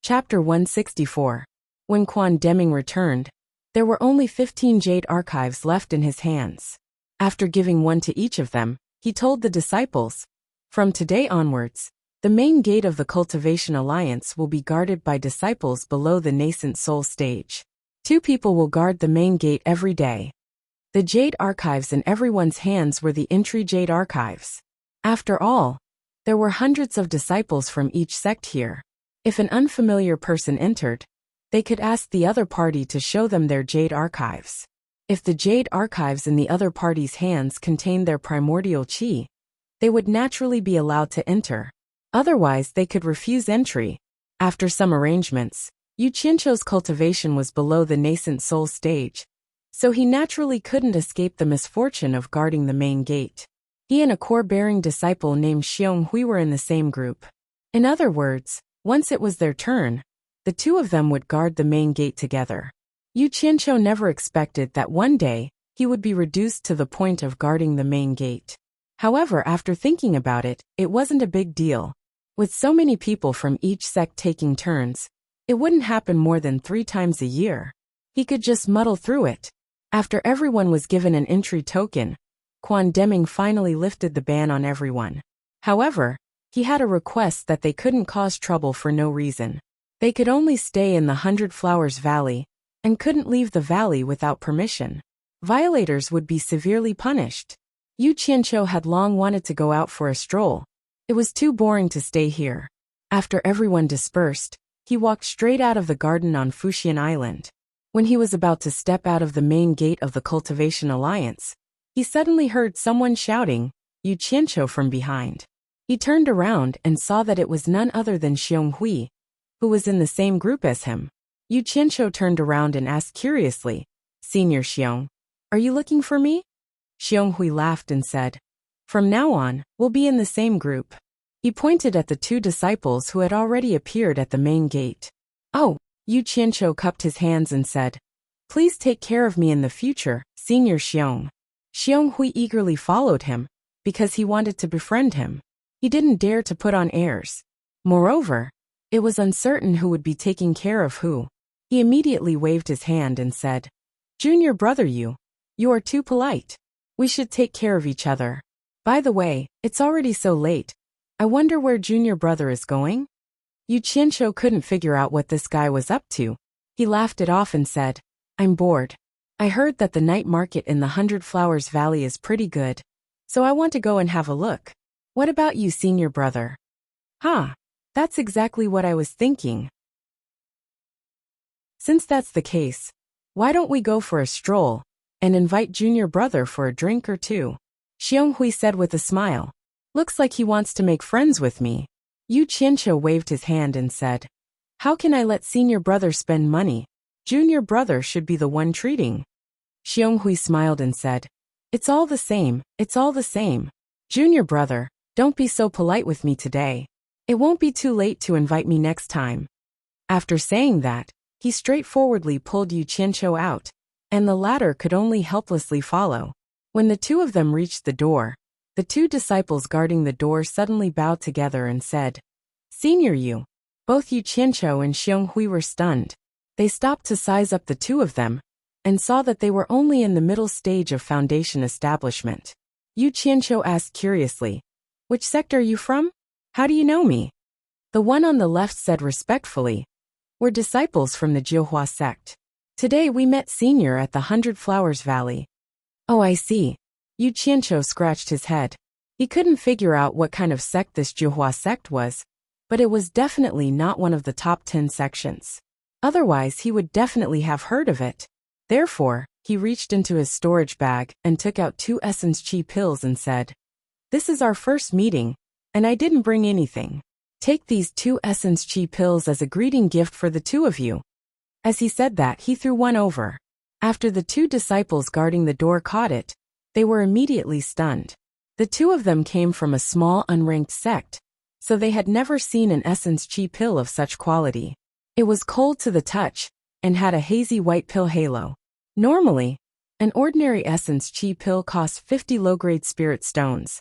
Chapter 164. When Quan Deming returned, there were only 15 jade archives left in his hands. After giving one to each of them, he told the disciples, "From today onwards, the main gate of the Cultivation Alliance will be guarded by disciples below the nascent soul stage. 2 people will guard the main gate every day." The jade archives in everyone's hands were the entry jade archives. After all, there were hundreds of disciples from each sect here. If an unfamiliar person entered, they could ask the other party to show them their jade archives. If the jade archives in the other party's hands contained their primordial qi, they would naturally be allowed to enter. Otherwise, they could refuse entry. After some arrangements, Yu Qianqiu's cultivation was below the nascent soul stage, so he naturally couldn't escape the misfortune of guarding the main gate. He and a core-bearing disciple named Xiong Hui were in the same group. In other words, once it was their turn, the 2 of them would guard the main gate together. Yu Qianqiu never expected that one day, he would be reduced to the point of guarding the main gate. However, after thinking about it, it wasn't a big deal. With so many people from each sect taking turns, it wouldn't happen more than 3 times a year. He could just muddle through it. After everyone was given an entry token, Quan Deming finally lifted the ban on everyone. However, he had a request that they couldn't cause trouble for no reason. They could only stay in the 100 Flowers Valley, and couldn't leave the valley without permission. Violators would be severely punished. Yu Qianqiu had long wanted to go out for a stroll. It was too boring to stay here. After everyone dispersed, he walked straight out of the garden on Fuxian Island. When he was about to step out of the main gate of the Cultivation Alliance, he suddenly heard someone shouting, "Yu Qianqiu," from behind. He turned around and saw that it was none other than Xiong Hui, who was in the same group as him. Yu Qianqiu turned around and asked curiously, "Senior Xiong, are you looking for me?" Xiong Hui laughed and said, "From now on, we'll be in the same group." He pointed at the 2 disciples who had already appeared at the main gate. "Oh," Yu Qianqiu cupped his hands and said, "Please take care of me in the future, Senior Xiong." Xiong Hui eagerly followed him, because he wanted to befriend him. He didn't dare to put on airs. Moreover, it was uncertain who would be taking care of who. He immediately waved his hand and said, "Junior brother you are too polite. We should take care of each other. By the way, it's already so late. I wonder where junior brother is going?" Yu Qianqiu couldn't figure out what this guy was up to. He laughed it off and said, "I'm bored. I heard that the night market in the 100 Flowers Valley is pretty good, so I want to go and have a look. What about you, senior brother?" "Huh, that's exactly what I was thinking. Since that's the case, why don't we go for a stroll and invite junior brother for a drink or 2? Xiong Hui said with a smile. "Looks like he wants to make friends with me." Yu Qianqiu waved his hand and said, "How can I let senior brother spend money? Junior brother should be the one treating." Xiong Hui smiled and said, it's all the same. Junior brother, don't be so polite with me today. It won't be too late to invite me next time." After saying that, he straightforwardly pulled Yu Qianqiu out, and the latter could only helplessly follow. When the 2 of them reached the door, the 2 disciples guarding the door suddenly bowed together and said, "Senior Yu." Both Yu Qianqiu and Xiong Hui were stunned. They stopped to size up the 2 of them, and saw that they were only in the middle stage of foundation establishment. Yu Qianqiu asked curiously, "Which sect are you from? How do you know me?" The one on the left said respectfully, "We're disciples from the Jiuhua sect. Today we met senior at the 100 Flowers Valley." "Oh, I see." Yu Qianqiu scratched his head. He couldn't figure out what kind of sect this Jiuhua sect was, but it was definitely not one of the top 10 sections. Otherwise, he would definitely have heard of it. Therefore, he reached into his storage bag and took out 2 essence qi pills and said, "This is our first meeting, and I didn't bring anything. Take these 2 essence qi pills as a greeting gift for the 2 of you." As he said that, he threw one over. After the 2 disciples guarding the door caught it, they were immediately stunned. The 2 of them came from a small unranked sect, so they had never seen an essence qi pill of such quality. It was cold to the touch, and had a hazy white pill halo. Normally, an ordinary essence qi pill costs 50 low-grade spirit stones,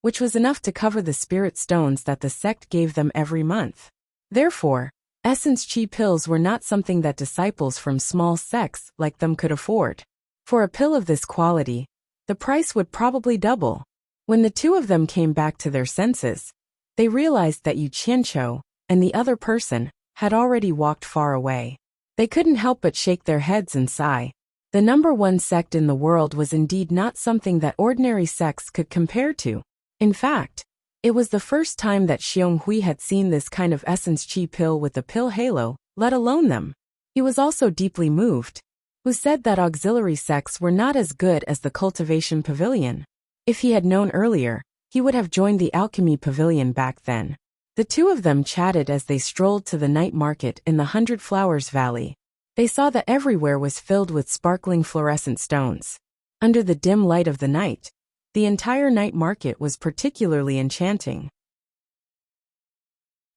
which was enough to cover the spirit stones that the sect gave them every month. Therefore, Essence Chi pills were not something that disciples from small sects like them could afford. For a pill of this quality, the price would probably double. When the two of them came back to their senses, they realized that Yu Qianqiu and the other person had already walked far away. They couldn't help but shake their heads and sigh. The number one sect in the world was indeed not something that ordinary sects could compare to. In fact, it was the first time that Xiong Hui had seen this kind of essence chi pill with a pill halo, let alone them. He was also deeply moved. Who said that auxiliary sects were not as good as the cultivation pavilion? If he had known earlier, he would have joined the alchemy pavilion back then. The two of them chatted as they strolled to the night market in the 100 Flowers Valley. They saw that everywhere was filled with sparkling fluorescent stones. Under the dim light of the night, the entire night market was particularly enchanting.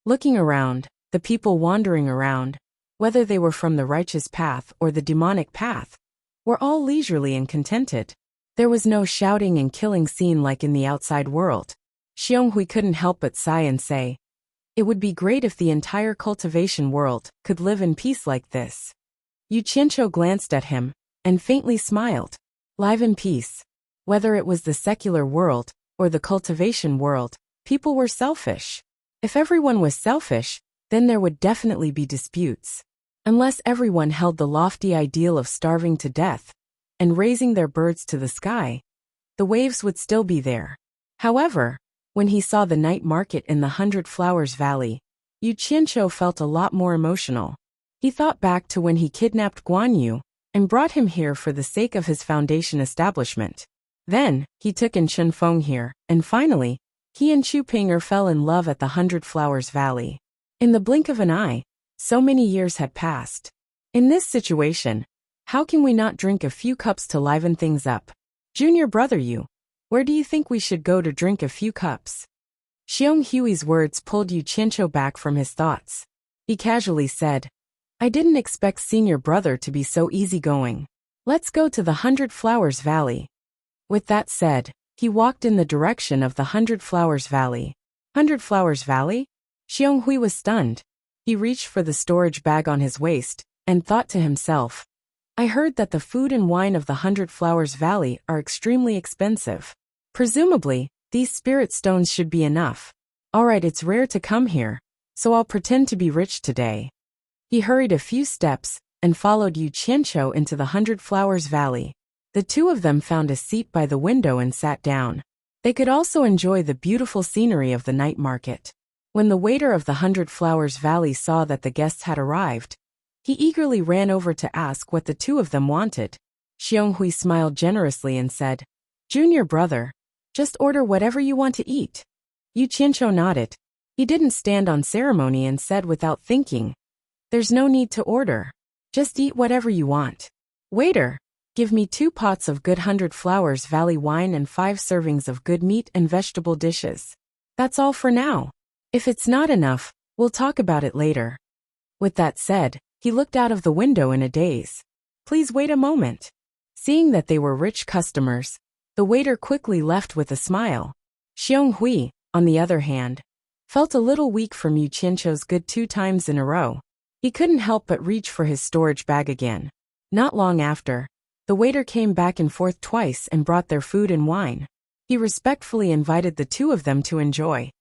Looking around, the people wandering around, whether they were from the righteous path or the demonic path, were all leisurely and contented. There was no shouting and killing scene like in the outside world. Xiong Hui couldn't help but sigh and say, "It would be great if the entire cultivation world could live in peace like this." Yu Qianqiu glanced at him and faintly smiled. Live in peace. Whether it was the secular world or the cultivation world, people were selfish. If everyone was selfish, then there would definitely be disputes. Unless everyone held the lofty ideal of starving to death and raising their birds to the sky, the waves would still be there. However, when he saw the night market in the 100 Flowers Valley, Yu Qianqiu felt a lot more emotional. He thought back to when he kidnapped Guan Yu and brought him here for the sake of his foundation establishment. Then, he took in Chen Feng here, and finally, he and Chu Pinger fell in love at the 100 Flowers Valley. In the blink of an eye, so many years had passed. In this situation, how can we not drink a few cups to liven things up? Junior brother Yu, where do you think we should go to drink a few cups? Xiong Hui's words pulled Yu Qianqiu back from his thoughts. He casually said, "I didn't expect senior brother to be so easygoing. Let's go to the 100 Flowers Valley." With that said, he walked in the direction of the 100 Flowers Valley. 100 Flowers Valley? Xiong Hui was stunned. He reached for the storage bag on his waist and thought to himself, "I heard that the food and wine of the 100 Flowers Valley are extremely expensive. Presumably, these spirit stones should be enough. Alright, it's rare to come here, so I'll pretend to be rich today." He hurried a few steps and followed Yu Qianqiu into the 100 Flowers Valley. The two of them found a seat by the window and sat down. They could also enjoy the beautiful scenery of the night market. When the waiter of the 100 Flowers Valley saw that the guests had arrived, he eagerly ran over to ask what the two of them wanted. Xiong Hui smiled generously and said, "Junior brother, just order whatever you want to eat." Yu Qianqiu nodded. He didn't stand on ceremony and said without thinking, "There's no need to order. Just eat whatever you want. Waiter, give me 2 pots of good 100 Flowers Valley wine and 5 servings of good meat and vegetable dishes. That's all for now. If it's not enough, we'll talk about it later." With that said, he looked out of the window in a daze. "Please wait a moment." Seeing that they were rich customers, the waiter quickly left with a smile. Xiong Hui, on the other hand, felt a little weak from Yu Qianqiu's good 2 times in a row. He couldn't help but reach for his storage bag again. Not long after, the waiter came back and forth twice and brought their food and wine. He respectfully invited the two of them to enjoy.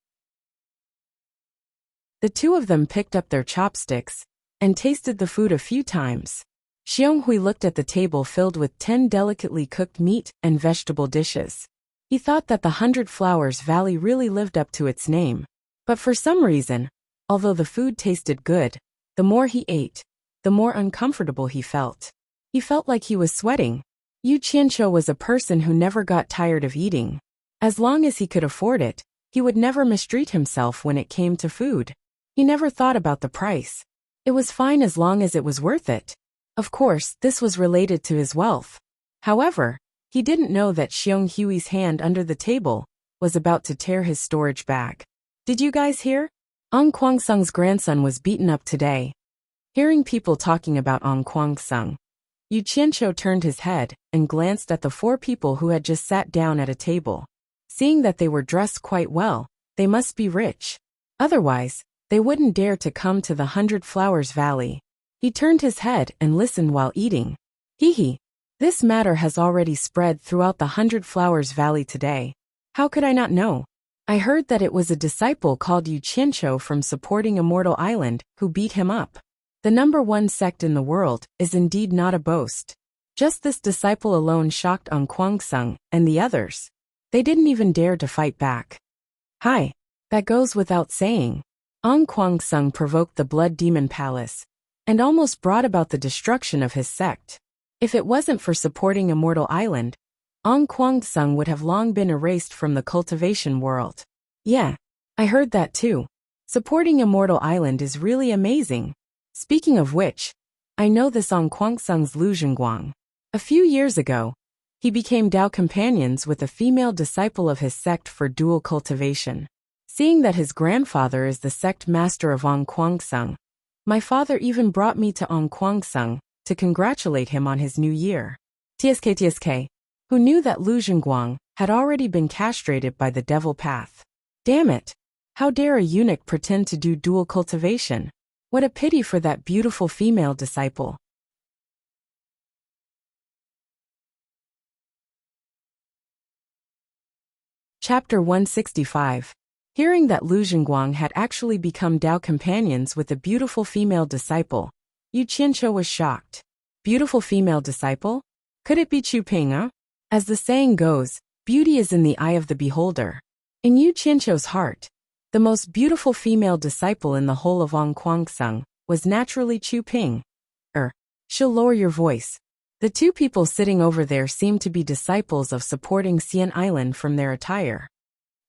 The two of them picked up their chopsticks and tasted the food a few times. Xiong Hui looked at the table filled with 10 delicately cooked meat and vegetable dishes. He thought that the 100 Flowers Valley really lived up to its name. But for some reason, although the food tasted good, the more he ate, the more uncomfortable he felt. He felt like he was sweating. Yu Qianqiu was a person who never got tired of eating. As long as he could afford it, he would never mistreat himself when it came to food. He never thought about the price. It was fine as long as it was worth it. Of course, this was related to his wealth. However, he didn't know that Xiong Hui's hand under the table was about to tear his storage bag. "Did you guys hear? Ong Kwangsung's grandson was beaten up today." Hearing people talking about Ong Kwangsung, Yu Qianqiu turned his head and glanced at the 4 people who had just sat down at a table. Seeing that they were dressed quite well, they must be rich. Otherwise, they wouldn't dare to come to the 100 Flowers Valley. He turned his head and listened while eating. Hee. This matter has already spread throughout the 100 Flowers Valley today. How could I not know? I heard that it was a disciple called Yu Qianqiu from supporting Immortal Island who beat him up. The #1 sect in the world is indeed not a boast. Just this disciple alone shocked An Kuang-sung and the others. They didn't even dare to fight back. Hi. That goes without saying. An Kuang-sung provoked the Blood Demon Palace and almost brought about the destruction of his sect. If it wasn't for supporting Immortal Island, An Kuang-sung would have long been erased from the cultivation world. Yeah, I heard that too. Supporting Immortal Island is really amazing. Speaking of which, I know this An Kuang-sung's Lu Zhengguang. A few years ago, he became Dao companions with a female disciple of his sect for dual cultivation. Seeing that his grandfather is the sect master of An Kuang-sung, my father even brought me to An Kuang-sung to congratulate him on his new year. TSK, who knew that Lu Zhengguang had already been castrated by the devil path. Damn it! How dare a eunuch pretend to do dual cultivation? What a pity for that beautiful female disciple. Chapter 165. Hearing that Lu Zhengguang had actually become Dao companions with a beautiful female disciple, Yu Qianqiu was shocked. Beautiful female disciple? Could it be Chu Ping? As the saying goes, beauty is in the eye of the beholder. In Yu Qianqiu's heart, the most beautiful female disciple in the whole of An Kuang-sung was naturally Chu Ping. She'll lower your voice. The two people sitting over there seemed to be disciples of supporting Xian Island from their attire.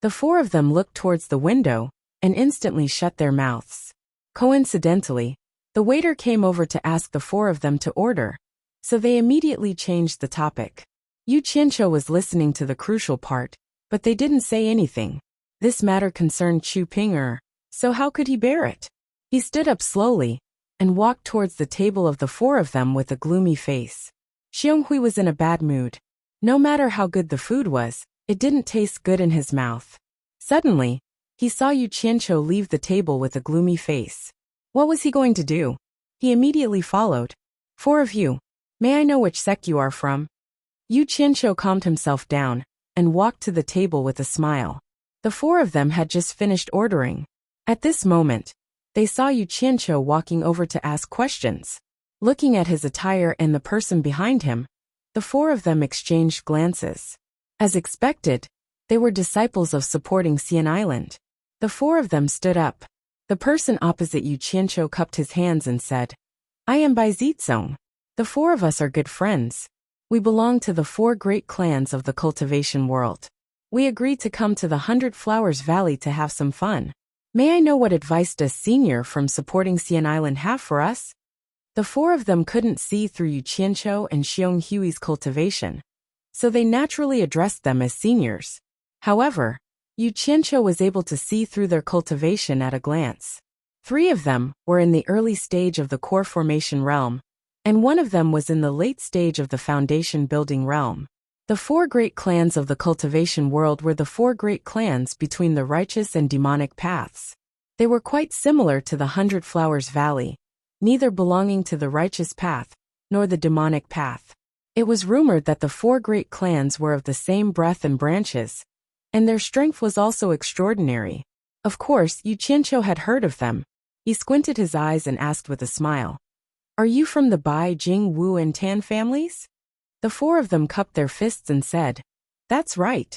The four of them looked towards the window and instantly shut their mouths. Coincidentally, the waiter came over to ask the four of them to order, so they immediately changed the topic. Yu Qianqiu was listening to the crucial part, but they didn't say anything. This matter concerned Chu Ping, so how could he bear it? He stood up slowly and walked towards the table of the four of them with a gloomy face. Xionghui was in a bad mood. No matter how good the food was, it didn't taste good in his mouth. Suddenly, he saw Yu Qianqiu leave the table with a gloomy face. What was he going to do? He immediately followed. Four of you. May I know which sect you are from? Yu Qianqiu calmed himself down and walked to the table with a smile. The four of them had just finished ordering. At this moment, they saw Yu Qianqiu walking over to ask questions. Looking at his attire and the person behind him, the four of them exchanged glances. As expected, they were disciples of supporting Xian Island. The four of them stood up. The person opposite Yu Qianqiu cupped his hands and said, I am Bai Zizong. The four of us are good friends. We belong to the 4 great clans of the cultivation world. We agreed to come to the 100 Flowers Valley to have some fun. May I know what advice does Senior from supporting Xian Island have for us? The four of them couldn't see through Yu Qianqiu and Xiong Hui's cultivation, so they naturally addressed them as seniors. However, Yu Qianqiu was able to see through their cultivation at a glance. 3 of them were in the early stage of the core formation realm, and 1 of them was in the late stage of the foundation building realm. The 4 great clans of the cultivation world were the 4 great clans between the righteous and demonic paths. They were quite similar to the 100 Flowers Valley, neither belonging to the righteous path nor the demonic path. It was rumored that the 4 great clans were of the same breadth and branches, and their strength was also extraordinary. Of course, Yu Qianqiu had heard of them. He squinted his eyes and asked with a smile, Are you from the Bai, Jing, Wu and Tan families? The 4 of them cupped their fists and said, That's right.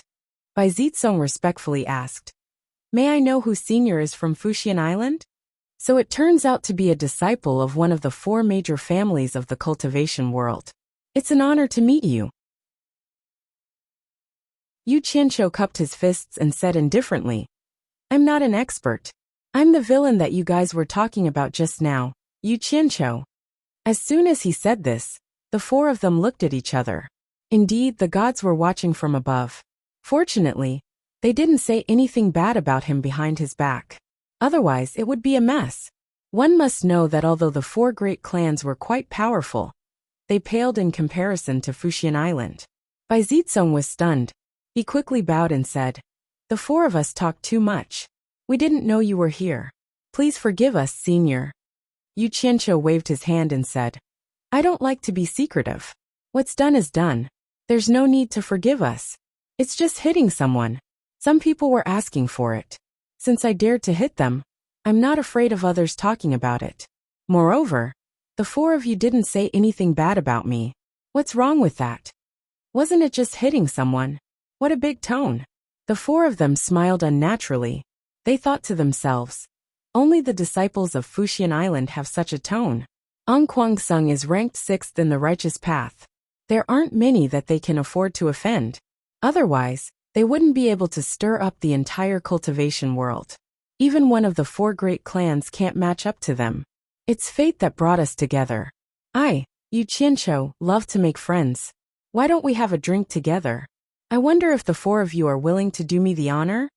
Bai Zizong respectfully asked, May I know who Senior is from Fuxian Island? So it turns out to be a disciple of one of the 4 major families of the cultivation world. It's an honor to meet you. Yu Qianqiu cupped his fists and said indifferently, I'm not an expert. I'm the villain that you guys were talking about just now, Yu Qianqiu. As soon as he said this, the 4 of them looked at each other. Indeed, the gods were watching from above. Fortunately, they didn't say anything bad about him behind his back. Otherwise, it would be a mess. One must know that although the 4 great clans were quite powerful, they paled in comparison to Fuxian Island. Bai Zizong was stunned. He quickly bowed and said, The 4 of us talked too much. We didn't know you were here. Please forgive us, Senior. Yu Qianqiu waved his hand and said, I don't like to be secretive. What's done is done. There's no need to forgive us. It's just hitting someone. Some people were asking for it. Since I dared to hit them, I'm not afraid of others talking about it. Moreover, the four of you didn't say anything bad about me. What's wrong with that? Wasn't it just hitting someone? What a big tone. The four of them smiled unnaturally. They thought to themselves, only the disciples of Fuxian Island have such a tone. Ang Kuang-sung is ranked 6th in the righteous path. There aren't many that they can afford to offend. Otherwise, they wouldn't be able to stir up the entire cultivation world. Even one of the 4 great clans can't match up to them. It's fate that brought us together. I, Yu Qianqiu, love to make friends. Why don't we have a drink together? I wonder if the 4 of you are willing to do me the honor?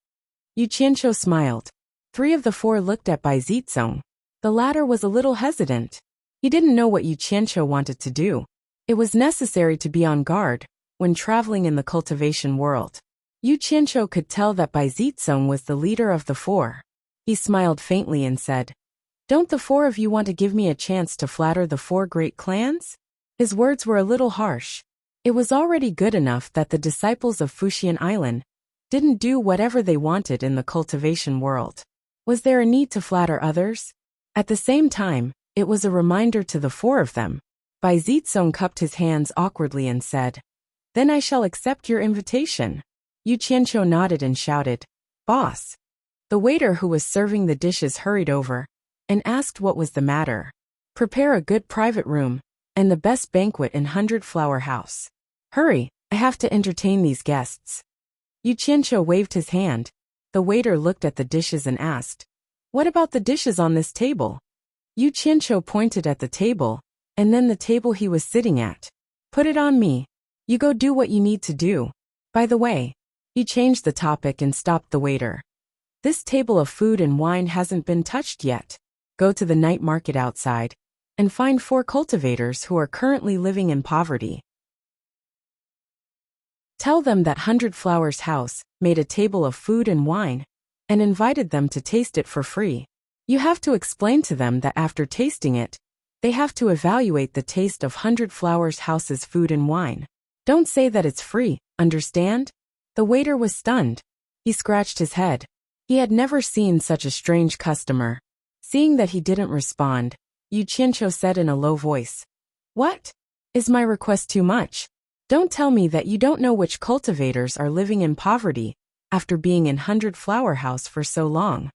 Yu Qianqiu smiled. 3 of the 4 looked at Bai Zizong. The latter was a little hesitant. He didn't know what Yu Qianqiu wanted to do. It was necessary to be on guard when traveling in the cultivation world. Yu Qianqiu could tell that Bai Zizong was the leader of the 4. He smiled faintly and said, Don't the 4 of you want to give me a chance to flatter the 4 great clans? His words were a little harsh. It was already good enough that the disciples of Fuxian Island didn't do whatever they wanted in the cultivation world. Was there a need to flatter others? At the same time, it was a reminder to the 4 of them. Bai Zizong cupped his hands awkwardly and said, Then I shall accept your invitation. Yu Qianqiu nodded and shouted, Boss. The waiter who was serving the dishes hurried over and asked what was the matter. Prepare a good private room and the best banquet in 100 Flower House. Hurry, I have to entertain these guests. Yu Qianqiu waved his hand. The waiter looked at the dishes and asked, What about the dishes on this table? Yu Qianqiu pointed at the table, and then the table he was sitting at. Put it on me. You go do what you need to do. By the way, he changed the topic and stopped the waiter. This table of food and wine hasn't been touched yet. Go to the night market outside and find 4 cultivators who are currently living in poverty. Tell them that 100 Flowers House made a table of food and wine and invited them to taste it for free. You have to explain to them that after tasting it, they have to evaluate the taste of 100 Flowers House's food and wine. Don't say that it's free, understand? The waiter was stunned. He scratched his head. He had never seen such a strange customer. Seeing that he didn't respond, Yu Qianqiu said in a low voice, What? Is my request too much? Don't tell me that you don't know which cultivators are living in poverty after being in 100 Flower House for so long.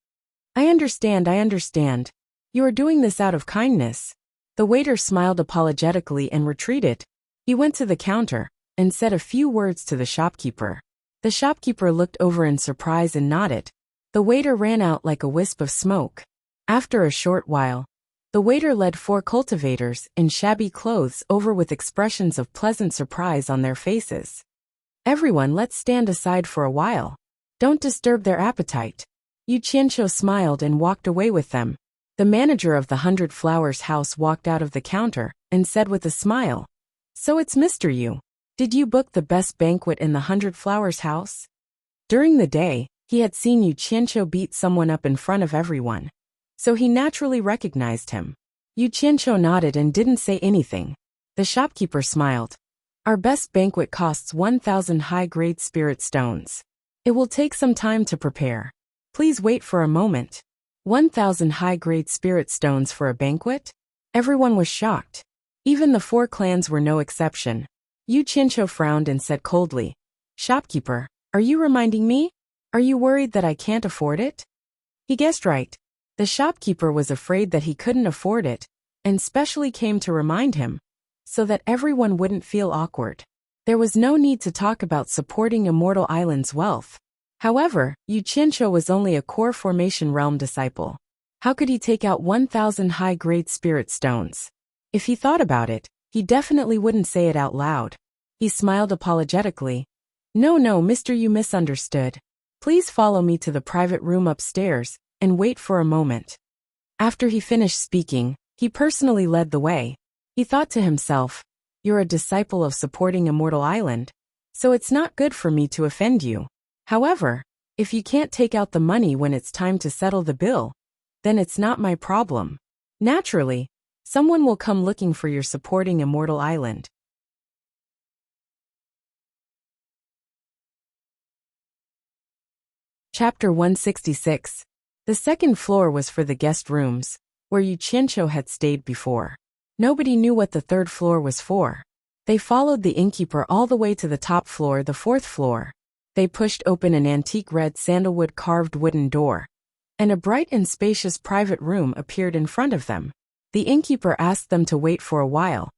I understand. You are doing this out of kindness. The waiter smiled apologetically and retreated. He went to the counter and said a few words to the shopkeeper. The shopkeeper looked over in surprise and nodded. The waiter ran out like a wisp of smoke. After a short while, the waiter led 4 cultivators in shabby clothes over with expressions of pleasant surprise on their faces. Everyone, let's stand aside for a while. Don't disturb their appetite. Yu Qianqiu smiled and walked away with them. The manager of the 100 Flowers House walked out of the counter and said with a smile, So it's Mr. Yu. Did you book the best banquet in the 100 Flowers House? During the day, he had seen Yu Qianqiu beat someone up in front of everyone, so he naturally recognized him. Yu Qianqiu nodded and didn't say anything. The shopkeeper smiled. Our best banquet costs 1,000 high-grade spirit stones. It will take some time to prepare. Please wait for a moment. 1,000 high-grade spirit stones for a banquet? Everyone was shocked. Even the 4 clans were no exception. Yu Qianqiu frowned and said coldly, Shopkeeper, are you reminding me? Are you worried that I can't afford it? He guessed right. The shopkeeper was afraid that he couldn't afford it, and specially came to remind him, so that everyone wouldn't feel awkward. There was no need to talk about supporting Immortal Island's wealth. However, Yu Qianqiu was only a core formation realm disciple. How could he take out 1,000 high-grade spirit stones? If he thought about it, he definitely wouldn't say it out loud. He smiled apologetically. No, Mr. You misunderstood. Please follow me to the private room upstairs and wait for a moment. After he finished speaking, he personally led the way. He thought to himself, You're a disciple of supporting Immortal Island, so it's not good for me to offend you. However, if you can't take out the money when it's time to settle the bill, then it's not my problem. Naturally, someone will come looking for your supporting immortal island. Chapter 166. The second floor was for the guest rooms, where Yu Qianqiu had stayed before. Nobody knew what the third floor was for. They followed the innkeeper all the way to the top floor, the fourth floor. They pushed open an antique red sandalwood carved wooden door, and a bright and spacious private room appeared in front of them. The innkeeper asked them to wait for a while,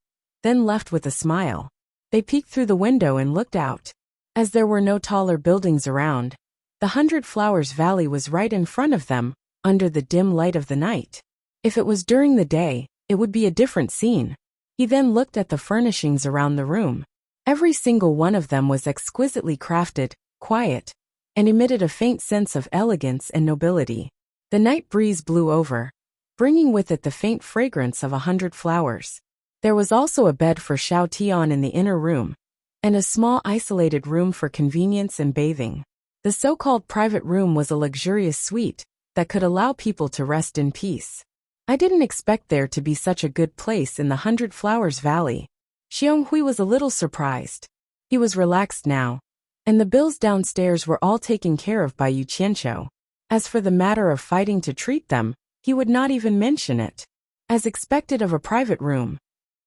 then left with a smile. They peeked through the window and looked out. As there were no taller buildings around, the 100 Flowers Valley was right in front of them, under the dim light of the night. If it was during the day, it would be a different scene. He then looked at the furnishings around the room. Every single one of them was exquisitely crafted, quiet, and emitted a faint sense of elegance and nobility. The night breeze blew over, bringing with it the faint fragrance of 100 flowers. There was also a bed for Xiao Tian in the inner room, and a small isolated room for convenience and bathing. The so-called private room was a luxurious suite that could allow people to rest in peace. I didn't expect there to be such a good place in the 100 Flowers Valley. Xiong Hui was a little surprised. He was relaxed now, and the bills downstairs were all taken care of by Yu Qianqiu. As for the matter of fighting to treat them, he would not even mention it. As expected of a private room.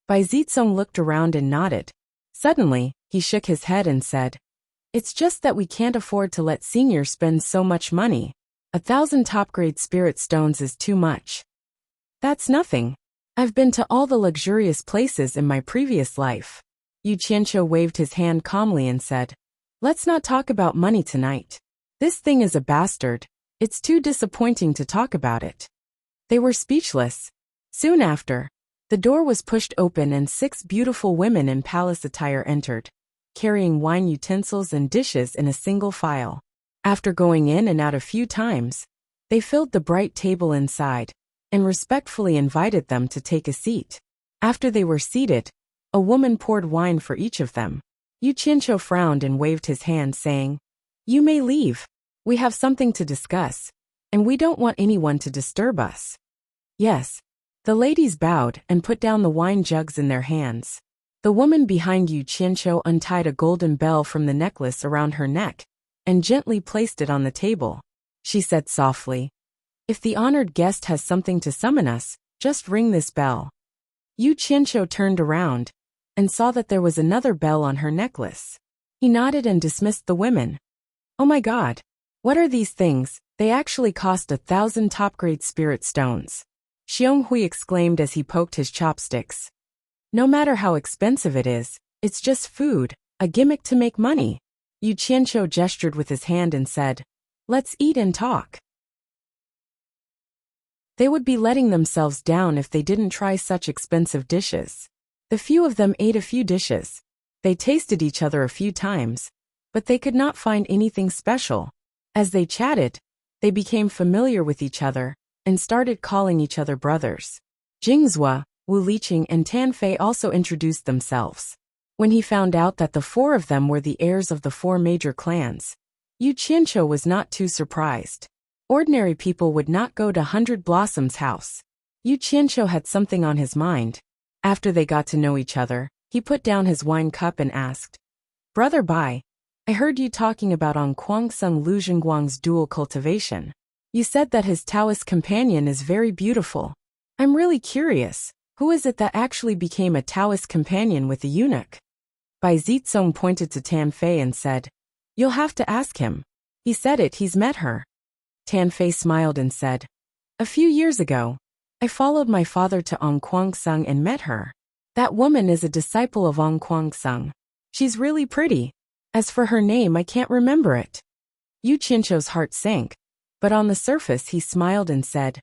Bai Zicong looked around and nodded. Suddenly, he shook his head and said, "It's just that we can't afford to let seniors spend so much money. 1,000 top-grade spirit stones is too much. That's nothing. I've been to all the luxurious places in my previous life." Yu Qianqiu waved his hand calmly and said, "Let's not talk about money tonight. This thing is a bastard. It's too disappointing to talk about it." They were speechless. Soon after, the door was pushed open and 6 beautiful women in palace attire entered, carrying wine utensils and dishes in a single file. After going in and out a few times, they filled the bright table inside, and respectfully invited them to take a seat. After they were seated, a woman poured wine for each of them. Yu Qianqiu frowned and waved his hand, saying, "You may leave. We have something to discuss, and we don't want anyone to disturb us." "Yes." The ladies bowed and put down the wine jugs in their hands. The woman behind Yu Qianqiu untied a golden bell from the necklace around her neck and gently placed it on the table. She said softly, "If the honored guest has something to summon us, just ring this bell." Yu Qianqiu turned around and saw that there was another bell on her necklace. He nodded and dismissed the women. "Oh my God! What are these things? They actually cost 1,000 top-grade spirit stones." Xiong Hui exclaimed as he poked his chopsticks. "No matter how expensive it is, it's just food, a gimmick to make money." Yu Qianqiu gestured with his hand and said, "Let's eat and talk." They would be letting themselves down if they didn't try such expensive dishes. The few of them ate a few dishes. They tasted each other a few times, but they could not find anything special. As they chatted, they became familiar with each other and started calling each other brothers. Jingzhua, Wu Liqing and Tan Fei also introduced themselves. When he found out that the 4 of them were the heirs of the 4 major clans, Yu Qianqiu was not too surprised. Ordinary people would not go to 100 Blossom's house. Yu Qianqiu had something on his mind. After they got to know each other, he put down his wine cup and asked, "Brother Bai, I heard you talking about On Kuang-sung Lu Zhengguang's dual cultivation. You said that his Taoist companion is very beautiful. I'm really curious, who is it that actually became a Taoist companion with the eunuch?" Bai Zicong pointed to Tan Fei and said, "You'll have to ask him. He said he's met her." Tan Fei smiled and said, "A few years ago, I followed my father to On Kuang-sung and met her. That woman is a disciple of On Kuang-sung. She's really pretty. As for her name, I can't remember it." Yu Qianqiu's heart sank, but on the surface he smiled and said,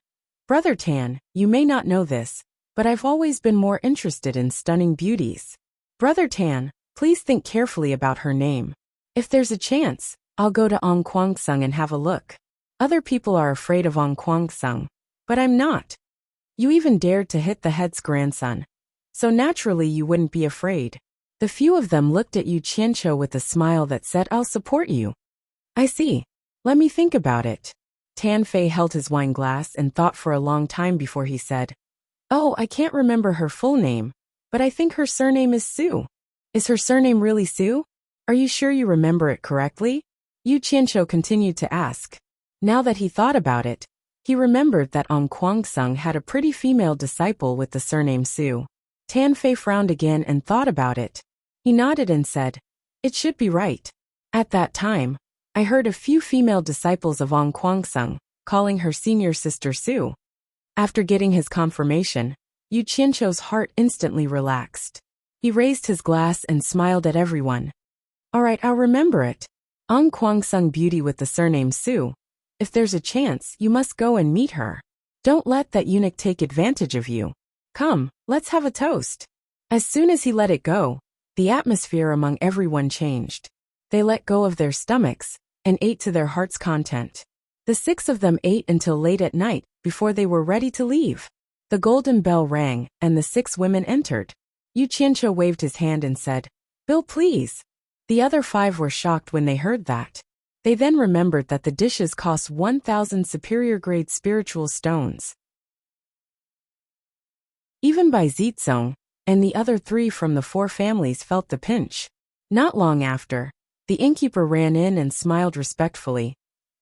"Brother Tan, you may not know this, but I've always been more interested in stunning beauties. Brother Tan, please think carefully about her name. If there's a chance, I'll go to On Kuang-sung and have a look. Other people are afraid of On Kuang-sung, but I'm not. You even dared to hit the head's grandson, so naturally you wouldn't be afraid." The few of them looked at Yu Qianqiu with a smile that said, "I'll support you." "I see. Let me think about it." Tan Fei held his wine glass and thought for a long time before he said, "Oh, I can't remember her full name, but I think her surname is Su." "Is her surname really Su? Are you sure you remember it correctly?" Yu Qianqiu continued to ask. Now that he thought about it, he remembered that Ong Kuang-sung had a pretty female disciple with the surname Su. Tan Fei frowned again and thought about it. He nodded and said, "It should be right. At that time, I heard a few female disciples of Ong Kuang-sung calling her senior sister Su." After getting his confirmation, Yu Qianqiu's heart instantly relaxed. He raised his glass and smiled at everyone. "All right, I'll remember it. Ong Kuang-sung beauty with the surname Su. If there's a chance, you must go and meet her. Don't let that eunuch take advantage of you. Come, let's have a toast." As soon as he let it go, the atmosphere among everyone changed. They let go of their stomachs and ate to their heart's content. The 6 of them ate until late at night before they were ready to leave. The golden bell rang and the 6 women entered. Yu Qianqiu waved his hand and said, "Bill, please." The other 5 were shocked when they heard that. They then remembered that the dishes cost 1,000 superior-grade spiritual stones. Even Bai Zizong and the other 3 from the 4 families felt the pinch. Not long after, the innkeeper ran in and smiled respectfully.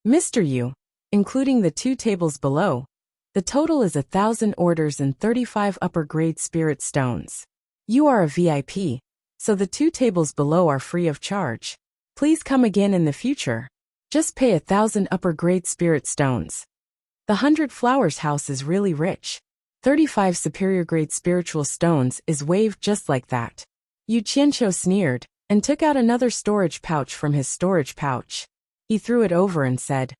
"Mr. Yu, including the 2 tables below, the total is 1,000 orders and 35 upper-grade spirit stones. You are a VIP, so the 2 tables below are free of charge. Please come again in the future. Just pay 1,000 upper-grade spirit stones. The 100 Flowers house is really rich. 35 superior-grade spiritual stones is waived just like that." Yu Qianqiu sneered and took out another storage pouch from his storage pouch. He threw it over and said,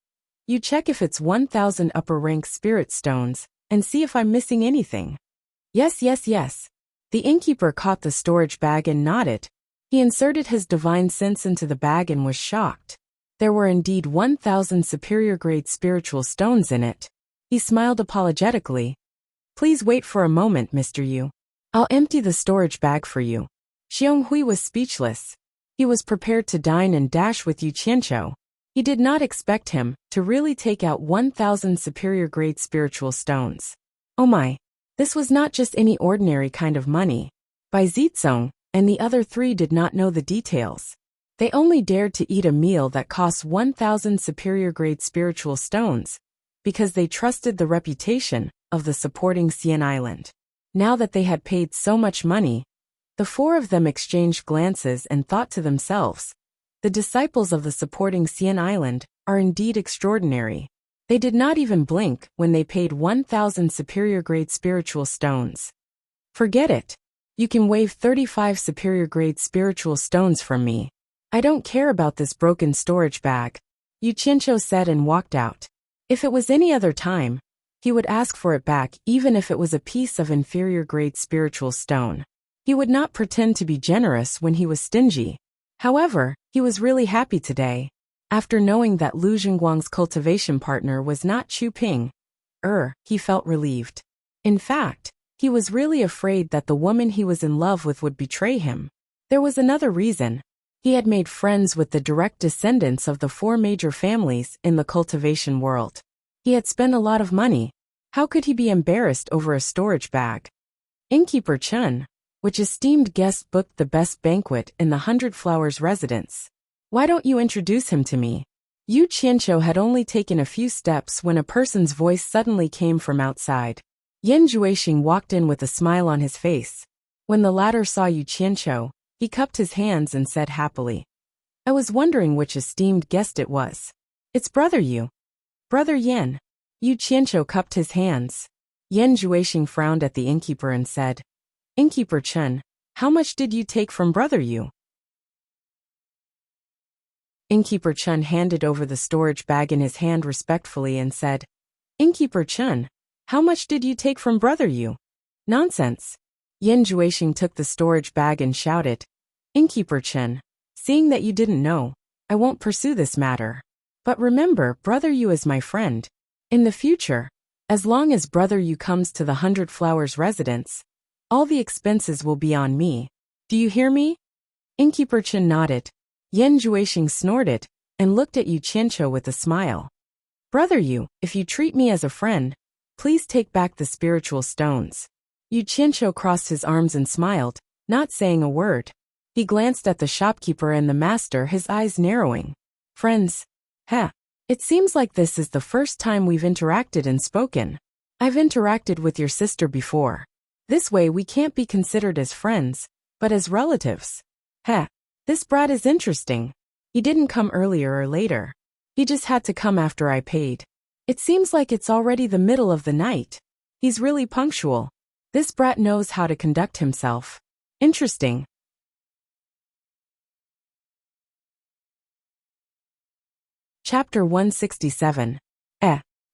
"You check if it's 1,000 upper-rank spirit stones and see if I'm missing anything." "Yes, yes, yes." The innkeeper caught the storage bag and nodded. He inserted his divine sense into the bag and was shocked. There were indeed 1,000 superior-grade spiritual stones in it. He smiled apologetically. "Please wait for a moment, Mr. Yu. I'll empty the storage bag for you." Xiong Hui was speechless. He was prepared to dine and dash with Yu Qianqiu. He did not expect him to really take out 1,000 superior-grade spiritual stones. Oh my, this was not just any ordinary kind of money. Bai Zizong and the other 3 did not know the details. They only dared to eat a meal that cost 1,000 superior-grade spiritual stones because they trusted the reputation of the supporting Xian Island. Now that they had paid so much money, the 4 of them exchanged glances and thought to themselves, the disciples of the supporting Xian Island are indeed extraordinary. They did not even blink when they paid 1,000 superior-grade spiritual stones. "Forget it. You can waive 35 superior-grade spiritual stones from me. I don't care about this broken storage bag," Yu Qianqiu said and walked out. If it was any other time, he would ask for it back even if it was a piece of inferior-grade spiritual stone. He would not pretend to be generous when he was stingy. However, he was really happy today. After knowing that Lu Zhengguang's cultivation partner was not Chu Ping, he felt relieved. In fact, he was really afraid that the woman he was in love with would betray him. There was another reason. He had made friends with the direct descendants of the 4 major families in the cultivation world. He had spent a lot of money. How could he be embarrassed over a storage bag? Innkeeper Chen, which esteemed guest booked the best banquet in the 100 Flowers residence. "Why don't you introduce him to me?" Yu Qianqiu had only taken a few steps when a person's voice suddenly came from outside. Yan Juexing walked in with a smile on his face. When the latter saw Yu Qianqiu, he cupped his hands and said happily, "I was wondering which esteemed guest it was. It's Brother Yu." "Brother Yan." Yu Qianqiu cupped his hands. Yan Juexing frowned at the innkeeper and said, "Innkeeper Chen, how much did you take from Brother Yu?" Innkeeper Chen handed over the storage bag in his hand respectfully and said, "Innkeeper Chen, how much did you take from Brother Yu?" "Nonsense." Yan Juexing took the storage bag and shouted, "Innkeeper Chen, seeing that you didn't know, I won't pursue this matter. But remember, Brother Yu is my friend. In the future, as long as Brother Yu comes to the 100 Flowers residence, all the expenses will be on me. Do you hear me?" Innkeeper Chen nodded. Yan Juexing snorted and looked at Yu Qianqiu with a smile. Brother Yu, if you treat me as a friend, please take back the spiritual stones. Yu Qianqiu crossed his arms and smiled, not saying a word. He glanced at the shopkeeper and the master, his eyes narrowing. Friends? Heh. It seems like this is the first time we've interacted and spoken. I've interacted with your sister before. This way we can't be considered as friends, but as relatives. Heh. This brat is interesting. He didn't come earlier or later. He just had to come after I paid. It seems like it's already the middle of the night. He's really punctual. This brat knows how to conduct himself. Interesting. Chapter 167.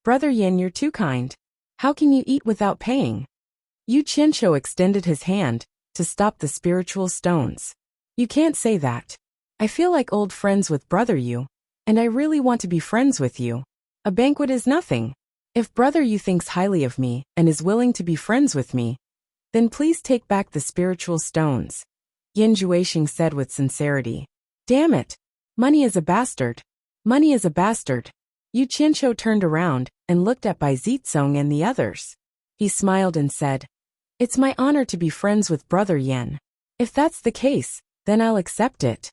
Brother Yin, you're too kind. How can you eat without paying? Yu Qianqiu extended his hand to stop the spiritual stones. You can't say that. I feel like old friends with Brother Yu, and I really want to be friends with you. A banquet is nothing. If Brother Yu thinks highly of me and is willing to be friends with me, then please take back the spiritual stones. Yin Juexing said with sincerity. Damn it. Money is a bastard. Money is a bastard. Yu Qianqiu turned around and looked at Bai Zizong and the others. He smiled and said, It's my honor to be friends with Brother Yen. If that's the case, then I'll accept it.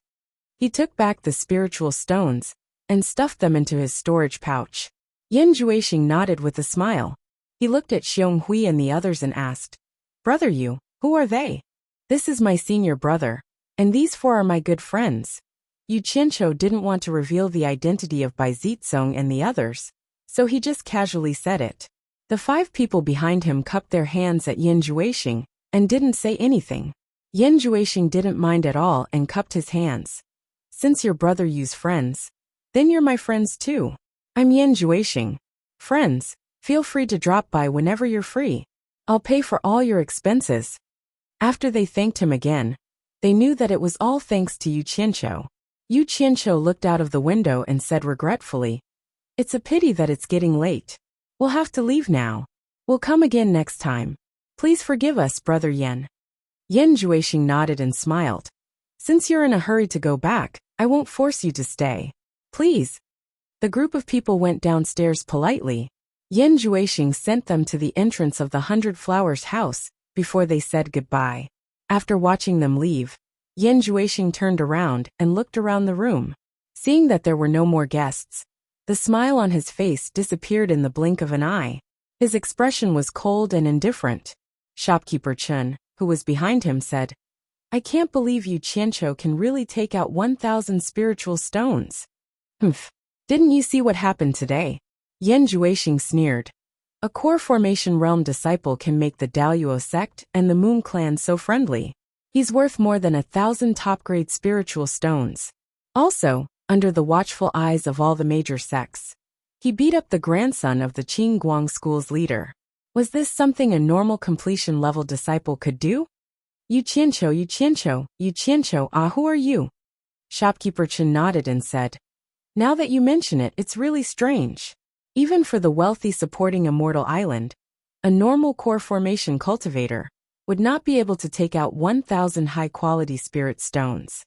He took back the spiritual stones and stuffed them into his storage pouch. Yin Juexing nodded with a smile. He looked at Xiong Hui and the others and asked, Brother Yu, who are they? This is my senior brother, and these four are my good friends. Yu Qianqiu didn't want to reveal the identity of Bai Zizong and the others, so he just casually said it. The 5 people behind him cupped their hands at Yin Juexing and didn't say anything. Yin Juexing didn't mind at all and cupped his hands. Since your brother Yu's friends, then you're my friends too. I'm Yin Juexing. Friends, feel free to drop by whenever you're free. I'll pay for all your expenses. After they thanked him again, they knew that it was all thanks to Yu Qianqiu. Yu Qianqiu looked out of the window and said regretfully, It's a pity that it's getting late. We'll have to leave now. We'll come again next time. Please forgive us, Brother Yen. Yin Juexing nodded and smiled. Since you're in a hurry to go back, I won't force you to stay. Please. The group of people went downstairs politely. Yin Juexing sent them to the entrance of the 100 Flowers house before they said goodbye. After watching them leave, Yin Juexing turned around and looked around the room. Seeing that there were no more guests, the smile on his face disappeared in the blink of an eye. His expression was cold and indifferent. Shopkeeper Chen, who was behind him, said, I can't believe Yu Qianqiu can really take out 1,000 spiritual stones. Humph. Didn't you see what happened today? Yin Juexing sneered. A core formation realm disciple can make the Daoyuo sect and the Moon clan so friendly. He's worth more than 1,000 top-grade spiritual stones. Also, under the watchful eyes of all the major sects, he beat up the grandson of the Qingguang school's leader. Was this something a normal completion-level disciple could do? Yu Qianqiu, Yu Qianqiu, Yu Qianqiu, who are you? Shopkeeper Chen nodded and said, Now that you mention it, it's really strange. Even for the wealthy supporting Immortal Island, a normal core formation cultivator would not be able to take out 1,000 high-quality spirit stones.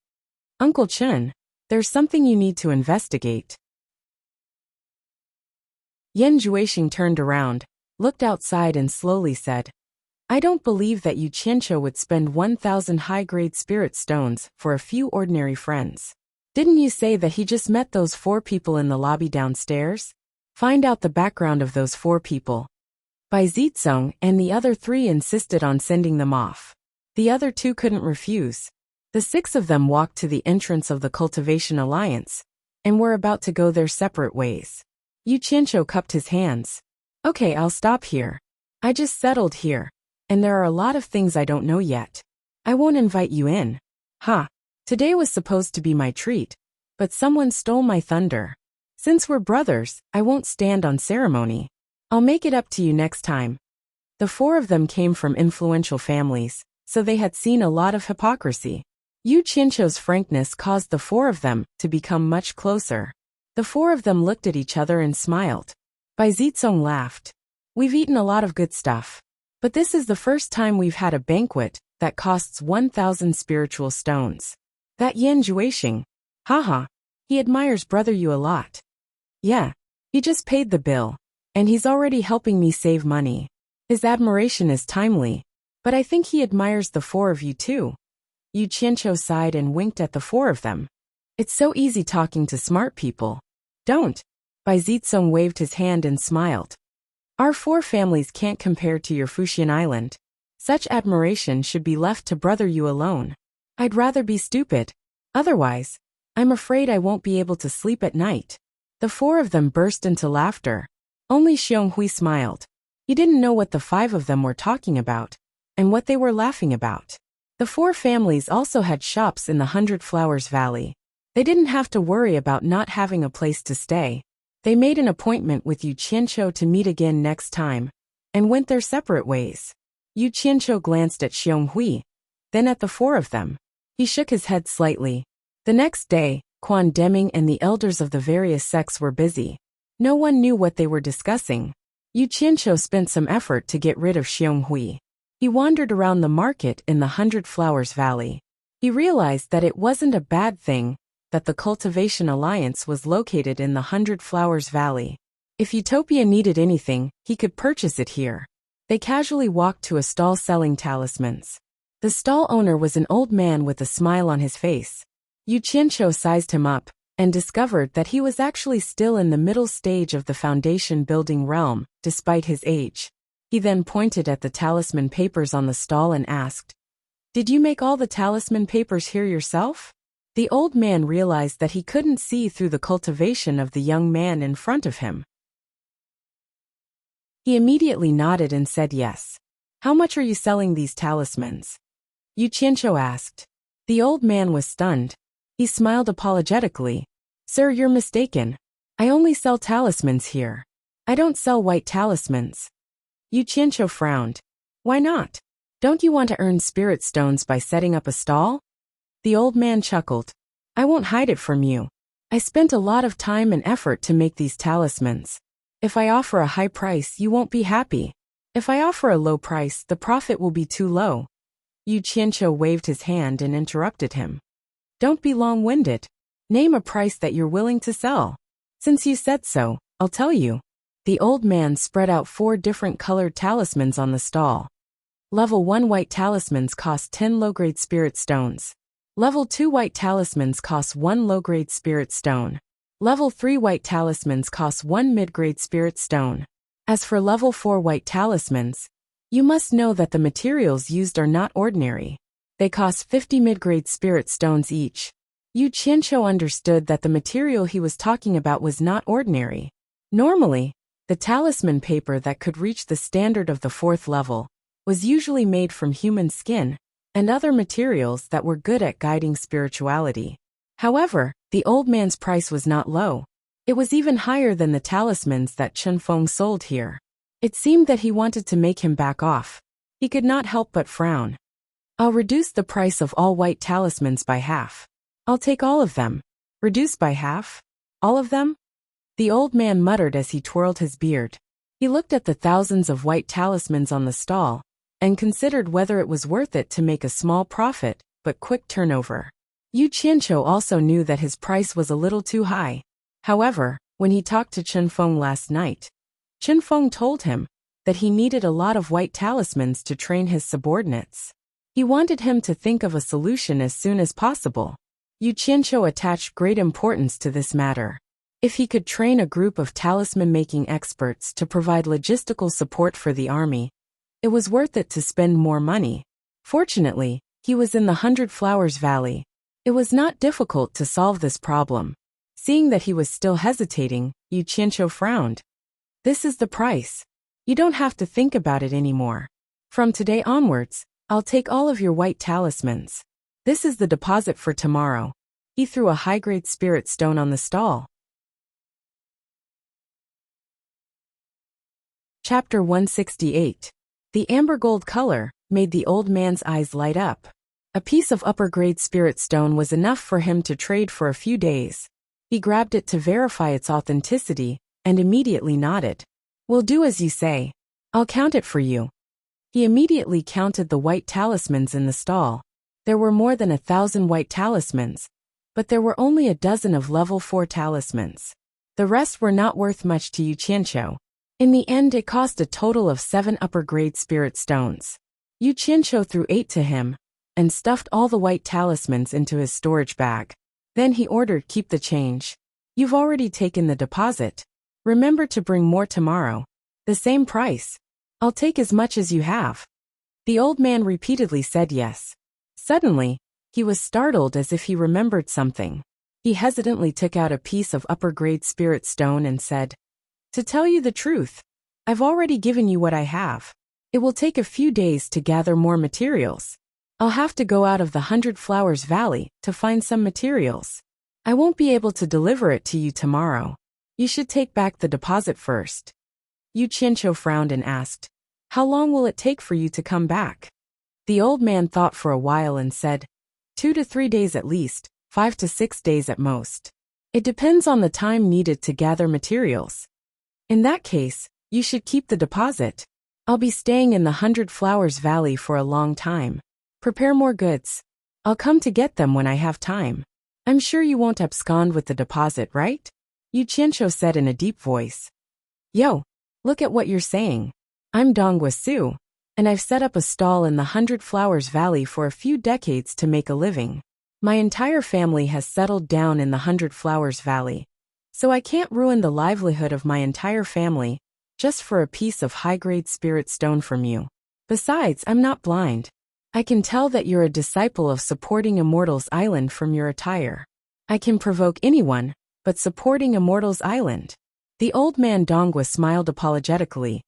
Uncle Chen, there's something you need to investigate. Yin Juexing turned around, looked outside and slowly said, I don't believe that Yu Qianqiu would spend 1,000 high-grade spirit stones for a few ordinary friends. Didn't you say that he just met those 4 people in the lobby downstairs? Find out the background of those 4 people. Bai Zizong and the other 3 insisted on sending them off. The other 2 couldn't refuse. The 6 of them walked to the entrance of the Cultivation Alliance and were about to go their separate ways. Yu Qianqiu cupped his hands. Okay, I'll stop here. I just settled here, and there are a lot of things I don't know yet. I won't invite you in. Today was supposed to be my treat, but someone stole my thunder. Since we're brothers, I won't stand on ceremony. I'll make it up to you next time. The 4 of them came from influential families, so they had seen a lot of hypocrisy. Yu Qianqiu's frankness caused the 4 of them to become much closer. The 4 of them looked at each other and smiled. Bai Zizong laughed. We've eaten a lot of good stuff, but this is the first time we've had a banquet that costs 1,000 spiritual stones. That Yin Juexing, he admires Brother Yu a lot. Yeah, He just paid the bill. And he's already helping me save money. His admiration is timely. But I think he admires the four of you too. Yu Qianqiu sighed and winked at the four of them. It's so easy talking to smart people. Don't. Bai Zitsong waved his hand and smiled. Our four families can't compare to your Fuxian Island. Such admiration should be left to brother Yu alone. I'd rather be stupid. Otherwise, I'm afraid I won't be able to sleep at night. The four of them burst into laughter. Only Xionghui smiled. He didn't know what the five of them were talking about, and what they were laughing about. The four families also had shops in the 100 Flowers Valley. They didn't have to worry about not having a place to stay. They made an appointment with Yu Qianqiu to meet again next time, and went their separate ways. Yu Qianqiu glanced at Xionghui, then at the four of them. He shook his head slightly. The next day, Quan Deming and the elders of the various sects were busy. No one knew what they were discussing. Yu Qianqiu spent some effort to get rid of Xionghui. He wandered around the market in the 100 Flowers Valley. He realized that it wasn't a bad thing that the Cultivation Alliance was located in the 100 Flowers Valley. If Utopia needed anything, he could purchase it here. They casually walked to a stall selling talismans. The stall owner was an old man with a smile on his face. Yu Qianqiu sized him up, and discovered that he was actually still in the middle stage of the foundation building realm, despite his age. He then pointed at the talisman papers on the stall and asked, "Did you make all the talisman papers here yourself?" The old man realized that he couldn't see through the cultivation of the young man in front of him. He immediately nodded and said yes. "How much are you selling these talismans?" Yu Qianqiu asked. The old man was stunned. He smiled apologetically. "Sir, you're mistaken. I only sell talismans here. I don't sell white talismans." Yu Qianqiu frowned. "Why not? Don't you want to earn spirit stones by setting up a stall?" The old man chuckled. "I won't hide it from you. I spent a lot of time and effort to make these talismans. If I offer a high price, you won't be happy. If I offer a low price, the profit will be too low." Yu Qianqiu waved his hand and interrupted him. "Don't be long-winded. Name a price that you're willing to sell. Since you said so, I'll tell you." The old man spread out 4 different colored talismans on the stall. Level 1 white talismans cost 10 low-grade spirit stones. Level 2 white talismans cost 1 low-grade spirit stone. Level 3 white talismans cost 1 mid-grade spirit stone. As for level 4 white talismans, you must know that the materials used are not ordinary. They cost 50 mid-grade spirit stones each. Yu Qianqiu understood that the material he was talking about was not ordinary. Normally, the talisman paper that could reach the standard of the 4th level was usually made from human skin and other materials that were good at guiding spirituality. However, the old man's price was not low. It was even higher than the talismans that Chen Feng sold here. It seemed that he wanted to make him back off. He could not help but frown. "I'll reduce the price of all white talismans by half. I'll take all of them." "Reduce by half? All of them?" The old man muttered as he twirled his beard. He looked at the thousands of white talismans on the stall, and considered whether it was worth it to make a small profit, but quick turnover. Yu Qianqiu also knew that his price was a little too high. However, when he talked to Chen Feng last night, Chen Feng told him that he needed a lot of white talismans to train his subordinates. He wanted him to think of a solution as soon as possible. Yu Qianqiu attached great importance to this matter. If he could train a group of talisman-making experts to provide logistical support for the army, it was worth it to spend more money. Fortunately, he was in the 100 Flowers Valley. It was not difficult to solve this problem. Seeing that he was still hesitating, Yu Qianqiu frowned. "This is the price. You don't have to think about it anymore. From today onwards, I'll take all of your white talismans. This is the deposit for tomorrow." He threw a high-grade spirit stone on the stall. Chapter 168. The amber gold color made the old man's eyes light up. A piece of upper-grade spirit stone was enough for him to trade for a few days. He grabbed it to verify its authenticity, and immediately nodded. "We'll do as you say. I'll count it for you." He immediately counted the white talismans in the stall. There were more than 1,000 white talismans, but there were only a dozen of level 4 talismans. The rest were not worth much to Yu Qianqiu. In the end, it cost a total of 7 upper-grade spirit stones. Yu Qianqiu threw 8 to him and stuffed all the white talismans into his storage bag. Then he ordered, "Keep the change. You've already taken the deposit. Remember to bring more tomorrow. The same price. I'll take as much as you have." The old man repeatedly said yes. Suddenly, he was startled as if he remembered something. He hesitantly took out a piece of upper-grade spirit stone and said, "To tell you the truth, I've already given you what I have. It will take a few days to gather more materials. I'll have to go out of the 100 Flowers Valley to find some materials. I won't be able to deliver it to you tomorrow. You should take back the deposit first." Yu Qianqiu frowned and asked, "How long will it take for you to come back?" The old man thought for a while and said, 2 to 3 days at least, 5 to 6 days at most. It depends on the time needed to gather materials. In that case, you should keep the deposit. I'll be staying in the 100 Flowers Valley for a long time. Prepare more goods. I'll come to get them when I have time. I'm sure you won't abscond with the deposit, right? Yu Qianqiu said in a deep voice. Yo, look at what you're saying. I'm Dongwa Su, and I've set up a stall in the 100 Flowers Valley for a few decades to make a living. My entire family has settled down in the 100 Flowers Valley, so I can't ruin the livelihood of my entire family just for a piece of high-grade spirit stone from you. Besides, I'm not blind. I can tell that you're a disciple of supporting Immortals Island from your attire. I can provoke anyone, but supporting Immortals Island. The old man Dongwa smiled apologetically.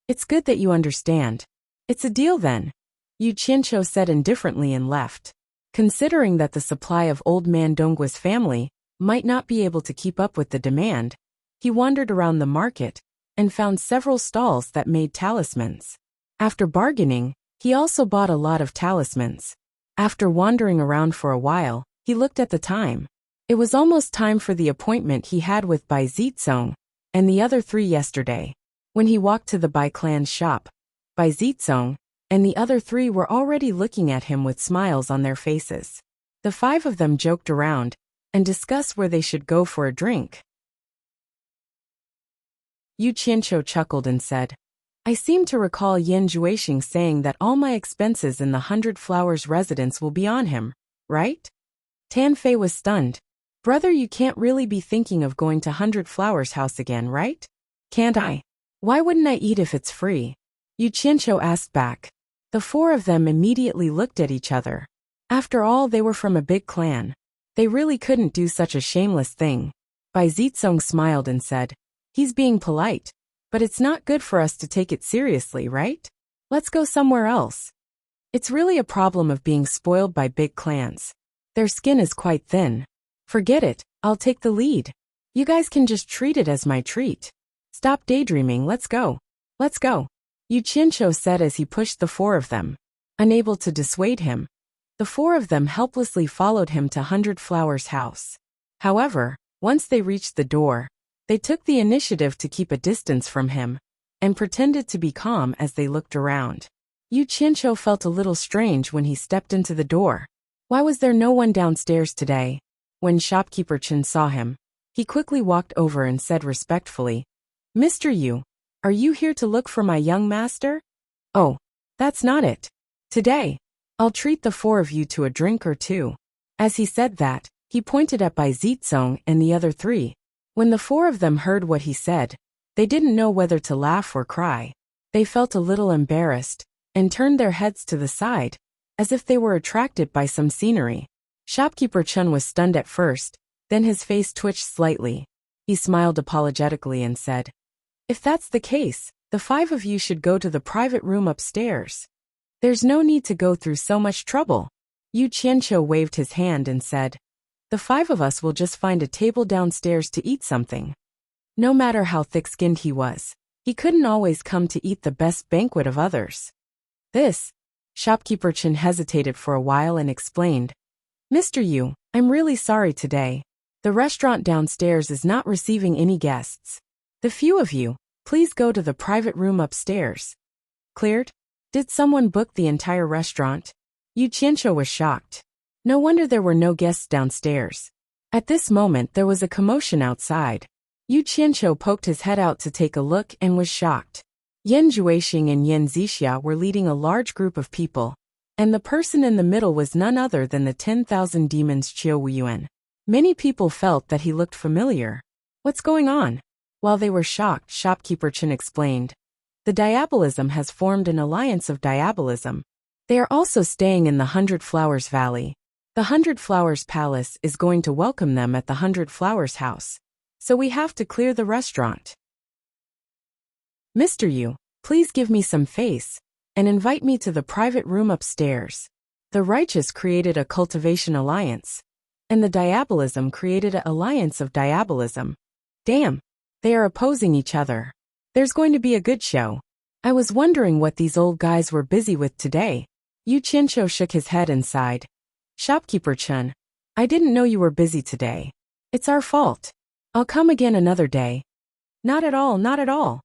It's good that you understand. It's a deal then. Yu Qianqiu said indifferently and left. Considering that the supply of old man Dongwa's family might not be able to keep up with the demand, he wandered around the market and found several stalls that made talismans. After bargaining, he also bought a lot of talismans. After wandering around for a while, he looked at the time. It was almost time for the appointment he had with Bai Zizong and the other 3 yesterday. When he walked to the Bai clan's shop, Bai Zizong and the other 3 were already looking at him with smiles on their faces. The 5 of them joked around and discussed where they should go for a drink. Yu Qianqiu chuckled and said, I seem to recall Yan Juexing saying that all my expenses in the 100 Flowers residence will be on him, right? Tan Fei was stunned. Brother, you can't really be thinking of going to 100 Flowers house again, right? Can't I? Why wouldn't I eat if it's free? Yu Qianqiu asked back. The 4 of them immediately looked at each other. After all, they were from a big clan. They really couldn't do such a shameless thing. Bai Zizong smiled and said, He's being polite. But it's not good for us to take it seriously, right? Let's go somewhere else. It's really a problem of being spoiled by big clans. Their skin is quite thin. Forget it, I'll take the lead. You guys can just treat it as my treat. Stop daydreaming, let's go. Let's go. Yu Qianqiu said as he pushed the 4 of them. Unable to dissuade him, the 4 of them helplessly followed him to 100 Flowers house. However, once they reached the door, they took the initiative to keep a distance from him and pretended to be calm as they looked around. Yu Qianqiu felt a little strange when he stepped into the door. Why was there no one downstairs today? When shopkeeper Chen saw him, he quickly walked over and said respectfully, Mr. Yu, are you here to look for my young master? Oh, that's not it. Today, I'll treat the 4 of you to a drink or 2. As he said that, he pointed at Bai Zizong and the other 3. When the 4 of them heard what he said, they didn't know whether to laugh or cry. They felt a little embarrassed and turned their heads to the side, as if they were attracted by some scenery. Shopkeeper Chen was stunned at first, then his face twitched slightly. He smiled apologetically and said, If that's the case, the 5 of you should go to the private room upstairs. There's no need to go through so much trouble. Yu Qianqiu waved his hand and said, The 5 of us will just find a table downstairs to eat something. No matter how thick-skinned he was, he couldn't always come to eat the best banquet of others. This, shopkeeper Chen hesitated for a while and explained, Mr. Yu, I'm really sorry today. The restaurant downstairs is not receiving any guests. The few of you, please go to the private room upstairs. Cleared? Did someone book the entire restaurant? Yu Qianqiu was shocked. No wonder there were no guests downstairs. At this moment there was a commotion outside. Yu Qianqiu poked his head out to take a look and was shocked. Yan Juexing and Yan Zixia were leading a large group of people, and the person in the middle was none other than the 10,000 demons Qiu Wuyuan. Many people felt that he looked familiar. What's going on? While they were shocked, shopkeeper Chen explained. The Diabolism has formed an alliance of Diabolism. They are also staying in the 100 Flowers Valley. The 100 Flowers Palace is going to welcome them at the 100 Flowers House. So we have to clear the restaurant. Mr. Yu, please give me some face, and invite me to the private room upstairs. The righteous created a cultivation alliance, and the Diabolism created an alliance of Diabolism. Damn, they are opposing each other. There's going to be a good show. I was wondering what these old guys were busy with today. Yu Qianqiu shook his head and sighed. Shopkeeper Chen, I didn't know you were busy today. It's our fault. I'll come again another day. Not at all, not at all.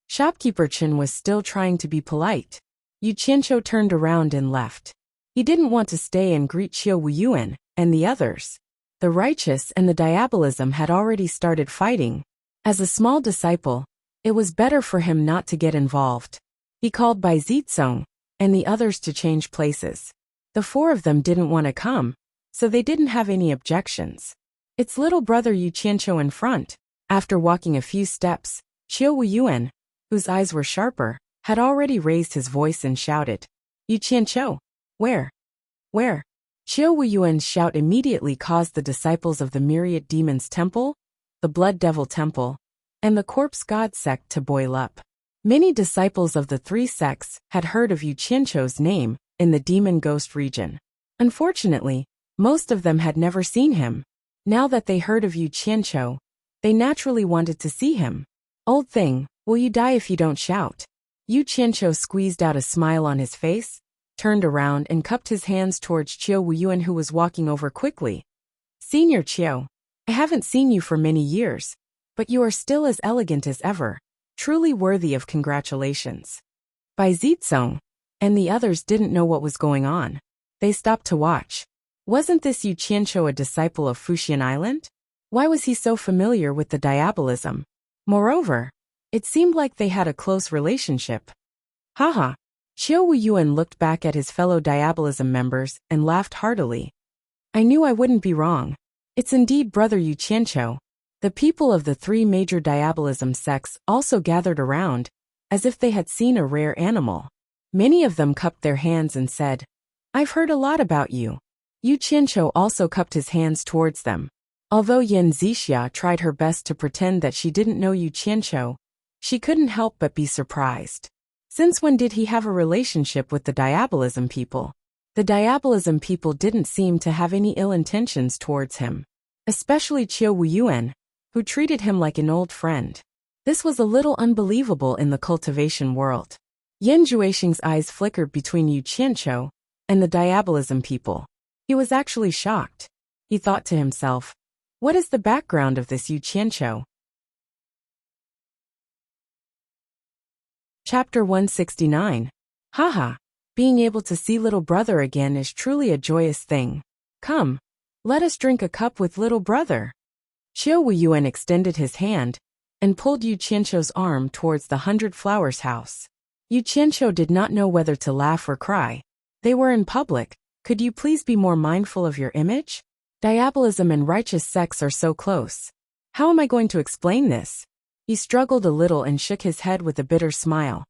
Shopkeeper Chen was still trying to be polite. Yu Qianqiu turned around and left. He didn't want to stay and greet Qiu Wuyuan and the others. The righteous and the Diabolism had already started fighting. As a small disciple, it was better for him not to get involved. He called Bai Zitsong and the others to change places. The four of them didn't want to come, so they didn't have any objections. It's little brother Yu Qianqiu in front. After walking a few steps, Qiu Wuyuan, whose eyes were sharper, had already raised his voice and shouted, Yu Qianqiu, where? Where? Qiu Wuyuan's shout immediately caused the disciples of the Myriad Demons Temple, the Blood Devil Temple, and the Corpse God sect to boil up. Many disciples of the three sects had heard of Yu Qianqiu's name in the Demon Ghost region. Unfortunately, most of them had never seen him. Now that they heard of Yu Qianqiu, they naturally wanted to see him. Old thing, will you die if you don't shout? Yu Qianqiu squeezed out a smile on his face, turned around and cupped his hands towards Qiu Wuyuan, who was walking over quickly. Senior Qiu, I haven't seen you for many years, but you are still as elegant as ever, truly worthy of congratulations. Bai Zitsong and the others didn't know what was going on. They stopped to watch. Wasn't this Yu Qianqiu a disciple of Fuxian Island? Why was he so familiar with the Diabolism? Moreover, it seemed like they had a close relationship. Haha. Qiu Wuyuan looked back at his fellow Diabolism members and laughed heartily. I knew I wouldn't be wrong. It's indeed brother Yu Qianqiu. The people of the three major Diabolism sects also gathered around, as if they had seen a rare animal. Many of them cupped their hands and said, I've heard a lot about you. Yu Qianqiu also cupped his hands towards them. Although Yan Zixia tried her best to pretend that she didn't know Yu Qianqiu, she couldn't help but be surprised. Since when did he have a relationship with the Diabolism people? The Diabolism people didn't seem to have any ill intentions towards him. Especially Qiu Wuyuan, who treated him like an old friend. This was a little unbelievable in the cultivation world. Yan Juexing's eyes flickered between Yu Qianqiu and the Diabolism people. He was actually shocked. He thought to himself, what is the background of this Yu Qianqiu? Chapter 169. Haha. Being able to see little brother again is truly a joyous thing. Come, let us drink a cup with little brother. Qiu Wuyuan extended his hand and pulled Yu Qianqiu's arm towards the 100 Flowers house. Yu Qianqiu did not know whether to laugh or cry. They were in public. Could you please be more mindful of your image? Diabolism and righteous sects are so close. How am I going to explain this? He struggled a little and shook his head with a bitter smile.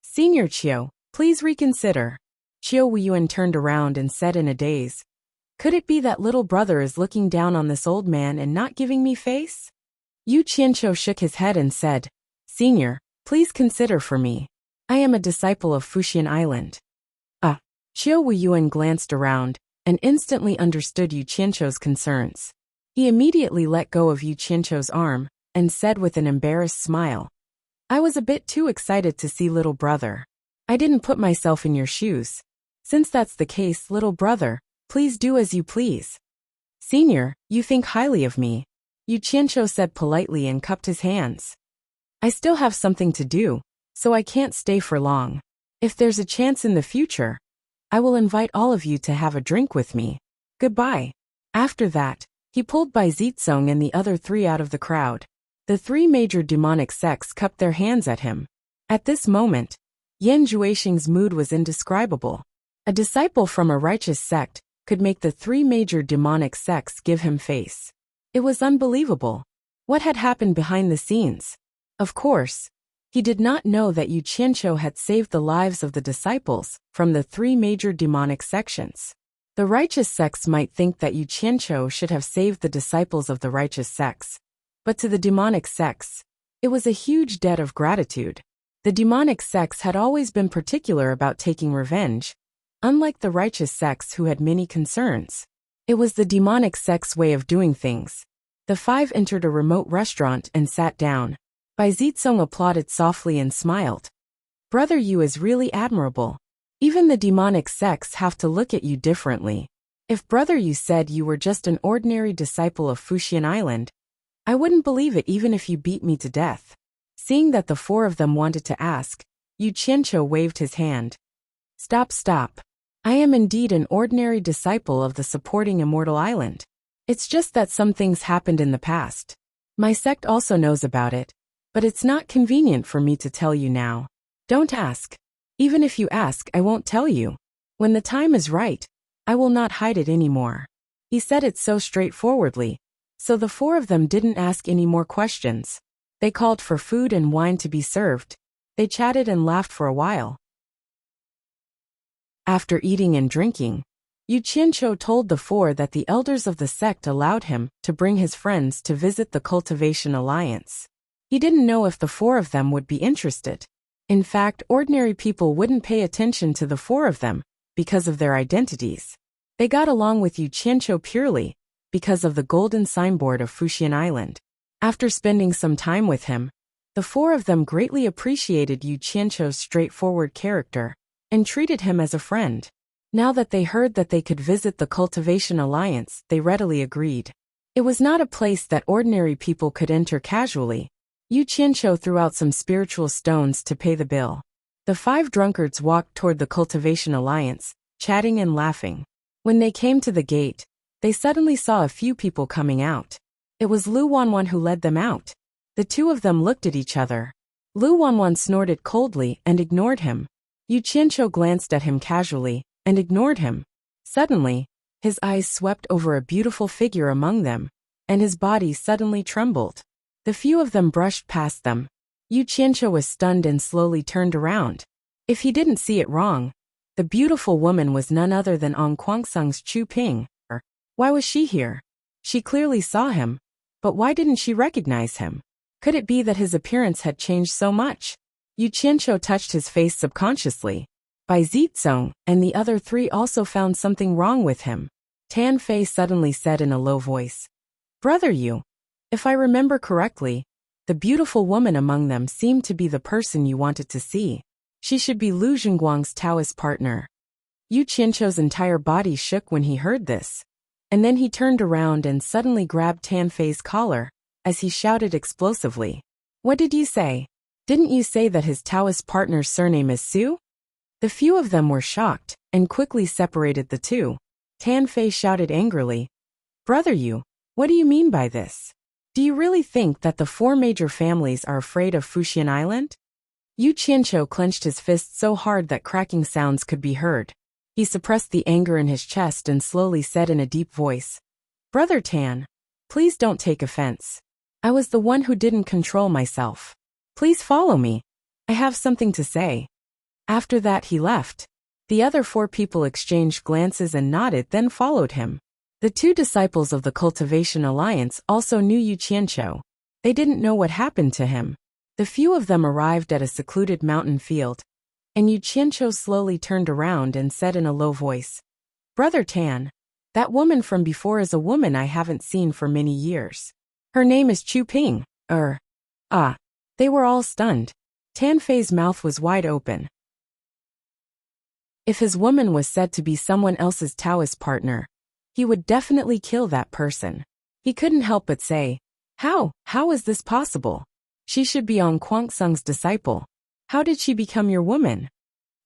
Senior Qiu, please reconsider. Qiu Wuyuan turned around and said in a daze, could it be that little brother is looking down on this old man and not giving me face? Yu Qianqiu shook his head and said, Senior, please consider for me. I am a disciple of Fuxian Island. Qiu Wuyuan glanced around and instantly understood Yu Qianqiu's concerns. He immediately let go of Yu Qianqiu's arm and said with an embarrassed smile, I was a bit too excited to see little brother. I didn't put myself in your shoes. Since that's the case, little brother, please do as you please. Senior, you think highly of me. Yu Qianqiu said politely and cupped his hands. I still have something to do, so I can't stay for long. If there's a chance in the future, I will invite all of you to have a drink with me. Goodbye. After that, he pulled Bai Zitsong and the other three out of the crowd. The three major demonic sects cupped their hands at him. At this moment, Yan Juexing's mood was indescribable. A disciple from a righteous sect could make the three major demonic sects give him face. It was unbelievable. What had happened behind the scenes? Of course, he did not know that Yu Qianqiu had saved the lives of the disciples from the three major demonic sections. The righteous sects might think that Yu Qianqiu should have saved the disciples of the righteous sects. But to the demonic sects, it was a huge debt of gratitude. The demonic sects had always been particular about taking revenge, unlike the righteous sects who had many concerns. It was the demonic sect's way of doing things. The five entered a remote restaurant and sat down. Bai Zitsong applauded softly and smiled. Brother Yu is really admirable. Even the demonic sects have to look at you differently. If Brother Yu said you were just an ordinary disciple of Fuxian Island, I wouldn't believe it even if you beat me to death. Seeing that the four of them wanted to ask, Yu Qianqiu waved his hand. Stop. I am indeed an ordinary disciple of the supporting Immortal Island. It's just that some things happened in the past. My sect also knows about it, but it's not convenient for me to tell you now. Don't ask. Even if you ask, I won't tell you. When the time is right, I will not hide it anymore. He said it so straightforwardly, so the four of them didn't ask any more questions. They called for food and wine to be served. They chatted and laughed for a while. After eating and drinking, Yu Qianqiu told the four that the elders of the sect allowed him to bring his friends to visit the Cultivation Alliance. He didn't know if the four of them would be interested. In fact, ordinary people wouldn't pay attention to the four of them because of their identities. They got along with Yu Qianqiu purely because of the golden signboard of Fuxian Island. After spending some time with him, the four of them greatly appreciated Yu Qianqiu's straightforward character and treated him as a friend. Now that they heard that they could visit the Cultivation Alliance, they readily agreed. It was not a place that ordinary people could enter casually. Yu Qianqiu threw out some spiritual stones to pay the bill. The five drunkards walked toward the Cultivation Alliance, chatting and laughing. When they came to the gate, they suddenly saw a few people coming out. It was Lu Wanwan who led them out. The two of them looked at each other. Lu Wanwan snorted coldly and ignored him. Yu Qianqiu glanced at him casually and ignored him. Suddenly, his eyes swept over a beautiful figure among them, and his body suddenly trembled. The few of them brushed past them. Yu Qianqiu was stunned and slowly turned around. If he didn't see it wrong, the beautiful woman was none other than Ong Kwangsung's Chu Ping. Why was she here? She clearly saw him, but why didn't she recognize him? Could it be that his appearance had changed so much? Yu Qianqiu touched his face subconsciously. Bai Zitsong and the other three also found something wrong with him. Tan Fei suddenly said in a low voice, Brother Yu, if I remember correctly, the beautiful woman among them seemed to be the person you wanted to see. She should be Lu Zhengguang's Taoist partner. Yu Qianqiu's entire body shook when he heard this. And then he turned around and suddenly grabbed Tan Fei's collar, as he shouted explosively. What did you say? Didn't you say that his Taoist partner's surname is Su? The few of them were shocked, and quickly separated the two. Tan Fei shouted angrily, Brother Yu, what do you mean by this? Do you really think that the four major families are afraid of Fuxian Island? Yu Qianqiu clenched his fist so hard that cracking sounds could be heard. He suppressed the anger in his chest and slowly said in a deep voice, Brother Tan, please don't take offense. I was the one who didn't control myself. Please follow me. I have something to say. After that he left. The other four people exchanged glances and nodded, then followed him. The two disciples of the Cultivation Alliance also knew Yu Qianqiu. They didn't know what happened to him. The few of them arrived at a secluded mountain field, and Yu Qianqiu slowly turned around and said in a low voice, Brother Tan, that woman from before is a woman I haven't seen for many years. Her name is Chu Ping. They were all stunned. Tan Fei's mouth was wide open. If his woman was said to be someone else's Taoist partner, he would definitely kill that person. He couldn't help but say, How is this possible? She should be Ong Kwangsung's disciple. How did she become your woman?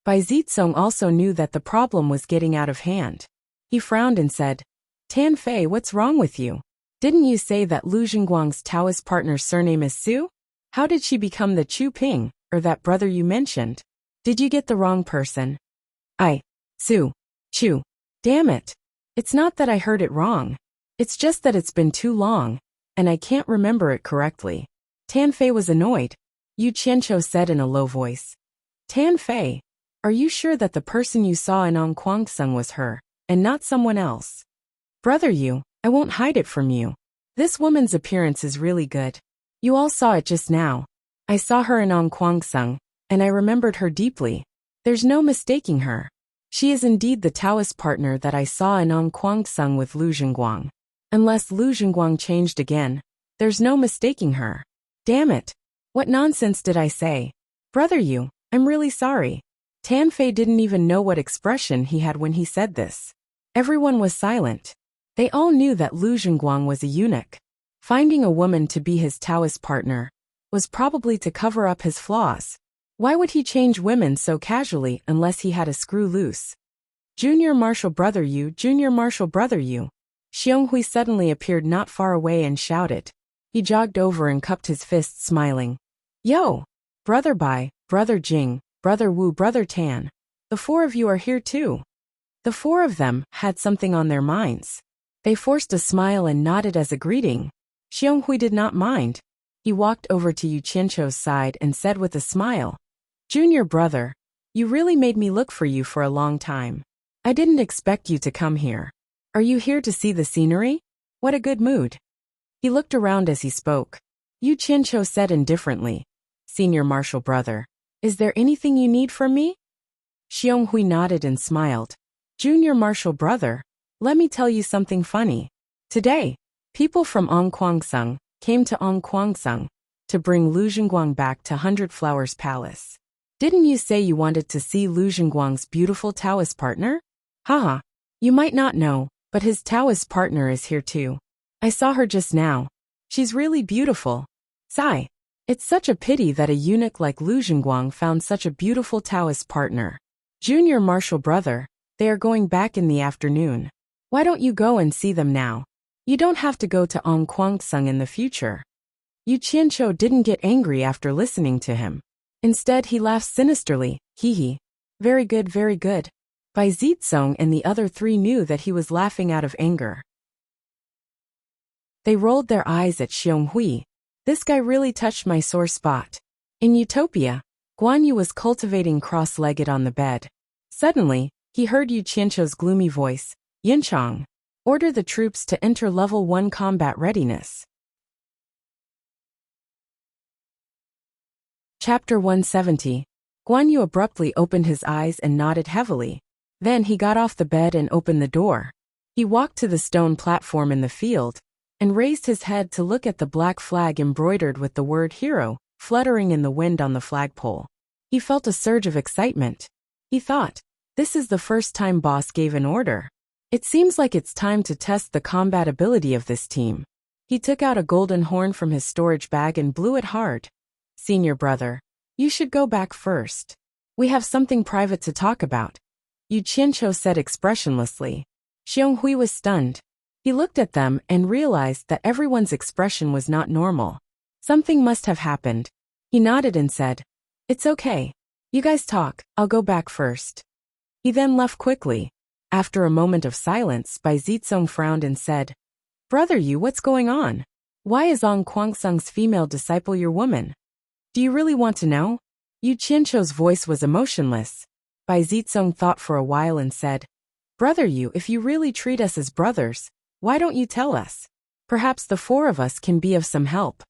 Bai Zitsong also knew that the problem was getting out of hand. He frowned and said, Tan Fei, what's wrong with you? Didn't you say that Lu Zhenguang's Taoist partner's surname is Su? How did she become the Chu Ping, or that brother you mentioned? Did you get the wrong person? Su. Chu. Damn it. It's not that I heard it wrong. It's just that it's been too long, and I can't remember it correctly. Tan Fei was annoyed. Yu Qianqiu said in a low voice. Tan Fei, are you sure that the person you saw in Ongquangsung was her, and not someone else? Brother Yu, I won't hide it from you. This woman's appearance is really good. You all saw it just now. I saw her in Ongquangsung, and I remembered her deeply. There's no mistaking her. She is indeed the Taoist partner that I saw in Ongquangsung with Lu Zhenguang. Unless Lu Zhenguang changed again, there's no mistaking her. Damn it. What nonsense did I say? Brother Yu, I'm really sorry. Tan Fei didn't even know what expression he had when he said this. Everyone was silent. They all knew that Lu Zhenguang was a eunuch. Finding a woman to be his Taoist partner was probably to cover up his flaws. Why would he change women so casually unless he had a screw loose? Junior Marshal Brother Yu, Junior Marshal Brother Yu. Xionghui suddenly appeared not far away and shouted. He jogged over and cupped his fists, smiling. Yo! Brother Bai, Brother Jing, Brother Wu, Brother Tan. The four of you are here too. The four of them had something on their minds. They forced a smile and nodded as a greeting. Xionghui did not mind. He walked over to Yu Qianqiu's side and said with a smile, Junior brother, you really made me look for you for a long time. I didn't expect you to come here. Are you here to see the scenery? What a good mood. He looked around as he spoke. Yu Qianqiu said indifferently, Senior Marshal brother, is there anything you need from me? Xionghui nodded and smiled. Junior Marshal brother, let me tell you something funny. Today, people from Ongquangsung came to Ongquangsung to bring Lu Zhenguang back to Hundred Flowers Palace. Didn't you say you wanted to see Lu Zhenguang's beautiful Taoist partner? Haha. You might not know, but his Taoist partner is here too. I saw her just now. She's really beautiful. Sigh. It's such a pity that a eunuch like Lu Zhenguang found such a beautiful Taoist partner. Junior Marshal brother, they are going back in the afternoon. Why don't you go and see them now? You don't have to go to Ongquangsung in the future. Yu Qianqiu didn't get angry after listening to him. Instead, he laughed sinisterly. Hee hee. Very good, very good. Bai Zitsong and the other three knew that he was laughing out of anger. They rolled their eyes at Xionghui. This guy really touched my sore spot. In Utopia, Guan Yu was cultivating cross-legged on the bed. Suddenly, he heard Yu Qianqiu's gloomy voice. Yinchang, order the troops to enter level 1 combat readiness. Chapter 170. Guan Yu abruptly opened his eyes and nodded heavily. Then he got off the bed and opened the door. He walked to the stone platform in the field and raised his head to look at the black flag embroidered with the word hero fluttering in the wind on the flagpole. He felt a surge of excitement. He thought, this is the first time boss gave an order. It seems like it's time to test the combat ability of this team. He took out a golden horn from his storage bag and blew it hard. Senior brother, you should go back first. We have something private to talk about. Yu Qianqiu said expressionlessly. Xionghui was stunned. He looked at them and realized that everyone's expression was not normal. Something must have happened. He nodded and said, It's okay. You guys talk, I'll go back first. He then left quickly. After a moment of silence, Bai Zitsong frowned and said, Brother Yu, what's going on? Why is Ongquangsung's female disciple your woman? Do you really want to know? Yu Qianqiu's voice was emotionless. Bai Zitsong thought for a while and said, Brother Yu, if you really treat us as brothers, why don't you tell us? Perhaps the four of us can be of some help.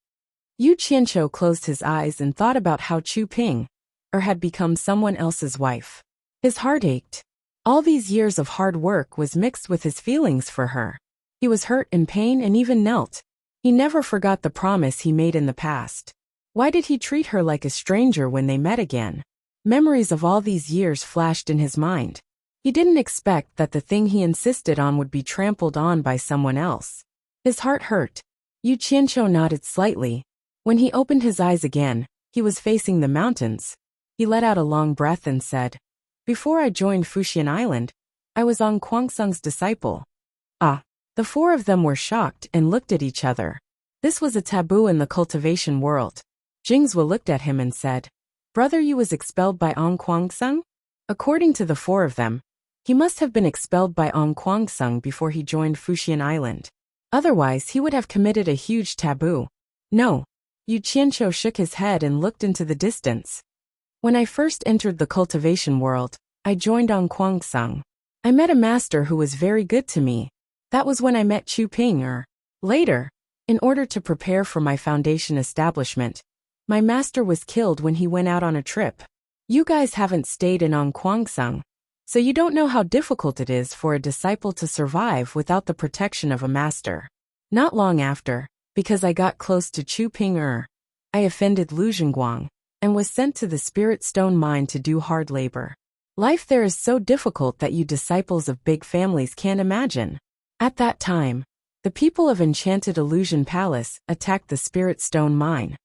Yu Qianqiu closed his eyes and thought about how Chu Ping had become someone else's wife. His heart ached. All these years of hard work was mixed with his feelings for her. He was hurt in pain and even knelt. He never forgot the promise he made in the past. Why did he treat her like a stranger when they met again? Memories of all these years flashed in his mind. He didn't expect that the thing he insisted on would be trampled on by someone else. His heart hurt. Yu Qianqiu nodded slightly. When he opened his eyes again, he was facing the mountains. He let out a long breath and said, Before I joined Fuxian Island, I was Ongquangsung's disciple. Ah, The four of them were shocked and looked at each other. This was a taboo in the cultivation world. Jingzhou looked at him and said, "Brother Yu was expelled by Ong Kwangsung?" According to the four of them, he must have been expelled by Ong Kwangsung before he joined Fuxian Island. Otherwise, he would have committed a huge taboo. No. Yu Qianqiu shook his head and looked into the distance. When I first entered the cultivation world, I joined Ong Kwangsung. I met a master who was very good to me. That was when I met Chu Ping. Later, in order to prepare for my foundation establishment, my master was killed when he went out on a trip. You guys haven't stayed in Ong Kwangsung, so you don't know how difficult it is for a disciple to survive without the protection of a master. Not long after, because I got close to Chu Ping, I offended Lu Zhenguang and was sent to the Spirit Stone mine to do hard labor. Life there is so difficult that you disciples of big families can't imagine. At that time, the people of Enchanted Illusion Palace attacked the Spirit Stone mine.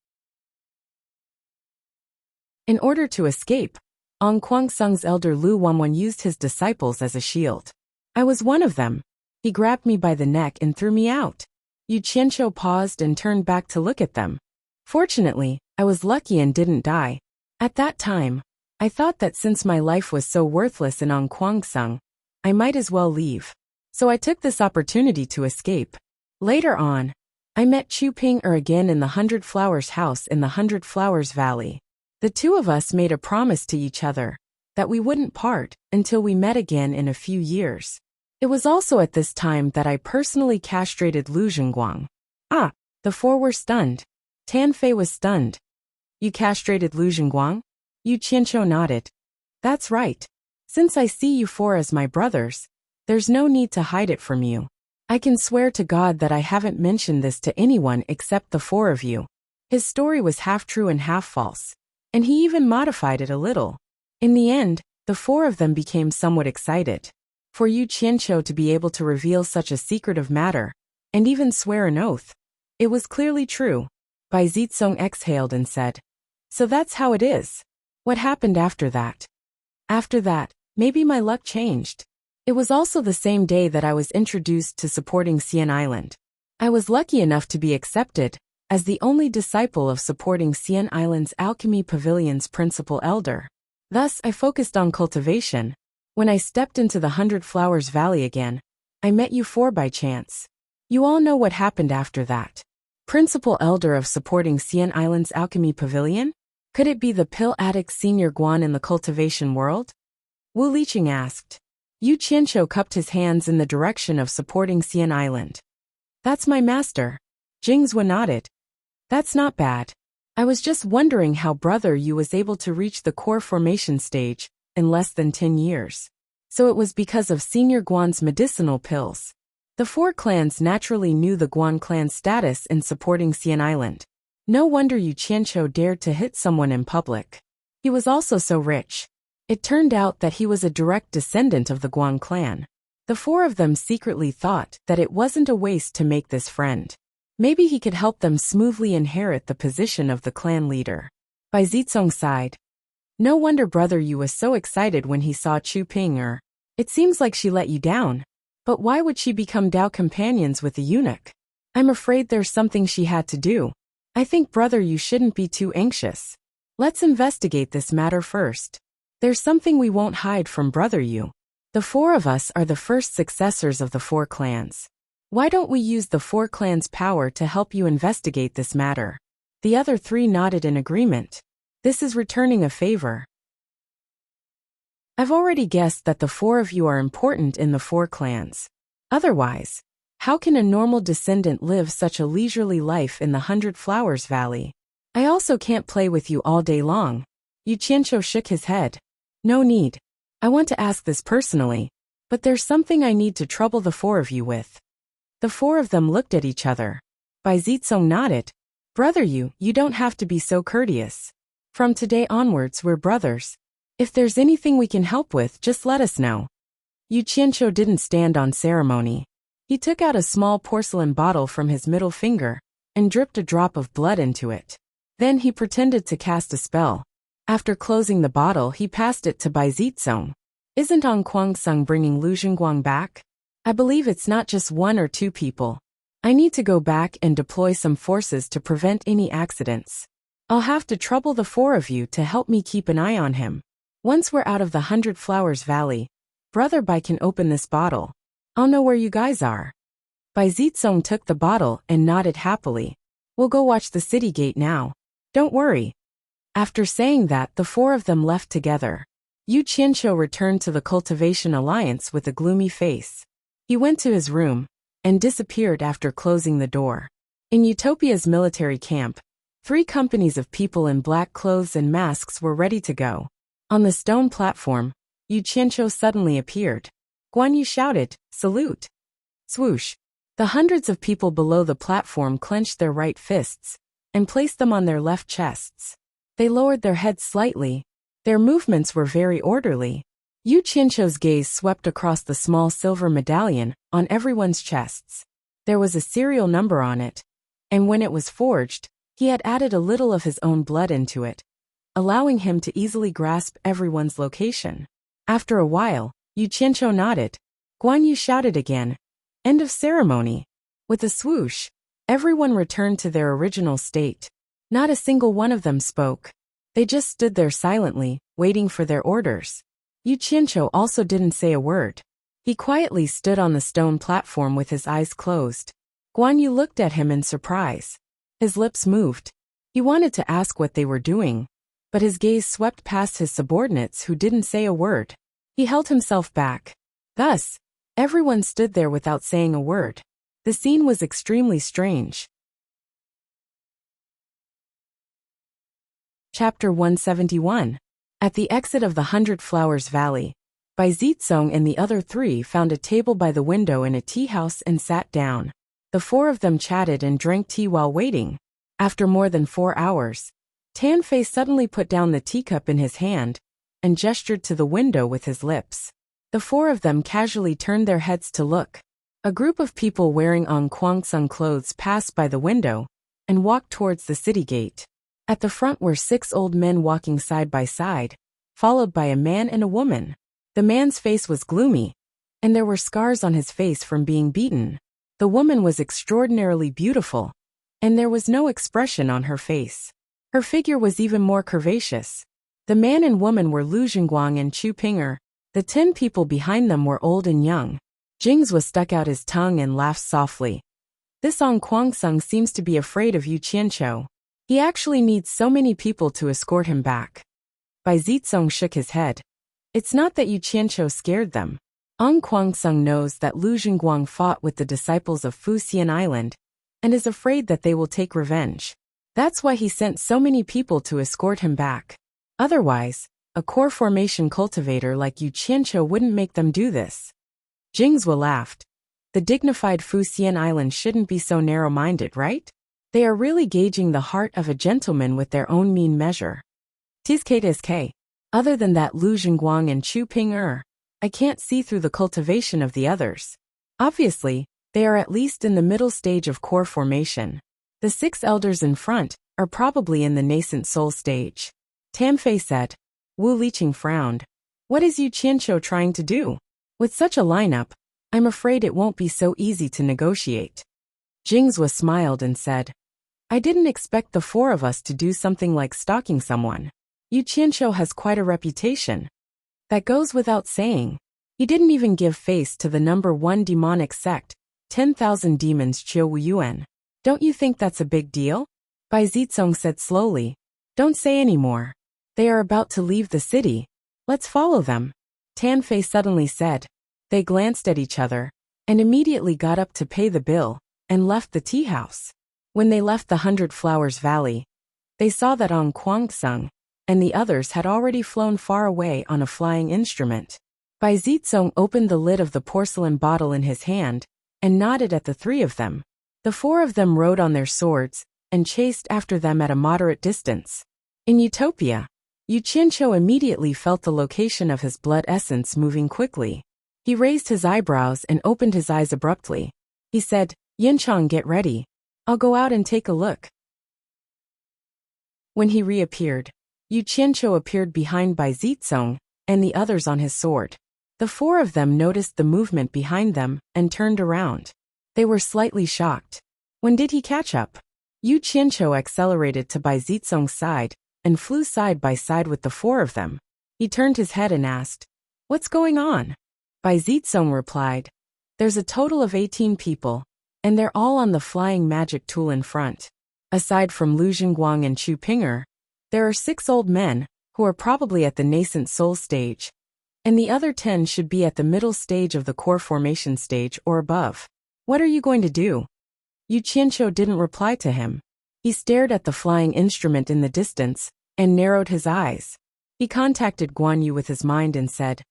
In order to escape, Ong Kwangsung's elder Lu Wanwan used his disciples as a shield. I was one of them. He grabbed me by the neck and threw me out. Yu Qianqiu paused and turned back to look at them. Fortunately, I was lucky and didn't die. At that time, I thought that since my life was so worthless in Ong Kwangsung, I might as well leave. So I took this opportunity to escape. Later on, I met Chu Ping again in the 100 Flowers house in the 100 Flowers Valley. The two of us made a promise to each other that we wouldn't part until we met again in a few years. It was also at this time that I personally castrated Lu Zhenguang. Ah, the four were stunned. Tan Fei was stunned. You castrated Lu Zhenguang? Yu Qianqiu nodded. That's right. Since I see you four as my brothers, there's no need to hide it from you. I can swear to God that I haven't mentioned this to anyone except the four of you. His story was half true and half false, and he even modified it a little. In the end, the four of them became somewhat excited. For Yu Qianqiu to be able to reveal such a secretive matter, and even swear an oath, it was clearly true. Bai Zitsong exhaled and said, "So that's how it is. What happened after that?" After that, maybe my luck changed. It was also the same day that I was introduced to supporting Xian Island. I was lucky enough to be accepted as the only disciple of supporting Xian Island's Alchemy Pavilion's principal elder. Thus, I focused on cultivation. When I stepped into the 100 Flowers Valley again, I met you four by chance. You all know what happened after that. Principal elder of supporting Xian Island's Alchemy Pavilion? Could it be the pill addict Senior Guan in the cultivation world? Wu Liqing asked. Yu Qianqiu cupped his hands in the direction of supporting Xian Island. That's my master. Jingzhou nodded. That's not bad. I was just wondering how Brother Yu was able to reach the core formation stage in less than 10 years. So it was because of Senior Guan's medicinal pills. The four clans naturally knew the Guan clan's status in supporting Xian Island. No wonder Yu Qianqiu dared to hit someone in public. He was also so rich. It turned out that he was a direct descendant of the Guan clan. The four of them secretly thought that it wasn't a waste to make this friend. Maybe he could help them smoothly inherit the position of the clan leader. Bai Zitsong sighed. No wonder Brother Yu was so excited when he saw Chu Ping. It seems like she let you down. But why would she become Dao companions with the eunuch? I'm afraid there's something she had to do. I think Brother Yu shouldn't be too anxious. Let's investigate this matter first. There's something we won't hide from Brother Yu. The four of us are the first successors of the four clans. Why don't we use the four clans' power to help you investigate this matter? The other three nodded in agreement. This is returning a favor. I've already guessed that the four of you are important in the four clans. Otherwise, how can a normal descendant live such a leisurely life in the 100 Flowers Valley? I also can't play with you all day long. Yu Qianqiu shook his head. No need. I want to ask this personally, but there's something I need to trouble the four of you with. The four of them looked at each other. Bai Zitsong nodded. Brother Yu, you don't have to be so courteous. From today onwards we're brothers. If there's anything we can help with, just let us know. Yu Qianqiu didn't stand on ceremony. He took out a small porcelain bottle from his middle finger and dripped a drop of blood into it. Then he pretended to cast a spell. After closing the bottle, he passed it to Bai Zitsong. Isn't Ong Kwangsung bringing Lu Zhenguang back? I believe it's not just one or two people. I need to go back and deploy some forces to prevent any accidents. I'll have to trouble the four of you to help me keep an eye on him. Once we're out of the 100 Flowers Valley, Brother Bai can open this bottle. I'll know where you guys are. Bai Zitsong took the bottle and nodded happily. We'll go watch the city gate now. Don't worry. After saying that, the four of them left together. Yu Qianqiu returned to the Cultivation Alliance with a gloomy face. He went to his room and disappeared after closing the door. In Utopia's military camp, 3 companies of people in black clothes and masks were ready to go. On the stone platform, Yu Qianqiu suddenly appeared. Guan Yu shouted, "Salute!" Swoosh! The hundreds of people below the platform clenched their right fists and placed them on their left chests. They lowered their heads slightly. Their movements were very orderly. Yu Qianqiu's gaze swept across the small silver medallion on everyone's chests. There was a serial number on it, and when it was forged, he had added a little of his own blood into it, allowing him to easily grasp everyone's location. After a while, Yu Qianqiu nodded. Guan Yu shouted again, "End of ceremony." With a swoosh, everyone returned to their original state. Not a single one of them spoke. They just stood there silently, waiting for their orders. Yu Qianqiu also didn't say a word. He quietly stood on the stone platform with his eyes closed. Guan Yu looked at him in surprise. His lips moved. He wanted to ask what they were doing, but his gaze swept past his subordinates who didn't say a word. He held himself back. Thus, everyone stood there without saying a word. The scene was extremely strange. Chapter 171. At the exit of the 100 Flowers Valley, Bai Zitsong and the other 3 found a table by the window in a tea house and sat down. The 4 of them chatted and drank tea while waiting. After more than 4 hours, Tan Fei suddenly put down the teacup in his hand and gestured to the window with his lips. The 4 of them casually turned their heads to look. A group of people wearing Ong Kwangsung clothes passed by the window and walked towards the city gate. At the front were 6 old men walking side by side, followed by a man and a woman. The man's face was gloomy, and there were scars on his face from being beaten. The woman was extraordinarily beautiful, and there was no expression on her face. Her figure was even more curvaceous. The man and woman were Lu Zhengguang and Chu Ping'er. The 10 people behind them were old and young. Jing's stuck out his tongue and laughed softly. This Ong Kwangsung seems to be afraid of Yu Qianqiu. He actually needs so many people to escort him back. Bai Zitsong shook his head. It's not that Yu Qianqiu scared them. Ong Kwangsung knows that Lu Zhengguang fought with the disciples of Fuxian Island and is afraid that they will take revenge. That's why he sent so many people to escort him back. Otherwise, a core formation cultivator like Yu Qianqiu wouldn't make them do this. Jingzhou laughed. The dignified Fuxian Island shouldn't be so narrow-minded, right? They are really gauging the heart of a gentleman with their own mean measure. TSK. Other than that Lu Zhengguang and Chu Ping'er, I can't see through the cultivation of the others. Obviously, they are at least in the middle stage of core formation. The 6 elders in front are probably in the nascent soul stage. Tam Fei said. Wu Liqing frowned. What is Yu Qianqiu trying to do? With such a lineup, I'm afraid it won't be so easy to negotiate. Jingzhou smiled and said, I didn't expect the 4 of us to do something like stalking someone. Yu Qianqiu has quite a reputation. That goes without saying. He didn't even give face to the number 1 demonic sect, 10,000 demons Qiu Wu Yuan. Don't you think that's a big deal? Bai Zitsong said slowly. Don't say any more. They are about to leave the city. Let's follow them. Tan Fei suddenly said. They glanced at each other and immediately got up to pay the bill and left the tea house. When they left the 100 Flowers Valley, they saw that Ong Kwangsung and the others had already flown far away on a flying instrument. Bai Zitsong opened the lid of the porcelain bottle in his hand and nodded at the 3 of them. The 4 of them rode on their swords and chased after them at a moderate distance. In Utopia, Yu Qianqiu immediately felt the location of his blood essence moving quickly. He raised his eyebrows and opened his eyes abruptly. He said, Yinchang, get ready. I'll go out and take a look. When he reappeared, Yu Qianqiu appeared behind Bai Zitsong and the others on his sword. The four of them noticed the movement behind them and turned around. They were slightly shocked. When did he catch up? Yu Qianqiu accelerated to Bai Zizong's side and flew side by side with the four of them. He turned his head and asked, "What's going on?" Bai Zizong replied, "There's a total of 18 people, and they're all on the flying magic tool in front. Aside from Lu Jingguang and Chu Pinger, there are 6 old men, who are probably at the nascent soul stage, and the other 10 should be at the middle stage of the core formation stage or above. What are you going to do?" Yu Qianqiu didn't reply to him. He stared at the flying instrument in the distance and narrowed his eyes. He contacted Guan Yu with his mind and said,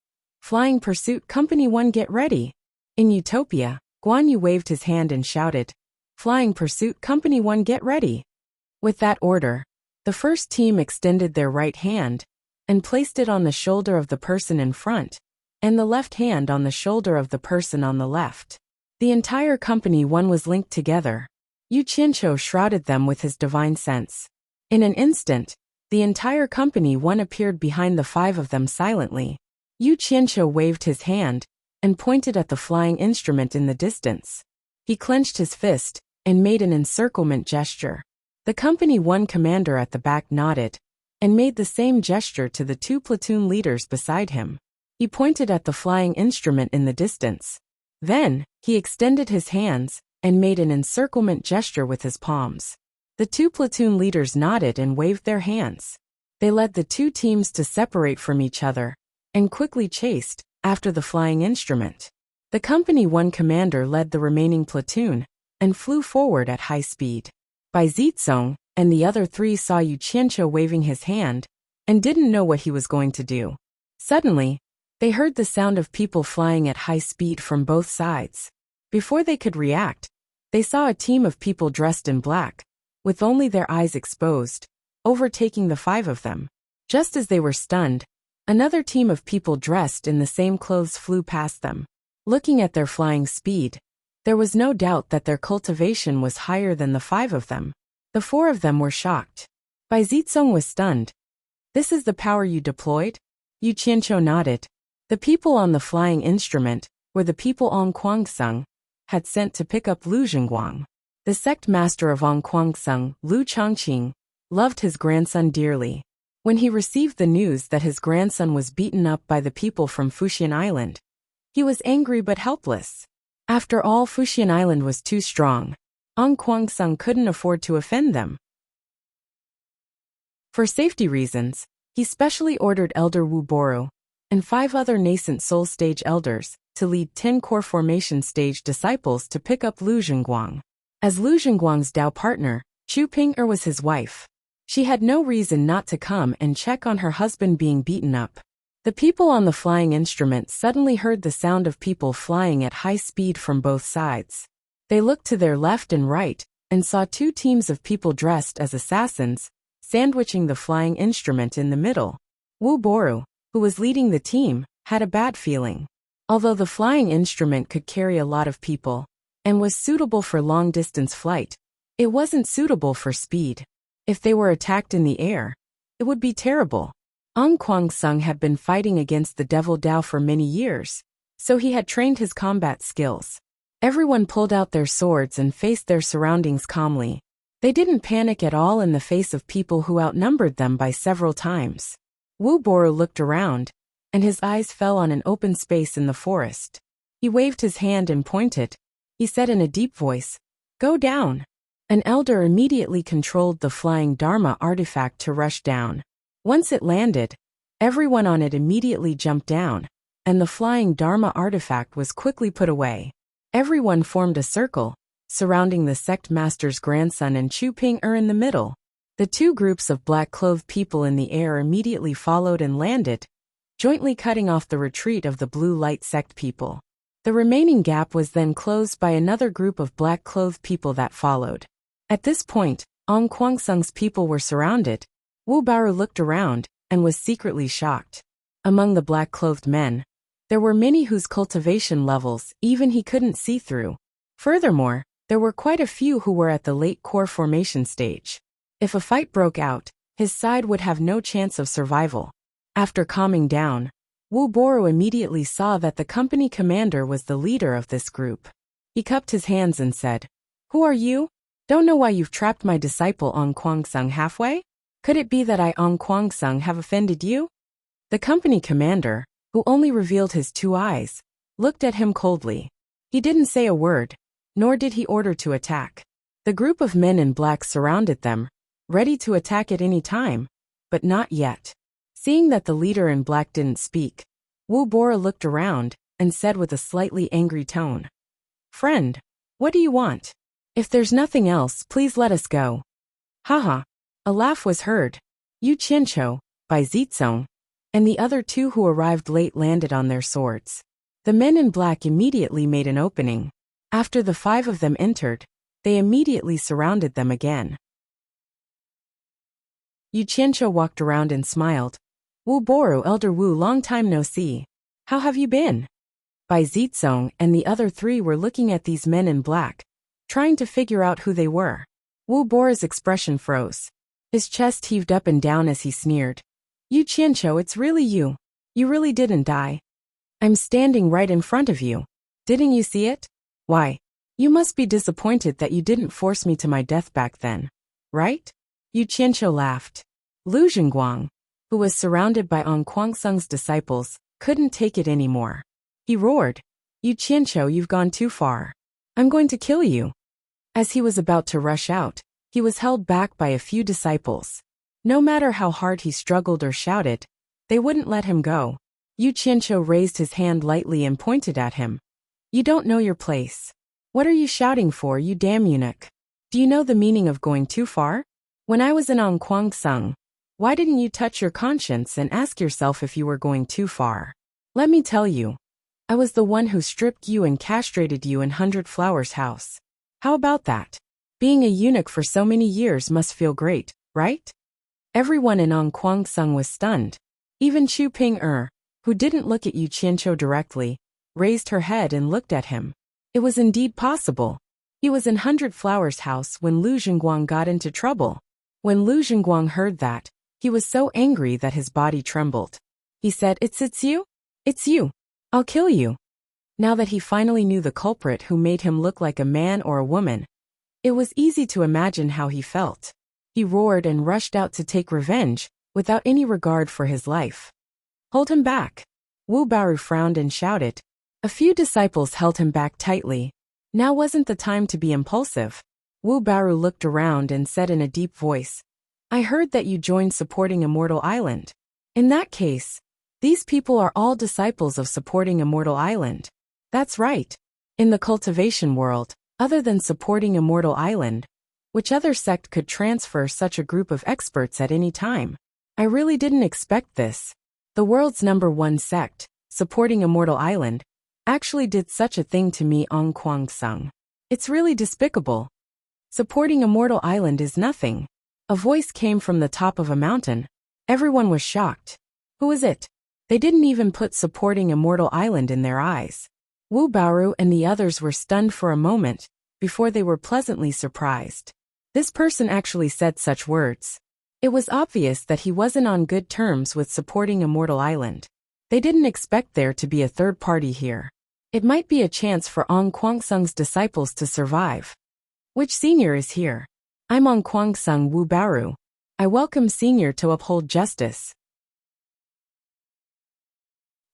"Flying Pursuit Company 1, get ready." In Utopia, Guan Yu waved his hand and shouted, "Flying Pursuit Company 1, get ready." With that order, the first team extended their right hand and placed it on the shoulder of the person in front, and the left hand on the shoulder of the person on the left. The entire Company 1 was linked together. Yu Qianqiu shrouded them with his divine sense. In an instant, the entire Company 1 appeared behind the 5 of them silently. Yu Qianqiu waved his hand and pointed at the flying instrument in the distance. He clenched his fist and made an encirclement gesture. The Company 1 commander at the back nodded and made the same gesture to the 2 platoon leaders beside him. He pointed at the flying instrument in the distance. Then, he extended his hands and made an encirclement gesture with his palms. The 2 platoon leaders nodded and waved their hands. They led the 2 teams to separate from each other and quickly chased after the flying instrument. The Company 1 commander led the remaining platoon and flew forward at high speed. Bai Zizong and the other 3 saw Yu Qianqiu waving his hand and didn't know what he was going to do. Suddenly, they heard the sound of people flying at high speed from both sides. Before they could react, they saw a team of people dressed in black, with only their eyes exposed, overtaking the 5 of them. Just as they were stunned, another team of people dressed in the same clothes flew past them. Looking at their flying speed, there was no doubt that their cultivation was higher than the 5 of them. The 4 of them were shocked. Bai Zizong was stunned. "This is the power you deployed?" Yu Qianqiu nodded. The people on the flying instrument were the people Ong Kwangsung had sent to pick up Lu Jingguang. The sect master of Ong Kwangsung, Lu Chongqing, loved his grandson dearly. When he received the news that his grandson was beaten up by the people from Fuxian Island, he was angry but helpless. After all, Fuxian Island was too strong. Ong Kwangsung couldn't afford to offend them. For safety reasons, he specially ordered Elder Wu Boru and 5 other nascent soul stage elders to lead 10 core formation stage disciples to pick up Lu Jingguang. As Lu Jingguang's Dao partner, Chu Ping'er was his wife. She had no reason not to come and check on her husband being beaten up. The people on the flying instrument suddenly heard the sound of people flying at high speed from both sides. They looked to their left and right and saw 2 teams of people dressed as assassins, sandwiching the flying instrument in the middle. Wu Boru, who was leading the team, had a bad feeling. Although the flying instrument could carry a lot of people and was suitable for long-distance flight, it wasn't suitable for speed. If they were attacked in the air, it would be terrible. Ong Kwangsung had been fighting against the Devil Dao for many years, so he had trained his combat skills. Everyone pulled out their swords and faced their surroundings calmly. They didn't panic at all in the face of people who outnumbered them by several times. Wu Boru looked around, and his eyes fell on an open space in the forest. He waved his hand and pointed. He said in a deep voice, "Go down." An elder immediately controlled the flying Dharma artifact to rush down. Once it landed, everyone on it immediately jumped down, and the flying Dharma artifact was quickly put away. Everyone formed a circle, surrounding the sect master's grandson and Chu Ping'er in the middle. The 2 groups of black-clothed people in the air immediately followed and landed, jointly cutting off the retreat of the blue light sect people. The remaining gap was then closed by another group of black-clothed people that followed. At this point, Ong Kwangsung's people were surrounded. Wu Boru looked around and was secretly shocked. Among the black-clothed men, there were many whose cultivation levels even he couldn't see through. Furthermore, there were quite a few who were at the late core formation stage. If a fight broke out, his side would have no chance of survival. After calming down, Wu Boru immediately saw that the company commander was the leader of this group. He cupped his hands and said, "Who are you? Don't know why you've trapped my disciple Ong Kwang-sung halfway? Could it be that I Ong Kwang-sung have offended you?" The company commander, who only revealed his 2 eyes, looked at him coldly. He didn't say a word, nor did he order to attack. The group of men in black surrounded them, ready to attack at any time, but not yet. Seeing that the leader in black didn't speak, Wu Boru looked around and said with a slightly angry tone, "Friend, what do you want? If there's nothing else, please let us go." Haha. A laugh was heard. Yu Qianqiu, Bai Zizong, and the other 2 who arrived late landed on their swords. The men in black immediately made an opening. After the 5 of them entered, they immediately surrounded them again. Yu Qianqiu walked around and smiled. "Wu Boru, Elder Wu, long time no see. How have you been?" Bai Zizong and the other 3 were looking at these men in black, trying to figure out who they were. Wu Boru's expression froze. His chest heaved up and down as he sneered. "Yu Qianqiu, it's really you. You really didn't die. I'm standing right in front of you. Didn't you see it? Why? You must be disappointed that you didn't force me to my death back then, right?" Yu Qianqiu laughed. Lu Zhenguang, who was surrounded by Ong Kwang-sung's disciples, couldn't take it anymore. He roared, "Yu Qianqiu, you've gone too far. I'm going to kill you." As he was about to rush out, he was held back by a few disciples. No matter how hard he struggled or shouted, they wouldn't let him go. Yu Qianqiu raised his hand lightly and pointed at him. "You don't know your place. What are you shouting for, you damn eunuch? Do you know the meaning of going too far? When I was in Ong Kwang-sung, why didn't you touch your conscience and ask yourself if you were going too far? Let me tell you, I was the one who stripped you and castrated you in 100 Flowers House. How about that? Being a eunuch for so many years must feel great, right?" Everyone in Ong Kwang-sung was stunned. Even Chu Ping-er, who didn't look at Yu Qianqiu directly, raised her head and looked at him. It was indeed possible. He was in 100 Flowers House when Lu Zhenguang got into trouble. When Lu Zhenguang heard that, he was so angry that his body trembled. He said, It's you? It's you. I'll kill you." Now that he finally knew the culprit who made him look like a man or a woman, it was easy to imagine how he felt. He roared and rushed out to take revenge, without any regard for his life. "Hold him back." Wu Boru frowned and shouted. A few disciples held him back tightly. Now wasn't the time to be impulsive. Wu Boru looked around and said in a deep voice, "I heard that you joined supporting Immortal Island. In that case, these people are all disciples of supporting Immortal Island." That's right. In the cultivation world, other than supporting Immortal Island, which other sect could transfer such a group of experts at any time? I really didn't expect this. The world's #1 sect, supporting Immortal Island, actually did such a thing to me, Ong Kwang-sung. It's really despicable. Supporting Immortal Island is nothing. A voice came from the top of a mountain. Everyone was shocked. Who is it? They didn't even put supporting Immortal Island in their eyes. Wu Boru and the others were stunned for a moment, before they were pleasantly surprised. This person actually said such words. It was obvious that he wasn't on good terms with supporting Immortal Island. They didn't expect there to be a third party here. It might be a chance for Ong Kwang-sung's disciples to survive. Which senior is here? I'm Ong Kwang-sung, Wu Boru. I welcome senior to uphold justice.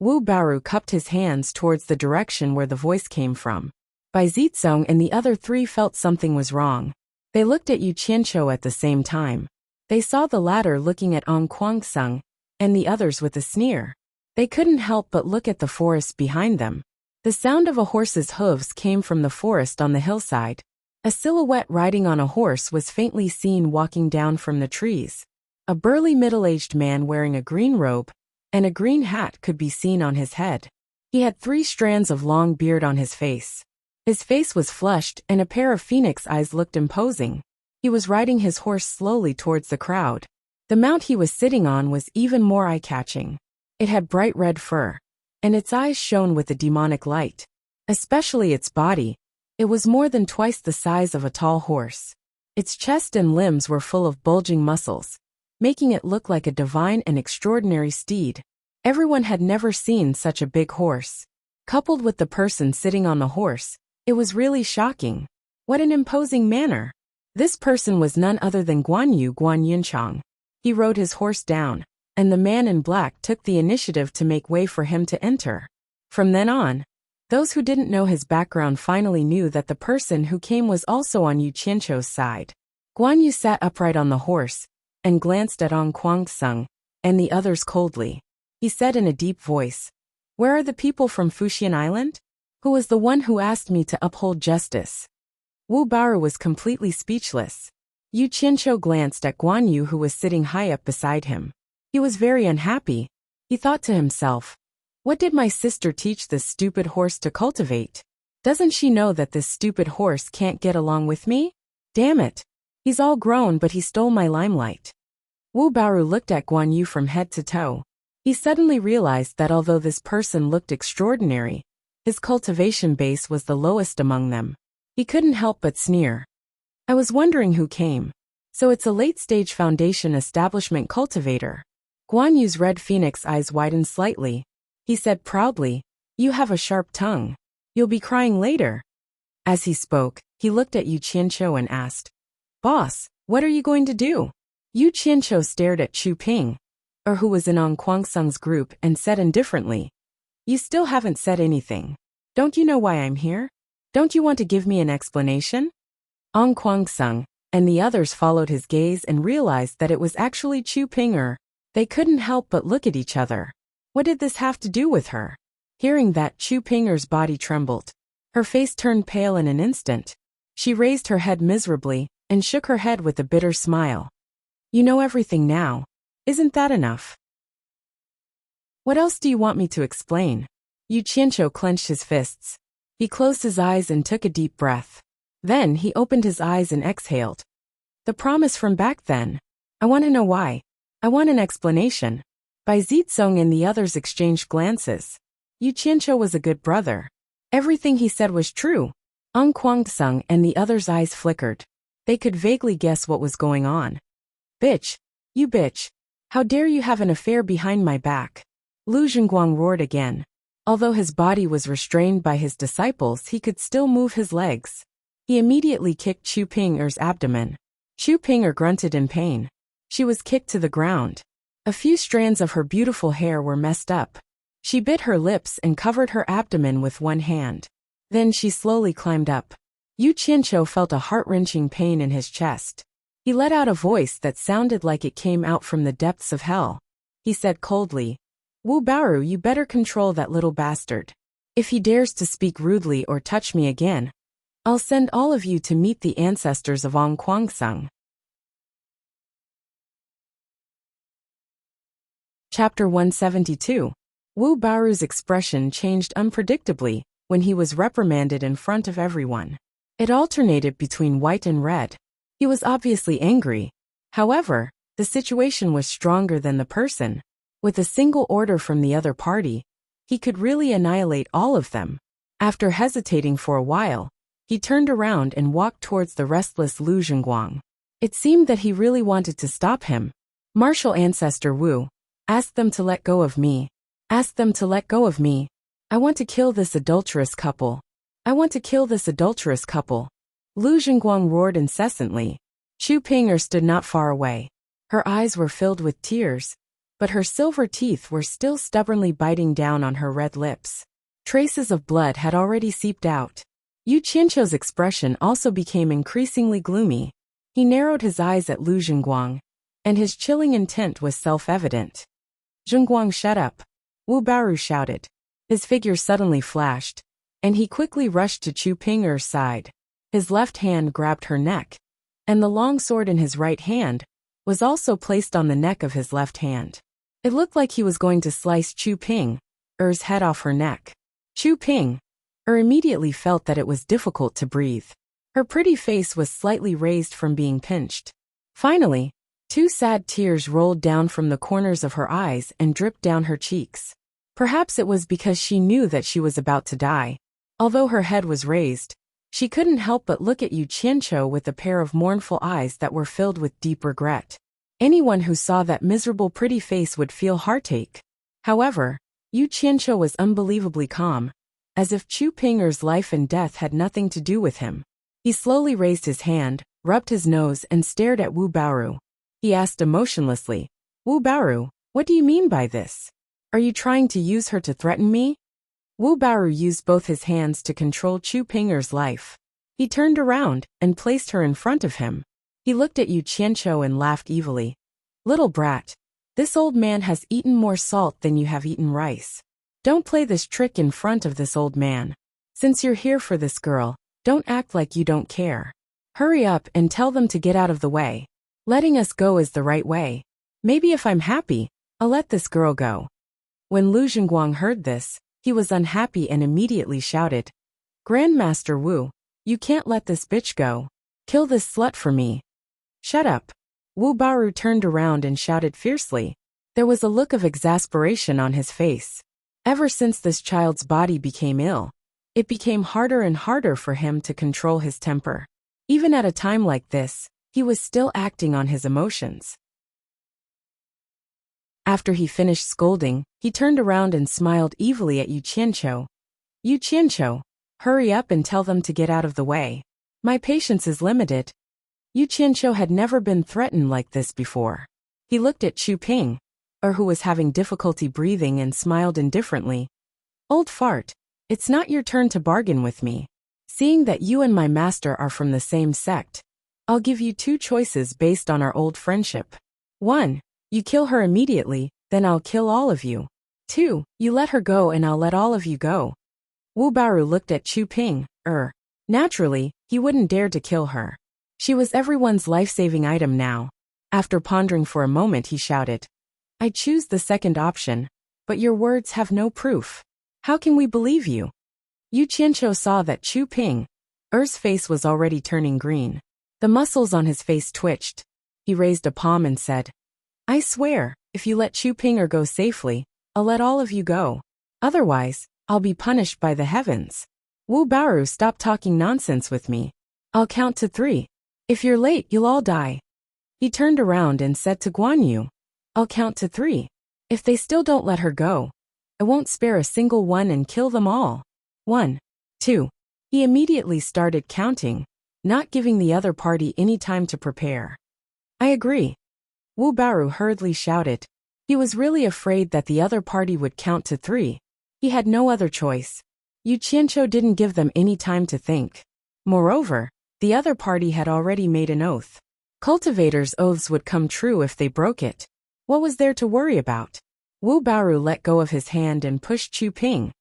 Wu Boru cupped his hands towards the direction where the voice came from. Bai Zizong and the other 3 felt something was wrong. They looked at Yu Qianqiu at the same time. They saw the latter looking at Ong Kwang-sung, and the others with a sneer. They couldn't help but look at the forest behind them. The sound of a horse's hooves came from the forest on the hillside. A silhouette riding on a horse was faintly seen walking down from the trees. A burly middle-aged man wearing a green robe and a green hat could be seen on his head. He had 3 strands of long beard on his face. His face was flushed and a pair of phoenix eyes looked imposing. He was riding his horse slowly towards the crowd. The mount he was sitting on was even more eye-catching. It had bright red fur, and its eyes shone with a demonic light. Especially its body. It was more than twice the size of a tall horse. Its chest and limbs were full of bulging muscles, making it look like a divine and extraordinary steed. Everyone had never seen such a big horse. Coupled with the person sitting on the horse, it was really shocking. What an imposing manner. This person was none other than Guan Yunchang. He rode his horse down, and the man in black took the initiative to make way for him to enter. From then on, those who didn't know his background finally knew that the person who came was also on Yu Qianzhou's side. Guan Yu sat upright on the horse, and glanced at Ong Kwangsung, and the others coldly. He said in a deep voice, "Where are the people from Fuxian Island? Who was the one who asked me to uphold justice?" Wu Baoru was completely speechless. Yu Qianzhou glanced at Guan Yu, who was sitting high up beside him. He was very unhappy. He thought to himself, "What did my sister teach this stupid horse to cultivate? Doesn't she know that this stupid horse can't get along with me? Damn it. He's all grown, but he stole my limelight." Wu Baoru looked at Guan Yu from head to toe. He suddenly realized that although this person looked extraordinary, his cultivation base was the lowest among them. He couldn't help but sneer. "I was wondering who came. So it's a late-stage foundation establishment cultivator." Guan Yu's red phoenix eyes widened slightly. He said proudly, "You have a sharp tongue. You'll be crying later." As he spoke, he looked at Yu Qianzhou and asked, "Boss, what are you going to do?" Yu Qianzhou stared at Chu Ping, who was in Ong Kwangsung's group, and said indifferently, "You still haven't said anything. Don't you know why I'm here? Don't you want to give me an explanation?" Ong Kwangsung and the others followed his gaze and realized that it was actually Chu Ping. They couldn't help but look at each other. What did this have to do with her? Hearing that, Chu Ping's body trembled. Her face turned pale in an instant. She raised her head miserably and shook her head with a bitter smile. "You know everything now. Isn't that enough? What else do you want me to explain?" Yu Qianzhou clenched his fists. He closed his eyes and took a deep breath. Then he opened his eyes and exhaled. "The promise from back then. I want to know why. I want an explanation." Bai Zitsong and the others exchanged glances. Yu Qianzhou was a good brother. Everything he said was true. Ong Kwangsung and the others' eyes flickered. They could vaguely guess what was going on. "Bitch! You bitch! How dare you have an affair behind my back?" Lu Zhenguang roared again. Although his body was restrained by his disciples, he could still move his legs. He immediately kicked Chu Ping's abdomen. Chu Ping grunted in pain. She was kicked to the ground. A few strands of her beautiful hair were messed up. She bit her lips and covered her abdomen with one hand. Then she slowly climbed up. Yu Qianzhou felt a heart-wrenching pain in his chest. He let out a voice that sounded like it came out from the depths of hell. He said coldly, "Wu Baoru, you better control that little bastard. If he dares to speak rudely or touch me again, I'll send all of you to meet the ancestors of Ong Kwangsung." Chapter 172. Wu Baoru's expression changed unpredictably when he was reprimanded in front of everyone. It alternated between white and red. He was obviously angry. However, the situation was stronger than the person. With a single order from the other party, he could really annihilate all of them. After hesitating for a while, he turned around and walked towards the restless Lu Zhenguang. It seemed that he really wanted to stop him. "Martial ancestor Wu, ask them to let go of me. Ask them to let go of me. I want to kill this adulterous couple. I want to kill this adulterous couple." Lu Zhenguang roared incessantly. Chu Ping stood not far away. Her eyes were filled with tears, but her silver teeth were still stubbornly biting down on her red lips. Traces of blood had already seeped out. Yu Qianzhou's expression also became increasingly gloomy. He narrowed his eyes at Lu Zhenguang, and his chilling intent was self-evident. "Zhenguang, shut up!" Wu Baoru shouted. His figure suddenly flashed, and he quickly rushed to Chu Ping's side. His left hand grabbed her neck, and the long sword in his right hand was also placed on the neck of his left hand. It looked like he was going to slice Chu Ping's head off her neck. Chu Ping immediately felt that it was difficult to breathe. Her pretty face was slightly raised from being pinched. Finally, two sad tears rolled down from the corners of her eyes and dripped down her cheeks. Perhaps it was because she knew that she was about to die. Although her head was raised, she couldn't help but look at Yu Qianzhou with a pair of mournful eyes that were filled with deep regret. Anyone who saw that miserable pretty face would feel heartache. However, Yu Qianqiu was unbelievably calm, as if Chu Ping'er's life and death had nothing to do with him. He slowly raised his hand, rubbed his nose and stared at Wu Baoru. He asked emotionlessly, "Wu Baoru, what do you mean by this? Are you trying to use her to threaten me?" Wu Baoru used both his hands to control Chu Ping'er's life. He turned around and placed her in front of him. He looked at Yu Qianqiu and laughed evilly. "Little brat, this old man has eaten more salt than you have eaten rice. Don't play this trick in front of this old man. Since you're here for this girl, don't act like you don't care. Hurry up and tell them to get out of the way. Letting us go is the right way. Maybe if I'm happy, I'll let this girl go." When Lu Zhenguang heard this, he was unhappy and immediately shouted, "Grandmaster Wu, you can't let this bitch go. Kill this slut for me." "Shut up." Wu Baoru turned around and shouted fiercely. There was a look of exasperation on his face. Ever since this child's body became ill, it became harder and harder for him to control his temper. Even at a time like this, he was still acting on his emotions. After he finished scolding, he turned around and smiled evilly at Yu Qianqiu. "Yu Qianqiu, hurry up and tell them to get out of the way. My patience is limited." Yu Qianqiu had never been threatened like this before. He looked at Chu Ping, who was having difficulty breathing, and smiled indifferently. "Old fart, it's not your turn to bargain with me. Seeing that you and my master are from the same sect, I'll give you two choices based on our old friendship. 1, you kill her immediately, then I'll kill all of you. 2, you let her go and I'll let all of you go." Wu Baoru looked at Chu Ping. Naturally, he wouldn't dare to kill her. She was everyone's life-saving item now. After pondering for a moment, he shouted, "I choose the second option, but your words have no proof. How can we believe you?" Yu Qianqiu saw that Chu Ping's face was already turning green. The muscles on his face twitched. He raised a palm and said, "I swear, if you let Chu Ping'er go safely, I'll let all of you go. Otherwise, I'll be punished by the heavens. Wu Baoru, stop talking nonsense with me. I'll count to 3. If you're late, you'll all die." He turned around and said to Guan Yu, "I'll count to 3. If they still don't let her go, I won't spare a single one and kill them all. 1, 2. He immediately started counting, not giving the other party any time to prepare. "I agree." Wu Baoru hurriedly shouted. He was really afraid that the other party would count to 3. He had no other choice. Yu Qianqiu didn't give them any time to think. Moreover, the other party had already made an oath. Cultivators' oaths would come true if they broke it. What was there to worry about? Wu Baoru let go of his hand and pushed Chu Ping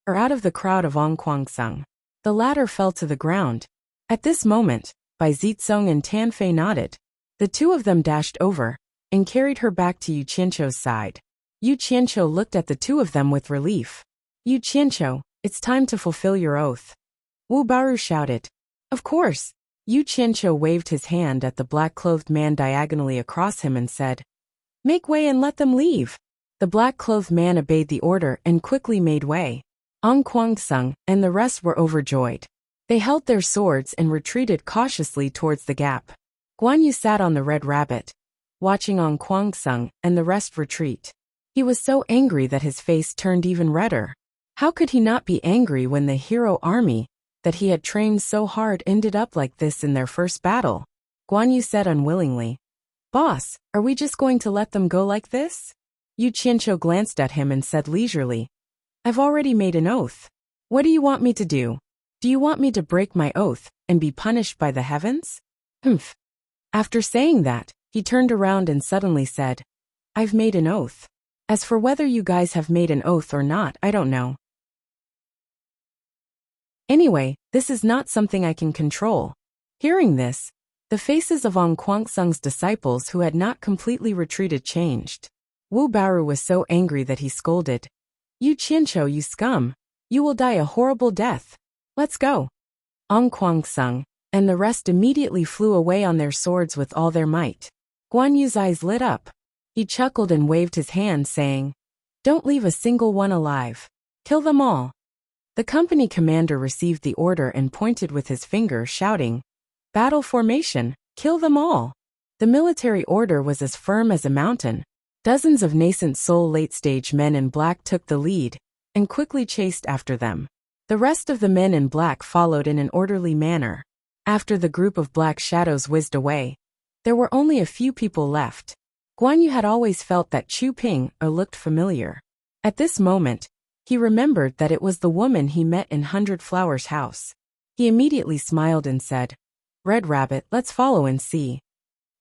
out of the crowd of Ongquangsung. The latter fell to the ground. At this moment, Bai Zitsong and Tan Fei nodded. The two of them dashed over and carried her back to Yu Qianqiu's side. Yu Qianqiu looked at the two of them with relief. "Yu Qianqiu, it's time to fulfill your oath." Wu Baoru shouted. "Of course." Yu Qianqiu waved his hand at the black-clothed man diagonally across him and said, "Make way and let them leave." The black-clothed man obeyed the order and quickly made way. Ongquangsung and the rest were overjoyed. They held their swords and retreated cautiously towards the gap. Guan Yu sat on the red rabbit, watching Ongquangsung and the rest retreat. He was so angry that his face turned even redder. How could he not be angry when the hero army that he had trained so hard ended up like this in their first battle? Guan Yu said unwillingly, "Boss, are we just going to let them go like this?" Yu Qianqiu glanced at him and said leisurely, "I've already made an oath. What do you want me to do? Do you want me to break my oath and be punished by the heavens?" "Humph." After saying that, he turned around and suddenly said, "I've made an oath. As for whether you guys have made an oath or not, I don't know. Anyway, this is not something I can control." Hearing this, the faces of Ongquangsung's disciples who had not completely retreated changed. Wu Baoru was so angry that he scolded, "Yu Qianqiu, you scum! You will die a horrible death. Let's go." Ongquangsung and the rest immediately flew away on their swords with all their might. Guan Yu's eyes lit up. He chuckled and waved his hand, saying, "Don't leave a single one alive. Kill them all." The company commander received the order and pointed with his finger, shouting, "Battle formation, kill them all." The military order was as firm as a mountain. Dozens of nascent soul late-stage men in black took the lead and quickly chased after them. The rest of the men in black followed in an orderly manner. After the group of black shadows whizzed away, there were only a few people left. Guan Yu had always felt that Chu Ping looked familiar. At this moment, he remembered that it was the woman he met in 100 Flowers' house. He immediately smiled and said, "Red Rabbit, let's follow and see."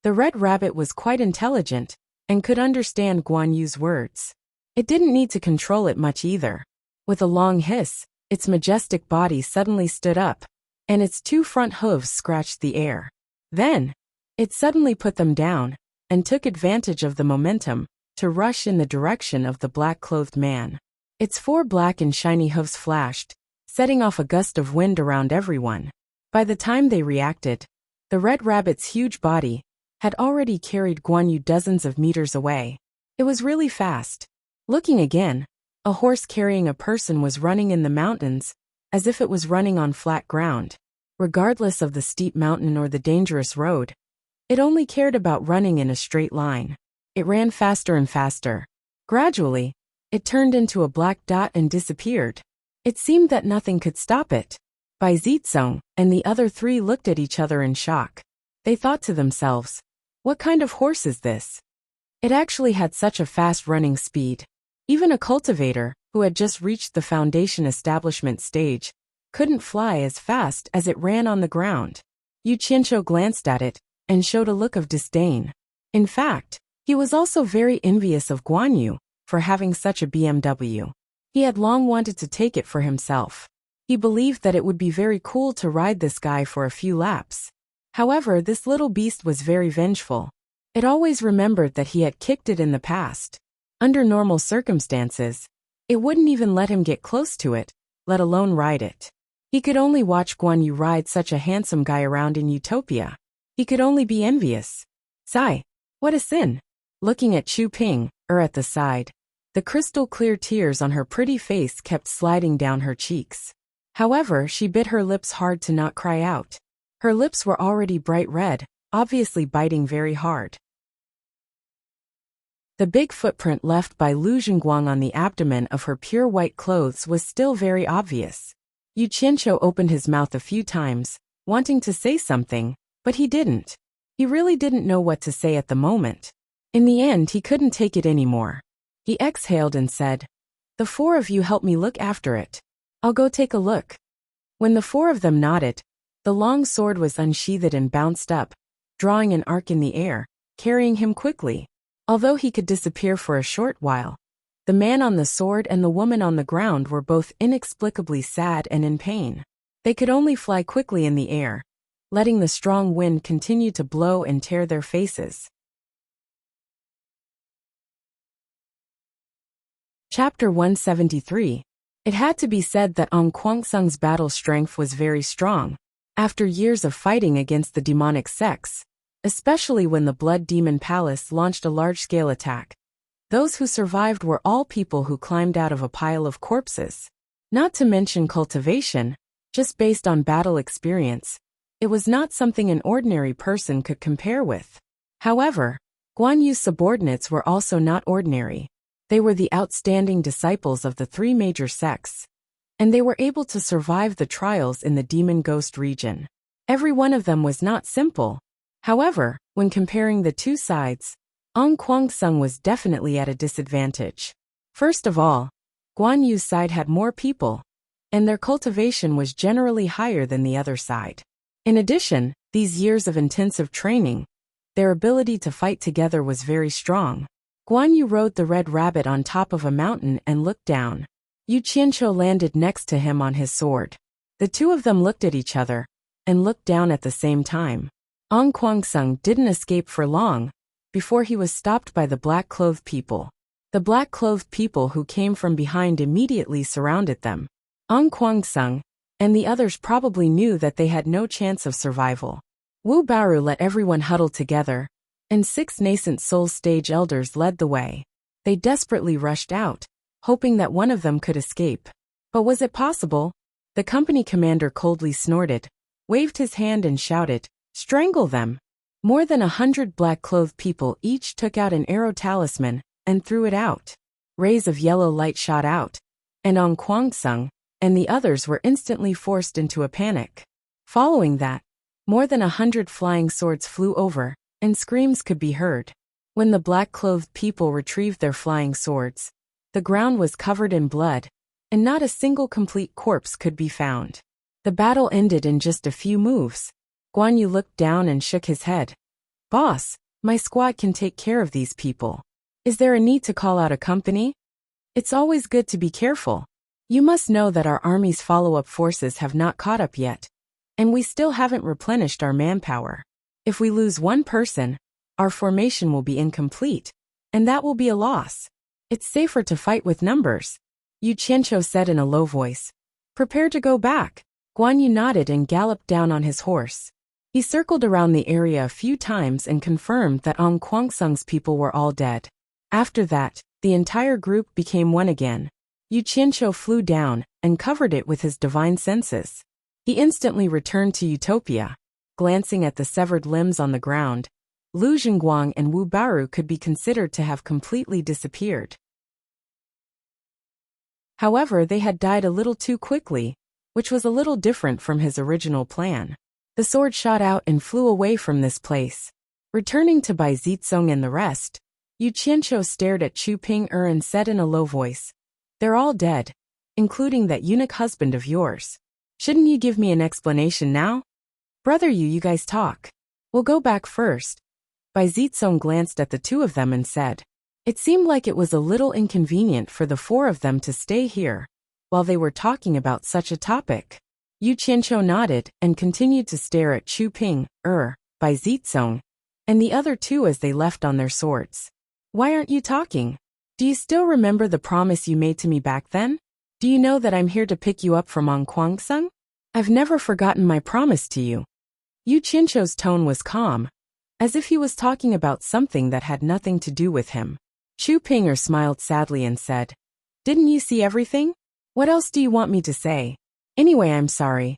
The Red Rabbit was quite intelligent and could understand Guan Yu's words. It didn't need to control it much either. With a long hiss, its majestic body suddenly stood up, and its 2 front hooves scratched the air. Then, it suddenly put them down and took advantage of the momentum to rush in the direction of the black-clothed man. Its 4 black and shiny hooves flashed, setting off a gust of wind around everyone. By the time they reacted, the Red Rabbit's huge body had already carried Guan Yu dozens of meters away. It was really fast. Looking again, a horse carrying a person was running in the mountains, as if it was running on flat ground. Regardless of the steep mountain or the dangerous road, it only cared about running in a straight line. It ran faster and faster. Gradually, it turned into a black dot and disappeared. It seemed that nothing could stop it. Bai Zizong and the other 3 looked at each other in shock. They thought to themselves, "What kind of horse is this? It actually had such a fast running speed." Even a cultivator, who had just reached the foundation establishment stage, couldn't fly as fast as it ran on the ground. Yu Qianqiu glanced at it and showed a look of disdain. In fact, he was also very envious of Guan Yu for having such a BMW. He had long wanted to take it for himself. He believed that it would be very cool to ride this guy for a few laps. However, this little beast was very vengeful. It always remembered that he had kicked it in the past. Under normal circumstances, it wouldn't even let him get close to it, let alone ride it. He could only watch Guan Yu ride such a handsome guy around in Utopia. He could only be envious. Sigh, what a sin. Looking at Chu Ping, at the side, the crystal-clear tears on her pretty face kept sliding down her cheeks. However, she bit her lips hard to not cry out. Her lips were already bright red, obviously biting very hard. The big footprint left by Lu Zhenguang on the abdomen of her pure white clothes was still very obvious. Yu Qianqiu opened his mouth a few times, wanting to say something, but he didn't. He really didn't know what to say at the moment. In the end, he couldn't take it anymore. He exhaled and said, "The 4 of you help me look after it. I'll go take a look." When the 4 of them nodded, the long sword was unsheathed and bounced up, drawing an arc in the air, carrying him quickly. Although he could disappear for a short while, the man on the sword and the woman on the ground were both inexplicably sad and in pain. They could only fly quickly in the air, letting the strong wind continue to blow and tear their faces. Chapter 173. It had to be said that Ong Kwangsung's battle strength was very strong. After years of fighting against the demonic sects, especially when the Blood Demon Palace launched a large-scale attack, those who survived were all people who climbed out of a pile of corpses. Not to mention cultivation, just based on battle experience, it was not something an ordinary person could compare with. However, Guan Yu's subordinates were also not ordinary. They were the outstanding disciples of the 3 major sects, and they were able to survive the trials in the Demon Ghost region. Every one of them was not simple. However, when comparing the 2 sides, Ong Kwangsung was definitely at a disadvantage. First of all, Guan Yu's side had more people, and their cultivation was generally higher than the other side. In addition, these years of intensive training, their ability to fight together was very strong. Guan Yu rode the Red Rabbit on top of a mountain and looked down. Yu Qianqiu landed next to him on his sword. The 2 of them looked at each other and looked down at the same time. Ong Kwangsung didn't escape for long before he was stopped by the black-clothed people. The black-clothed people who came from behind immediately surrounded them. Ong Kwangsung and the others probably knew that they had no chance of survival. Wu Baru let everyone huddle together, and 6 nascent soul stage elders led the way. They desperately rushed out, hoping that one of them could escape. But was it possible? The company commander coldly snorted, waved his hand and shouted, "Strangle them!" More than 100 black-clothed people each took out an arrow talisman and threw it out. Rays of yellow light shot out, and Ong Kwang-sung and the others were instantly forced into a panic. Following that, more than 100 flying swords flew over, and screams could be heard. When the black-clothed people retrieved their flying swords, the ground was covered in blood, and not a single complete corpse could be found. The battle ended in just a few moves. Guan Yu looked down and shook his head. "Boss, my squad can take care of these people. Is there a need to call out a company? It's always good to be careful. You must know that our army's follow-up forces have not caught up yet, and we still haven't replenished our manpower. If we lose one person, our formation will be incomplete, and that will be a loss. It's safer to fight with numbers," Yu Qianqiu said in a low voice. "Prepare to go back." Guan Yu nodded and galloped down on his horse. He circled around the area a few times and confirmed that Ong Kwang-sung's people were all dead. After that, the entire group became one again. Yu Qianqiu flew down and covered it with his divine senses. He instantly returned to Utopia. Glancing at the severed limbs on the ground, Lu Zhenguang and Wu Baru could be considered to have completely disappeared. However, they had died a little too quickly, which was a little different from his original plan. The sword shot out and flew away from this place. Returning to Bai Zitsong and the rest, Yu Qianqiu stared at Chu Ping-er and said in a low voice, "They're all dead, including that eunuch husband of yours. Shouldn't you give me an explanation now? Brother you guys talk. We'll go back first." Bai Zitsong glanced at the two of them and said, "It seemed like it was a little inconvenient for the four of them to stay here while they were talking about such a topic." Yu Qianqiu nodded and continued to stare at Chu Ping-er, Bai Zitsong, and the other two as they left on their swords. "Why aren't you talking? Do you still remember the promise you made to me back then? Do you know that I'm here to pick you up from Ong Kwang-sung? I've never forgotten my promise to you." Yu Qianqiu's tone was calm, as if he was talking about something that had nothing to do with him. Chu Ping-er smiled sadly and said, "Didn't you see everything? What else do you want me to say? Anyway, I'm sorry."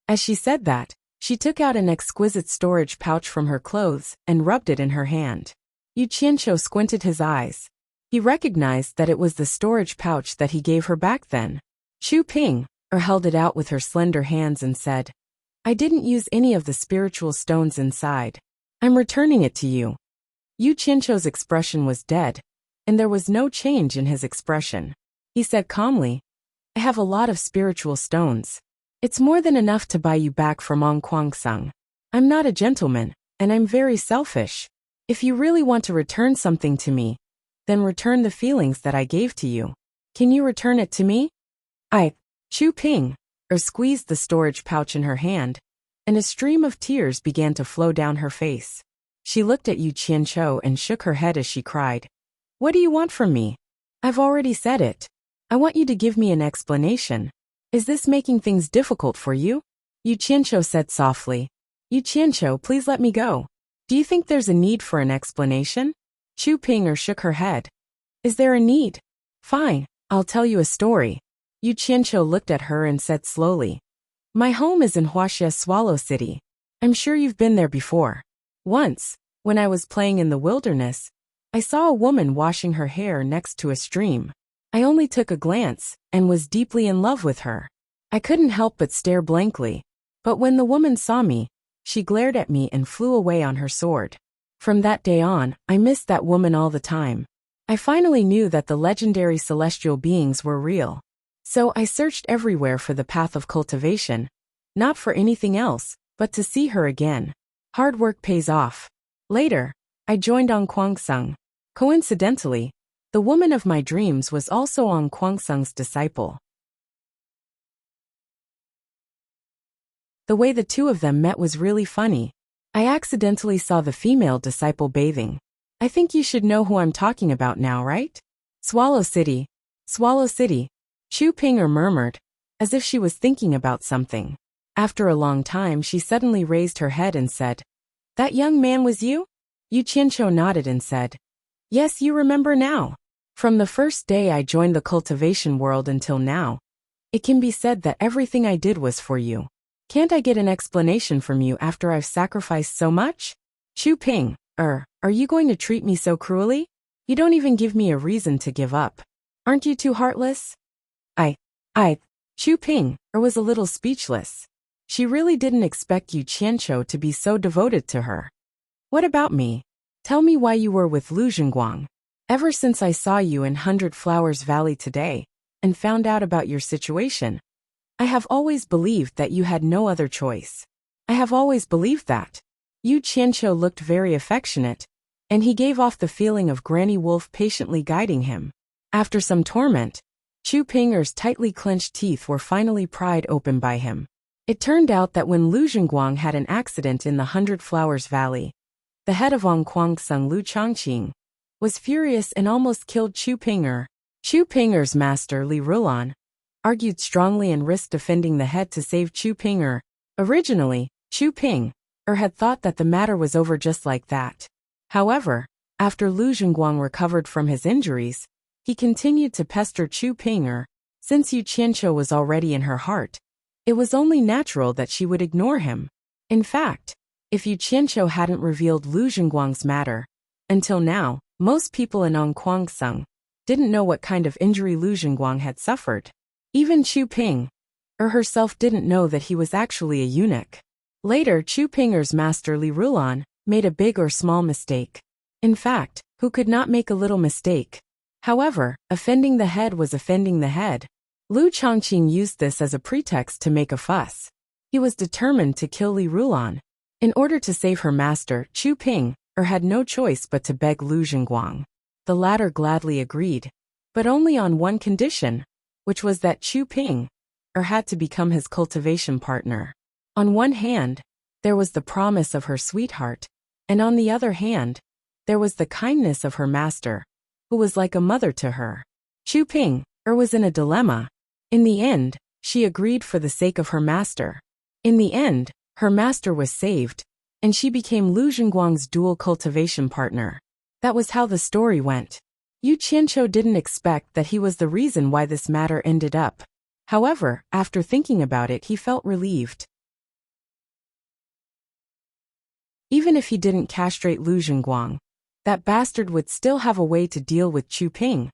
As she said that, she took out an exquisite storage pouch from her clothes and rubbed it in her hand. Yu Qianqiu squinted his eyes. He recognized that it was the storage pouch that he gave her back then. Chu Ping-er held it out with her slender hands and said, "I didn't use any of the spiritual stones inside. I'm returning it to you." Yu Qianqiu's expression was dead, and there was no change in his expression. He said calmly, "I have a lot of spiritual stones. It's more than enough to buy you back from Ong Kwang-sung. I'm not a gentleman, and I'm very selfish. If you really want to return something to me, then return the feelings that I gave to you. Can you return it to me?" Chu Ping-er squeezed the storage pouch in her hand, and a stream of tears began to flow down her face. She looked at Yu Qianqiu and shook her head as she cried, "What do you want from me? I've already said it. I want you to give me an explanation. Is this making things difficult for you?" Yu Qianqiu said softly, "Yu Qianqiu, please let me go. Do you think there's a need for an explanation?" Chu Ping-er shook her head. "Is there a need? Fine, I'll tell you a story." Yu Qianqiu looked at her and said slowly, "My home is in Huaxia Swallow City. I'm sure you've been there before. Once, when I was playing in the wilderness, I saw a woman washing her hair next to a stream. I only took a glance and was deeply in love with her. I couldn't help but stare blankly, but when the woman saw me, she glared at me and flew away on her sword. From that day on, I missed that woman all the time. I finally knew that the legendary celestial beings were real. So I searched everywhere for the path of cultivation, not for anything else, but to see her again. Hard work pays off. Later, I joined Ong Kwang-sung. Coincidentally, the woman of my dreams was also Ong Kwang-sung's disciple. The way the two of them met was really funny. I accidentally saw the female disciple bathing. I think you should know who I'm talking about now, right? Swallow City. Swallow City. Chu Ping-er murmured, as if she was thinking about something. After a long time, she suddenly raised her head and said, "That young man was you?" Yu Qianqiu nodded and said, "Yes, you remember now. From the first day I joined the cultivation world until now, it can be said that everything I did was for you. Can't I get an explanation from you after I've sacrificed so much? Chu Ping-er, are you going to treat me so cruelly?" You don't even give me a reason to give up. Aren't you too heartless? I, Chu Ping was a little speechless. She really didn't expect Yu Qianqiu to be so devoted to her. What about me? Tell me why you were with Lu Zhenguang. Ever since I saw you in 100 Flowers Valley today, and found out about your situation, I have always believed that you had no other choice. I have always believed that. Yu Qianqiu looked very affectionate, and he gave off the feeling of Granny Wolf patiently guiding him. After some torment, Chu Ping's tightly clenched teeth were finally pried open by him. It turned out that when Lu Zhenguang had an accident in the 100 Flowers Valley, the head of Onguangseng Lu Changqing was furious and almost killed Chu Ping. Chu Ping's master Li Rulan argued strongly and risked defending the head to save Chu Ping. Originally, Chu Ping had thought that the matter was over just like that. However, after Lu Zhenguang recovered from his injuries, he continued to pester Chu Ping. Since Yu Qianqiu was already in her heart, it was only natural that she would ignore him. In fact, if Yu Qianqiu hadn't revealed Lu Zhenguang's matter, until now, most people in Onguangseng didn't know what kind of injury Lu Zhenguang had suffered. Even Chu Ping herself didn't know that he was actually a eunuch. Later, Chu Ping's master Li Rulan made a big or small mistake. In fact, who could not make a little mistake? However, offending the head was offending the head. Lu Changqing used this as a pretext to make a fuss. He was determined to kill Li Rulan. In order to save her master, Chu Ping had no choice but to beg Lu Zhenguang. The latter gladly agreed, but only on one condition, which was that Chu Ping had to become his cultivation partner. On one hand, there was the promise of her sweetheart, and on the other hand, there was the kindness of her master, who was like a mother to her. Chu Ping was in a dilemma. In the end, she agreed for the sake of her master. In the end, her master was saved, and she became Lu Zhenguang's dual cultivation partner. That was how the story went. Yu Qianqiu didn't expect that he was the reason why this matter ended up. However, after thinking about it, he felt relieved. Even if he didn't castrate Lu Zhenguang, that bastard would still have a way to deal with Chu Ping.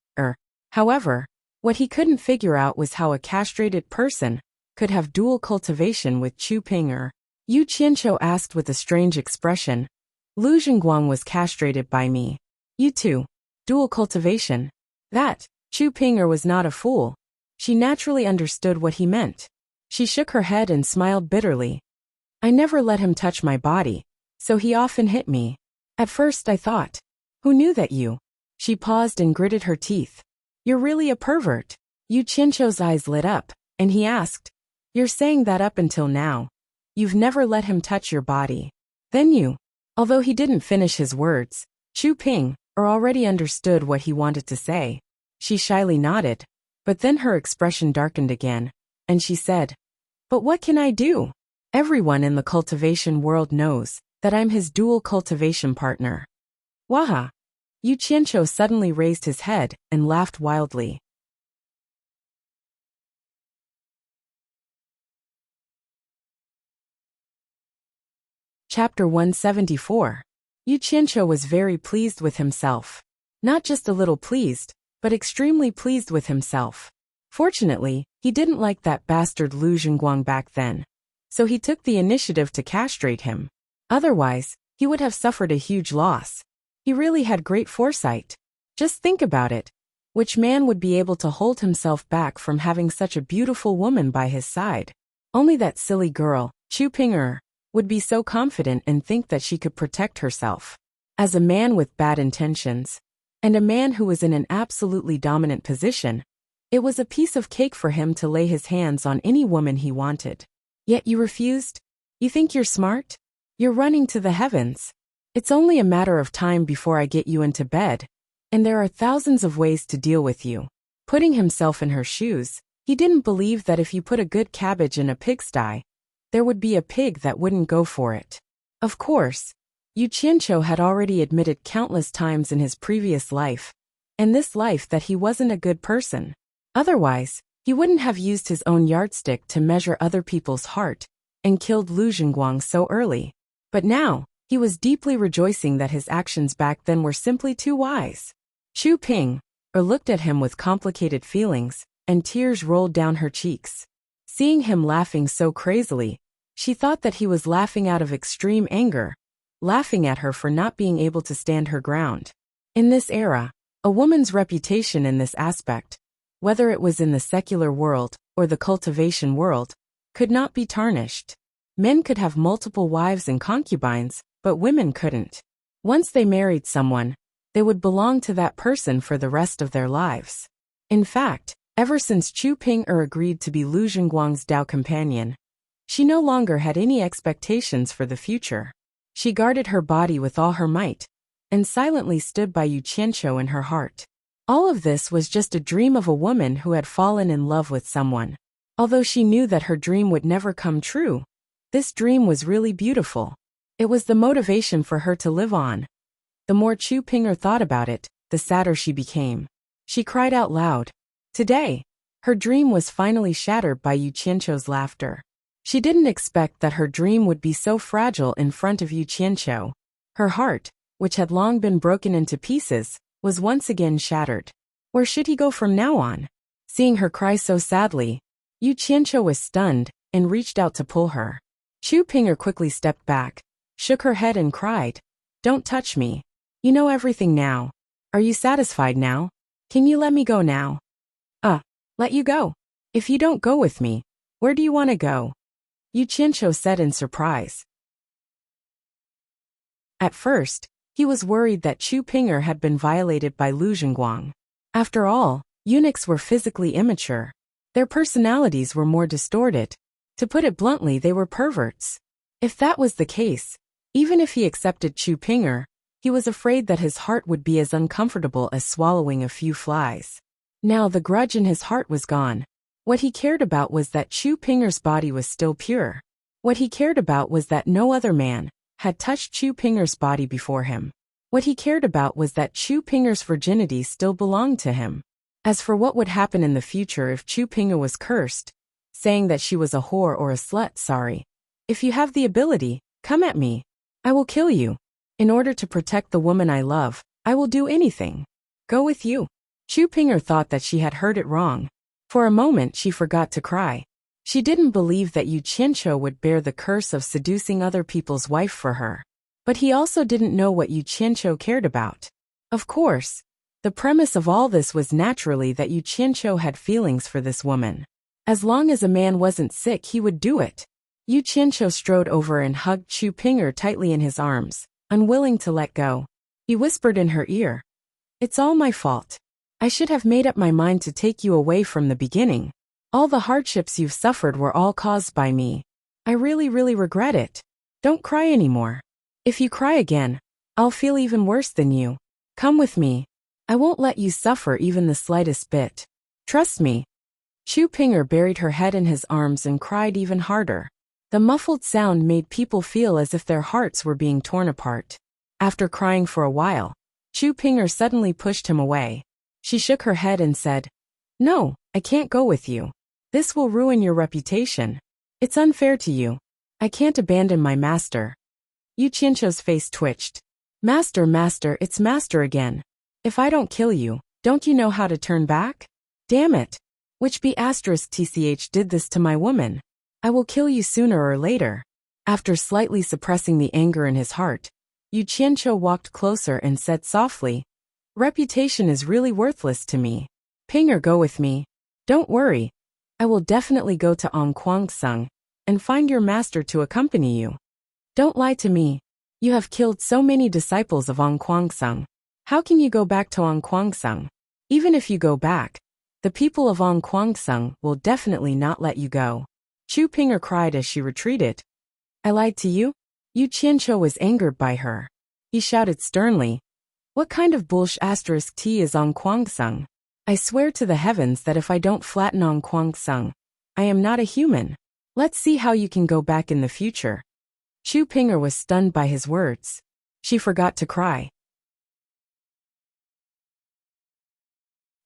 However, what he couldn't figure out was how a castrated person could have dual cultivation with Chu Ping. Yu Qianqiu asked with a strange expression. Lu Zhenguang was castrated by me. You too. Dual cultivation. That. Chu Ping was not a fool. She naturally understood what he meant. She shook her head and smiled bitterly. I never let him touch my body, so he often hit me. At first I thought, who knew that you? She paused and gritted her teeth. You're really a pervert. Yu Qianqiu's eyes lit up, and he asked, you're saying that up until now, you've never let him touch your body. Then you. Although he didn't finish his words, Chu Ping already understood what he wanted to say. She shyly nodded, but then her expression darkened again, and she said, but what can I do? Everyone in the cultivation world knows that I'm his dual cultivation partner. Waha! Yu Qianqiu suddenly raised his head and laughed wildly. Chapter 174. Yu Qianqiu was very pleased with himself. Not just a little pleased, but extremely pleased with himself. Fortunately, he didn't like that bastard Lu Zhenguang back then, so he took the initiative to castrate him. Otherwise, he would have suffered a huge loss. He really had great foresight. Just think about it. Which man would be able to hold himself back from having such a beautiful woman by his side? Only that silly girl, Chu Ping, would be so confident and think that she could protect herself. As a man with bad intentions, and a man who was in an absolutely dominant position, it was a piece of cake for him to lay his hands on any woman he wanted. Yet you refused? You think you're smart? You're running to the heavens. It's only a matter of time before I get you into bed, and there are thousands of ways to deal with you. Putting himself in her shoes, he didn't believe that if you put a good cabbage in a pigsty, there would be a pig that wouldn't go for it. Of course, Yu Qianqiu had already admitted countless times in his previous life, and this life, that he wasn't a good person. Otherwise, he wouldn't have used his own yardstick to measure other people's heart and killed Lu Zhenguang so early. But now, he was deeply rejoicing that his actions back then were simply too wise. Chu Ping looked at him with complicated feelings, and tears rolled down her cheeks. Seeing him laughing so crazily, she thought that he was laughing out of extreme anger, laughing at her for not being able to stand her ground. In this era, a woman's reputation in this aspect, whether it was in the secular world or the cultivation world, could not be tarnished. Men could have multiple wives and concubines, but women couldn't. Once they married someone, they would belong to that person for the rest of their lives. In fact, ever since Chu Ping agreed to be Lu Zhenguang's Dao companion, she no longer had any expectations for the future. She guarded her body with all her might, and silently stood by Yu Qianqiu in her heart. All of this was just a dream of a woman who had fallen in love with someone. Although she knew that her dream would never come true, this dream was really beautiful. It was the motivation for her to live on. The more Chu Ping thought about it, the sadder she became. She cried out loud. Today, her dream was finally shattered by Yu Qianqiu's laughter. She didn't expect that her dream would be so fragile in front of Yu Qianqiu. Her heart, which had long been broken into pieces, was once again shattered. Where should he go from now on? Seeing her cry so sadly, Yu Qianqiu was stunned and reached out to pull her. Chu Ping quickly stepped back, shook her head and cried, "Don't touch me. You know everything now. Are you satisfied now? Can you let me go now?" Let you go? If you don't go with me, where do you want to go?" Yu Qianqiu said in surprise. At first, he was worried that Chu Ping had been violated by Lu Zhenguang. After all, eunuchs were physically immature. Their personalities were more distorted. To put it bluntly, they were perverts. If that was the case, even if he accepted Chu Ping, he was afraid that his heart would be as uncomfortable as swallowing a few flies. Now the grudge in his heart was gone. What he cared about was that Chu Ping's body was still pure. What he cared about was that no other man had touched Chu Ping's body before him. What he cared about was that Chu Ping's virginity still belonged to him. As for what would happen in the future if Chu Ping was cursed, saying that she was a whore or a slut, sorry. If you have the ability, come at me. I will kill you. In order to protect the woman I love, I will do anything. Go with you. Chu Ping thought that she had heard it wrong. For a moment she forgot to cry. She didn't believe that Yu Qianqiu would bear the curse of seducing other people's wife for her. But he also didn't know what Yu Qianqiu cared about. Of course, the premise of all this was naturally that Yu Qianqiu had feelings for this woman. As long as a man wasn't sick, he would do it. Yu Qianqiu strode over and hugged Chu Ping tightly in his arms, unwilling to let go. He whispered in her ear, "It's all my fault. I should have made up my mind to take you away from the beginning. All the hardships you've suffered were all caused by me. I really regret it. Don't cry anymore. If you cry again, I'll feel even worse than you. Come with me. I won't let you suffer even the slightest bit. Trust me." Chu Ping buried her head in his arms and cried even harder. The muffled sound made people feel as if their hearts were being torn apart. After crying for a while, Chu Ping suddenly pushed him away. She shook her head and said, "No, I can't go with you. This will ruin your reputation. It's unfair to you. I can't abandon my master." Yu Qianqiu's face twitched. Master, it's master again. If I don't kill you, don't you know how to turn back? Damn it. Which B***tch did this to my woman? I will kill you sooner or later." After slightly suppressing the anger in his heart, Yu Qianqiu walked closer and said softly, "Reputation is really worthless to me. Ping, go with me. Don't worry. I will definitely go to Kuangsung and find your master to accompany you. Don't lie to me. You have killed so many disciples of Kuangsung. How can you go back to Kuangsung? Even if you go back, the people of Kuangsung will definitely not let you go." Chu Ping cried as she retreated. "I lied to you?" Yu Qianqiu was angered by her. He shouted sternly, "What kind of bullshit *t is Kuangsung? I swear to the heavens that if I don't flatten Kuangsung, I am not a human. Let's see how you can go back in the future." Chu Ping was stunned by his words. She forgot to cry.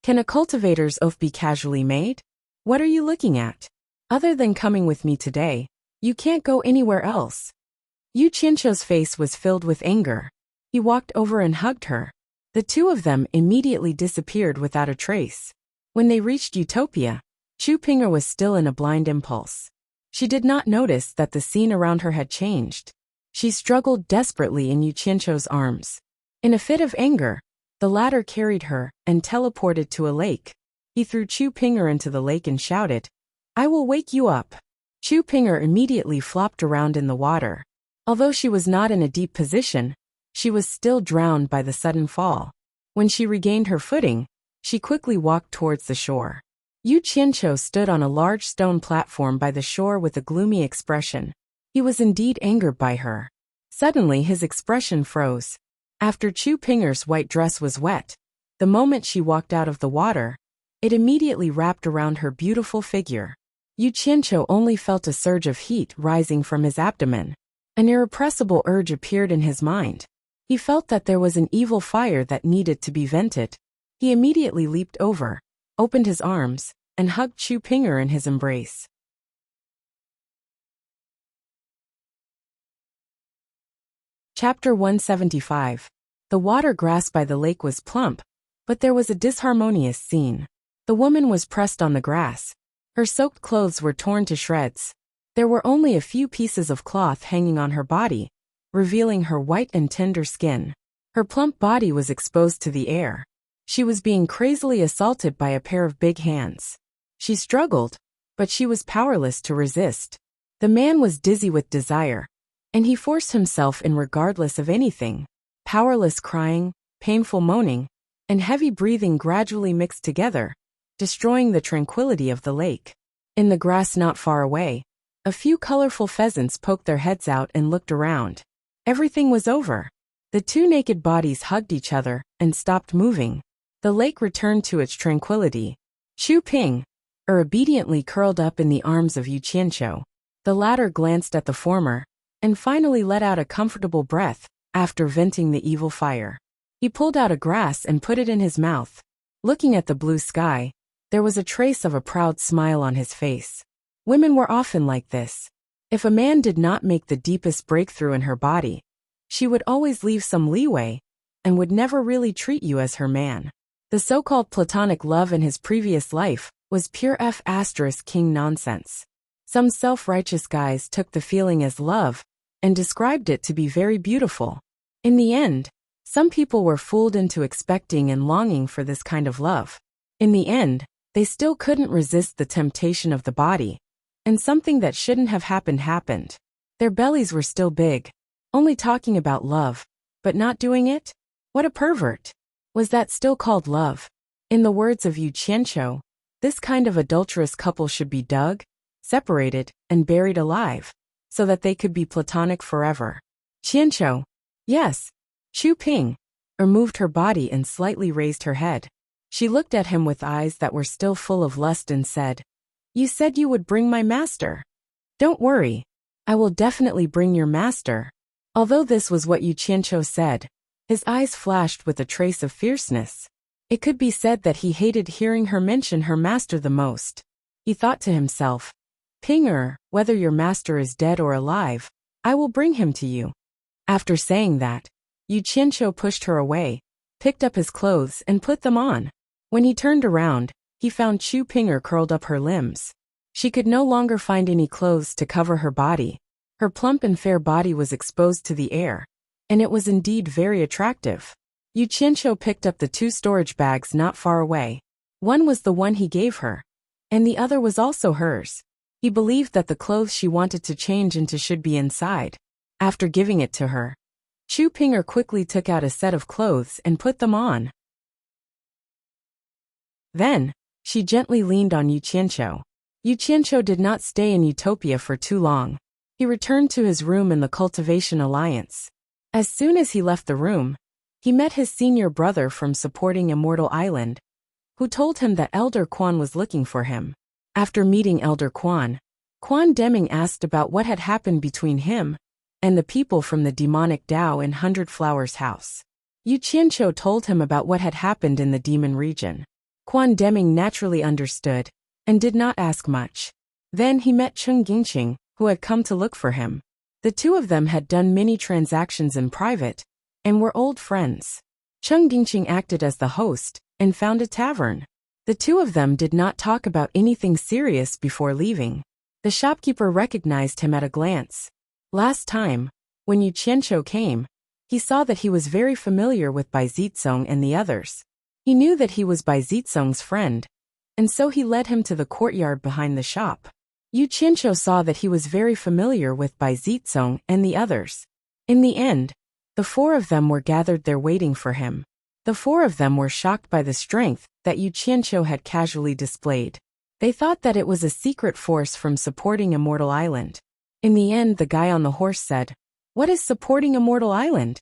Can a cultivator's oath be casually made? What are you looking at? Other than coming with me today, you can't go anywhere else. Yu Qianqiu's face was filled with anger. He walked over and hugged her. The two of them immediately disappeared without a trace. When they reached Utopia, Chu Ping'er was still in a blind impulse. She did not notice that the scene around her had changed. She struggled desperately in Yu Qianqiu's arms. In a fit of anger, the latter carried her and teleported to a lake. He threw Chu Ping'er into the lake and shouted, "I will wake you up." Chu Ping'er immediately flopped around in the water. Although she was not in a deep position, she was still drowned by the sudden fall. When she regained her footing, she quickly walked towards the shore. Yu Qianqiu stood on a large stone platform by the shore with a gloomy expression. He was indeed angered by her. Suddenly his expression froze. After Chu Ping'er's white dress was wet, the moment she walked out of the water, it immediately wrapped around her beautiful figure. Yu Qianqiu only felt a surge of heat rising from his abdomen. An irrepressible urge appeared in his mind. He felt that there was an evil fire that needed to be vented. He immediately leaped over, opened his arms, and hugged Chu Ping'er in his embrace. Chapter 175. The water grass by the lake was plump, but there was a disharmonious scene. The woman was pressed on the grass. Her soaked clothes were torn to shreds. There were only a few pieces of cloth hanging on her body, revealing her white and tender skin. Her plump body was exposed to the air. She was being crazily assaulted by a pair of big hands. She struggled, but she was powerless to resist. The man was dizzy with desire, and he forced himself in regardless of anything. Powerless crying, painful moaning, and heavy breathing gradually mixed together, destroying the tranquility of the lake. In the grass not far away, a few colorful pheasants poked their heads out and looked around. Everything was over. The two naked bodies hugged each other and stopped moving. The lake returned to its tranquility. Chu Ping'er obediently curled up in the arms of Yu Qianqiu. The latter glanced at the former, and finally let out a comfortable breath after venting the evil fire. He pulled out a grass and put it in his mouth. Looking at the blue sky, there was a trace of a proud smile on his face. Women were often like this. If a man did not make the deepest breakthrough in her body, she would always leave some leeway and would never really treat you as her man. The so-called platonic love in his previous life was pure F***king nonsense. Some self-righteous guys took the feeling as love and described it to be very beautiful. In the end, some people were fooled into expecting and longing for this kind of love. In the end, they still couldn't resist the temptation of the body, and something that shouldn't have happened. Their bellies were still big, only talking about love, but not doing it? What a pervert! Was that still called love? In the words of Yu Qianqiu, this kind of adulterous couple should be dug, separated, and buried alive, so that they could be platonic forever. Qianqiu. Yes. Chu Ping'er moved her body and slightly raised her head. She looked at him with eyes that were still full of lust and said, "You said you would bring my master. Don't worry. I will definitely bring your master." Although this was what Yu Qianqiu said, his eyes flashed with a trace of fierceness. It could be said that he hated hearing her mention her master the most. He thought to himself, "Ping'er, whether your master is dead or alive, I will bring him to you." After saying that, Yu Qianqiu pushed her away, picked up his clothes and put them on. When he turned around, he found Chu Ping'er curled up her limbs. She could no longer find any clothes to cover her body. Her plump and fair body was exposed to the air, and it was indeed very attractive. Yu Qianqiu picked up the two storage bags not far away. One was the one he gave her, and the other was also hers. He believed that the clothes she wanted to change into should be inside. After giving it to her, Chu Ping'er quickly took out a set of clothes and put them on. Then, she gently leaned on Yu Qianqiu. Yu Qianqiu did not stay in Utopia for too long. He returned to his room in the Cultivation Alliance. As soon as he left the room, he met his senior brother from supporting Immortal Island, who told him that Elder Quan was looking for him. After meeting Elder Quan, Quan Deming asked about what had happened between him and the people from the demonic Tao in Hundred Flowers house. Yu Qianqiu told him about what had happened in the demon region. Quan Deming naturally understood and did not ask much. Then he met Cheng Yingqing, who had come to look for him. The two of them had done many transactions in private and were old friends. Chung Dingqing acted as the host and found a tavern. The two of them did not talk about anything serious before leaving. The shopkeeper recognized him at a glance. Last time, when Yu Qianqiu came, he saw that he was very familiar with Bai Zizong and the others. He knew that he was Bai Zizong's friend, and so he led him to the courtyard behind the shop. Yu Qianqiu saw that he was very familiar with Bai Zizong and the others. In the end, the four of them were gathered there waiting for him. The four of them were shocked by the strength that Yu Qianqiu had casually displayed. They thought that it was a secret force from supporting Immortal Island. In the end, the guy on the horse said, "What is supporting Immortal Island?"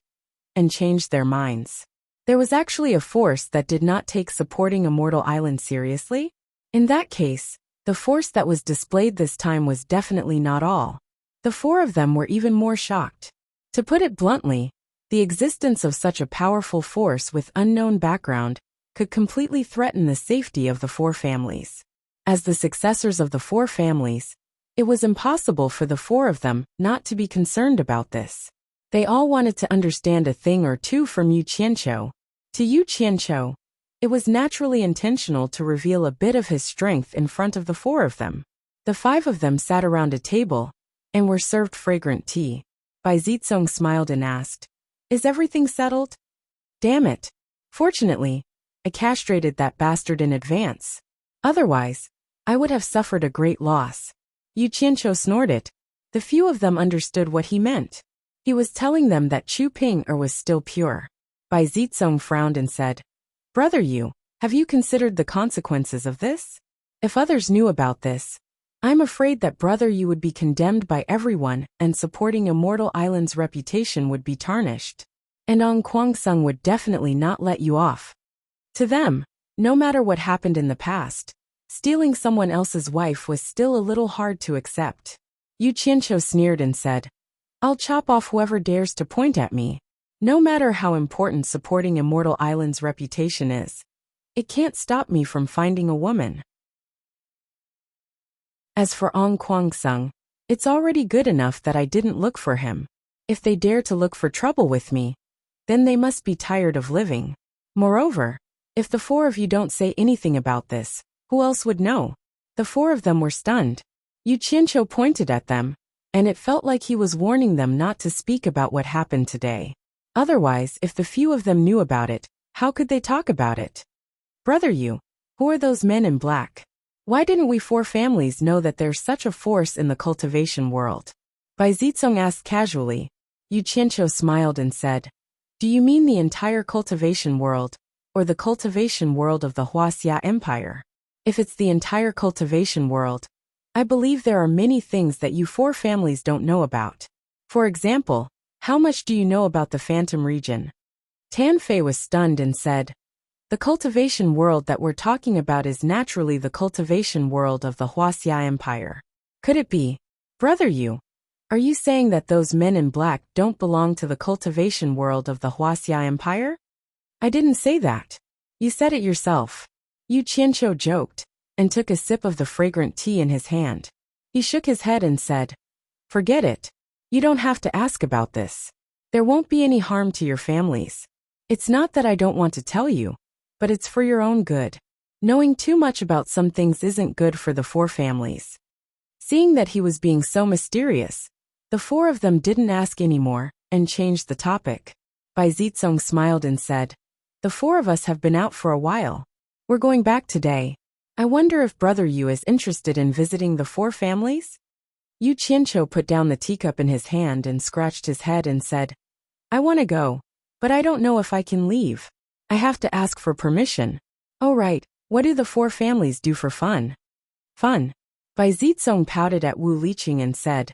and changed their minds. There was actually a force that did not take supporting Immortal Island seriously. In that case, the force that was displayed this time was definitely not all. The four of them were even more shocked. To put it bluntly, the existence of such a powerful force with unknown background could completely threaten the safety of the four families. As the successors of the four families, it was impossible for the four of them not to be concerned about this. They all wanted to understand a thing or two from Yu Qianqiu. To Yu Qianqiu, it was naturally intentional to reveal a bit of his strength in front of the four of them. The five of them sat around a table and were served fragrant tea. Bai Zizong smiled and asked, "Is everything settled?" "Damn it. Fortunately, I castrated that bastard in advance. Otherwise, I would have suffered a great loss." Yu Qianqiu snorted. The few of them understood what he meant. He was telling them that Chu Ping-er was still pure. Bai Zizong frowned and said, "Brother Yu, have you considered the consequences of this? If others knew about this, I'm afraid that Brother Yu would be condemned by everyone and supporting Immortal Island's reputation would be tarnished. And Ong Kwangsung would definitely not let you off." To them, no matter what happened in the past, stealing someone else's wife was still a little hard to accept. Yu Qianqiu sneered and said, "I'll chop off whoever dares to point at me. No matter how important supporting Immortal Island's reputation is, it can't stop me from finding a woman." As for Ong Kwangsung, it's already good enough that I didn't look for him. If they dare to look for trouble with me, then they must be tired of living. Moreover, if the four of you don't say anything about this, who else would know? The four of them were stunned. Yu Qianqiu pointed at them, and it felt like he was warning them not to speak about what happened today. Otherwise, if the few of them knew about it, how could they talk about it? "Brother Yu, who are those men in black? Why didn't we four families know that there's such a force in the cultivation world?" Bai Zizong asked casually. Yu Qianqiu smiled and said, "Do you mean the entire cultivation world, or the cultivation world of the Huaxia Empire? If it's the entire cultivation world, I believe there are many things that you four families don't know about. For example, how much do you know about the Phantom region?" Tan Fei was stunned and said, "The cultivation world that we're talking about is naturally the cultivation world of the Huaxia Empire. Could it be, Brother Yu? Are you saying that those men in black don't belong to the cultivation world of the Huaxia Empire?" "I didn't say that. You said it yourself." Yu Qianqiu joked, and took a sip of the fragrant tea in his hand. He shook his head and said, "Forget it. You don't have to ask about this. There won't be any harm to your families. It's not that I don't want to tell you, but it's for your own good. Knowing too much about some things isn't good for the four families." Seeing that he was being so mysterious, the four of them didn't ask anymore, and changed the topic. Bai Zizong smiled and said, "The four of us have been out for a while. We're going back today. I wonder if Brother Yu is interested in visiting the four families?" Yu Qianqiu put down the teacup in his hand and scratched his head and said, "I want to go, but I don't know if I can leave. I have to ask for permission." "Oh right, what do the four families do for fun?" "Fun?" Bai Zizong pouted at Wu Liqing and said,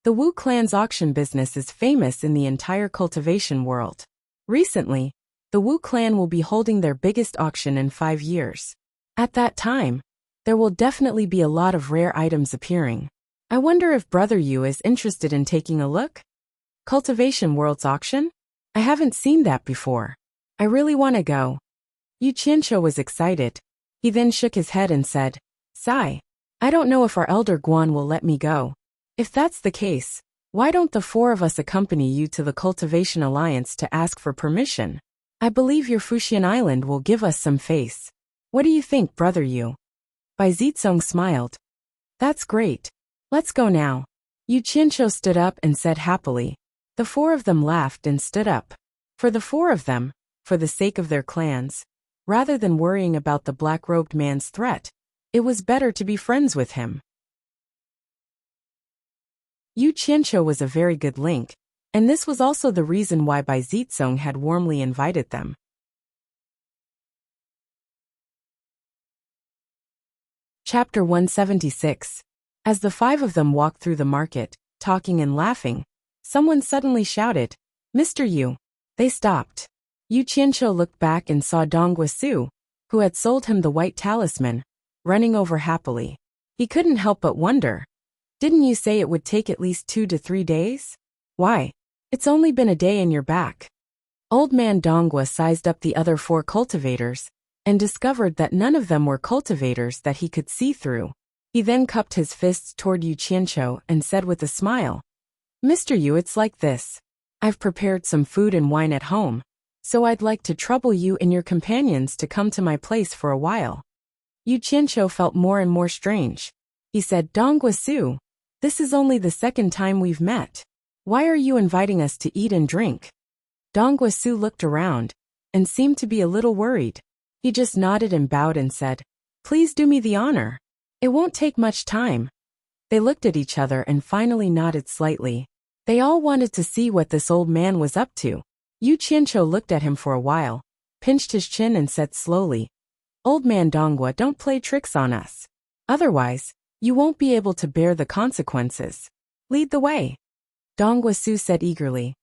"The Wu clan's auction business is famous in the entire cultivation world. Recently, the Wu clan will be holding their biggest auction in 5 years. At that time, there will definitely be a lot of rare items appearing. I wonder if Brother Yu is interested in taking a look? Cultivation World's auction? I haven't seen that before. I really want to go." Yu Qianqiu was excited. He then shook his head and said, "Sigh. I don't know if our elder Guan will let me go. If that's the case, why don't the four of us accompany you to the Cultivation Alliance to ask for permission? I believe your Fuxian Island will give us some face. What do you think, brother Yu? Bai Zitsong smiled. That's great. Let's go now. Yu Qianqiu stood up and said happily. The four of them laughed and stood up. For the four of them, for the sake of their clans, rather than worrying about the black-robed man's threat, it was better to be friends with him. Yu Qianqiu was a very good link, and this was also the reason why Bai Zitsong had warmly invited them. Chapter 176. As the five of them walked through the market, talking and laughing, someone suddenly shouted, Mr. Yu. They stopped. Yu Qianqiu looked back and saw Dong Guisu, who had sold him the white talisman, running over happily. He couldn't help but wonder. Didn't you say it would take at least 2 to 3 days? Why? It's only been a day and you're back. Old man Dongua sized up the other 4 cultivators, and discovered that none of them were cultivators that he could see through. He then cupped his fists toward Yu Qianqiu and said with a smile, Mr. Yu, it's like this. I've prepared some food and wine at home, so I'd like to trouble you and your companions to come to my place for a while. Yu Qianqiu felt more and more strange. He said, Dong Guisu, this is only the second time we've met. Why are you inviting us to eat and drink? Dong Guisu looked around, and seemed to be a little worried. He just nodded and bowed and said, Please do me the honor. It won't take much time. They looked at each other and finally nodded slightly. They all wanted to see what this old man was up to. Yu Qianqiu looked at him for a while, pinched his chin and said slowly, Old man Dongua, don't play tricks on us. Otherwise, you won't be able to bear the consequences. Lead the way. Dong Guisu said eagerly,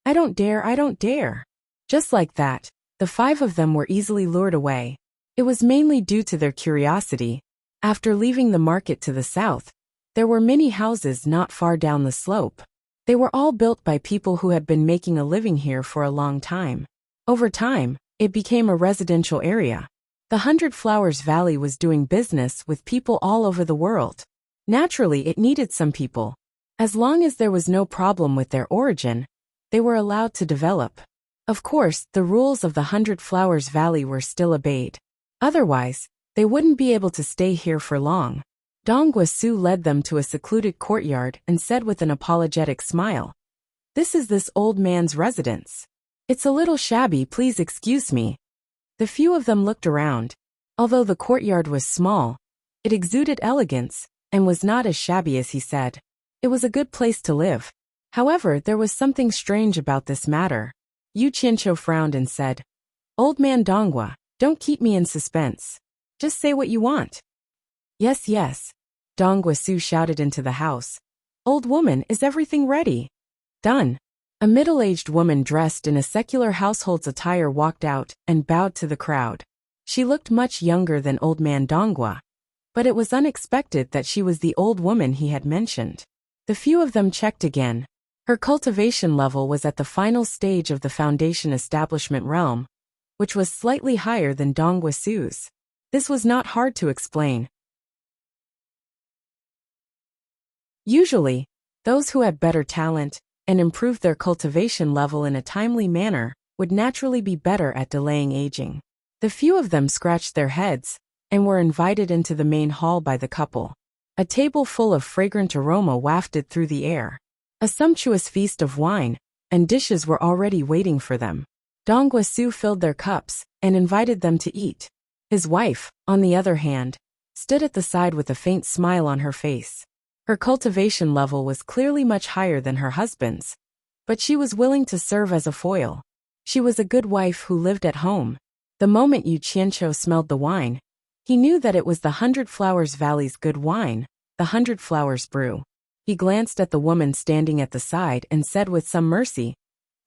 I don't dare, I don't dare. Just like that, the 5 of them were easily lured away. It was mainly due to their curiosity. After leaving the market to the south, there were many houses not far down the slope. They were all built by people who had been making a living here for a long time. Over time, it became a residential area. The 100 Flowers Valley was doing business with people all over the world. Naturally, it needed some people. As long as there was no problem with their origin, they were allowed to develop. Of course, the rules of the 100 Flowers Valley were still obeyed. Otherwise, they wouldn't be able to stay here for long. Dong Guisu led them to a secluded courtyard and said with an apologetic smile, This is this old man's residence. It's a little shabby, please excuse me. The few of them looked around. Although the courtyard was small, it exuded elegance, and was not as shabby as he said. It was a good place to live. However, there was something strange about this matter. Yu Qianqiu frowned and said, Old man Dongua, don't keep me in suspense. Just say what you want. Yes, yes. Dong Guisu shouted into the house. Old woman, is everything ready? Done. A middle-aged woman dressed in a secular household's attire walked out and bowed to the crowd. She looked much younger than old man Dongua, but it was unexpected that she was the old woman he had mentioned. The few of them checked again. Her cultivation level was at the final stage of the foundation establishment realm, which was slightly higher than Dong Guisu's. This was not hard to explain. Usually, those who had better talent and improved their cultivation level in a timely manner would naturally be better at delaying aging. The few of them scratched their heads and were invited into the main hall by the couple. A table full of fragrant aroma wafted through the air. A sumptuous feast of wine and dishes were already waiting for them. Dong Guisu filled their cups and invited them to eat. His wife, on the other hand, stood at the side with a faint smile on her face. Her cultivation level was clearly much higher than her husband's, but she was willing to serve as a foil. She was a good wife who lived at home. The moment Yu Qianqiu smelled the wine, he knew that it was the 100 Flowers Valley's good wine, the 100 Flowers brew. He glanced at the woman standing at the side and said with some mercy,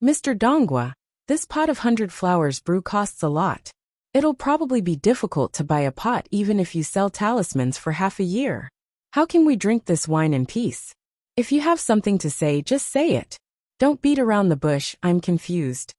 Mr. Dongua, this pot of 100 Flowers brew costs a lot. It'll probably be difficult to buy a pot even if you sell talismans for half a year. How can we drink this wine in peace? If you have something to say, just say it. Don't beat around the bush, I'm confused.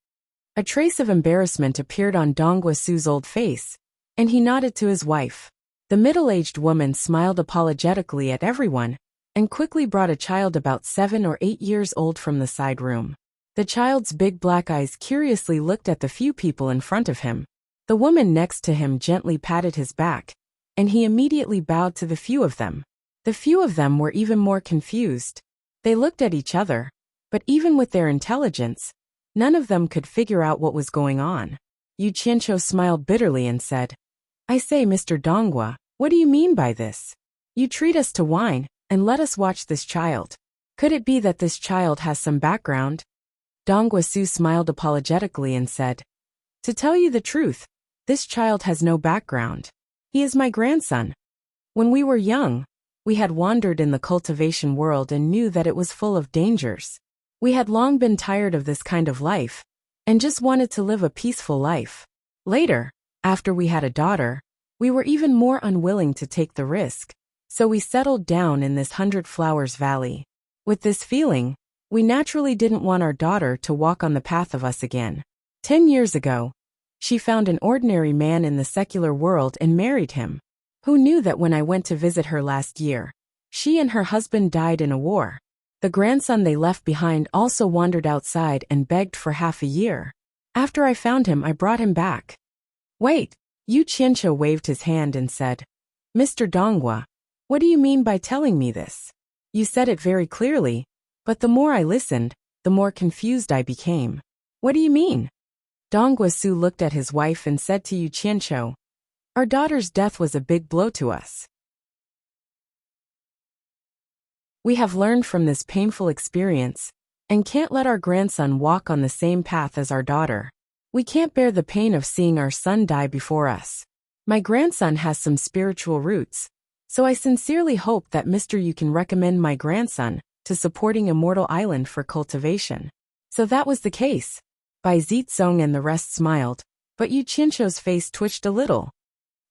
A trace of embarrassment appeared on Dong Guisu's old face, and he nodded to his wife. The middle-aged woman smiled apologetically at everyone, and quickly brought a child about 7 or 8 years old from the side room. The child's big black eyes curiously looked at the few people in front of him. The woman next to him gently patted his back, and he immediately bowed to the few of them. The few of them were even more confused. They looked at each other, but even with their intelligence, none of them could figure out what was going on. Yu Qianqiu smiled bitterly and said, "I say, Mr. Donghua, what do you mean by this? You treat us to wine, and let us watch this child. Could it be that this child has some background?" Donghua Su smiled apologetically and said, "To tell you the truth, this child has no background. He is my grandson. When we were young, we had wandered in the cultivation world and knew that it was full of dangers. We had long been tired of this kind of life, and just wanted to live a peaceful life. Later, after we had a daughter, we were even more unwilling to take the risk, so we settled down in this 100 Flowers Valley. With this feeling, we naturally didn't want our daughter to walk on the path of us again. 10 years ago, she found an ordinary man in the secular world and married him. Who knew that when I went to visit her last year, she and her husband died in a war? The grandson they left behind also wandered outside and begged for half a year. After I found him, I brought him back." "Wait," Yu Qianqiu waved his hand and said, "Mr. Donghua, what do you mean by telling me this? You said it very clearly, but the more I listened, the more confused I became. What do you mean?" Donghua Su looked at his wife and said to Yu Qianqiu, "Our daughter's death was a big blow to us. We have learned from this painful experience, and can't let our grandson walk on the same path as our daughter. We can't bear the pain of seeing our son die before us. My grandson has some spiritual roots, so I sincerely hope that Mr. Yu can recommend my grandson to supporting Immortal Island for cultivation." So that was the case. Bai Zitsong and the rest smiled, but Yu Qianqiu's face twitched a little.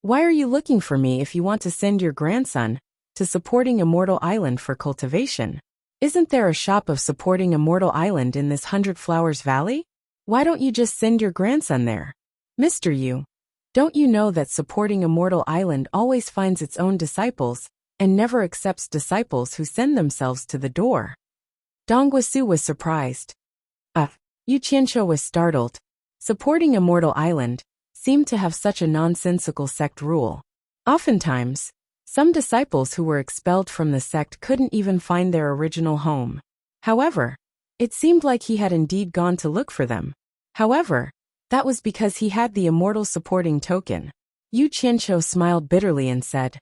"Why are you looking for me if you want to send your grandson to supporting Immortal Island for cultivation? Isn't there a shop of supporting Immortal Island in this 100 Flowers Valley? Why don't you just send your grandson there? Mr. Yu, don't you know that supporting Immortal Island always finds its own disciples and never accepts disciples who send themselves to the door?" Donghua Su was surprised. Yu Qianqiu was startled. Supporting Immortal Island seemed to have such a nonsensical sect rule. Oftentimes, some disciples who were expelled from the sect couldn't even find their original home. However, it seemed like he had indeed gone to look for them. However, that was because he had the immortal supporting token. Yu Qianqiu smiled bitterly and said,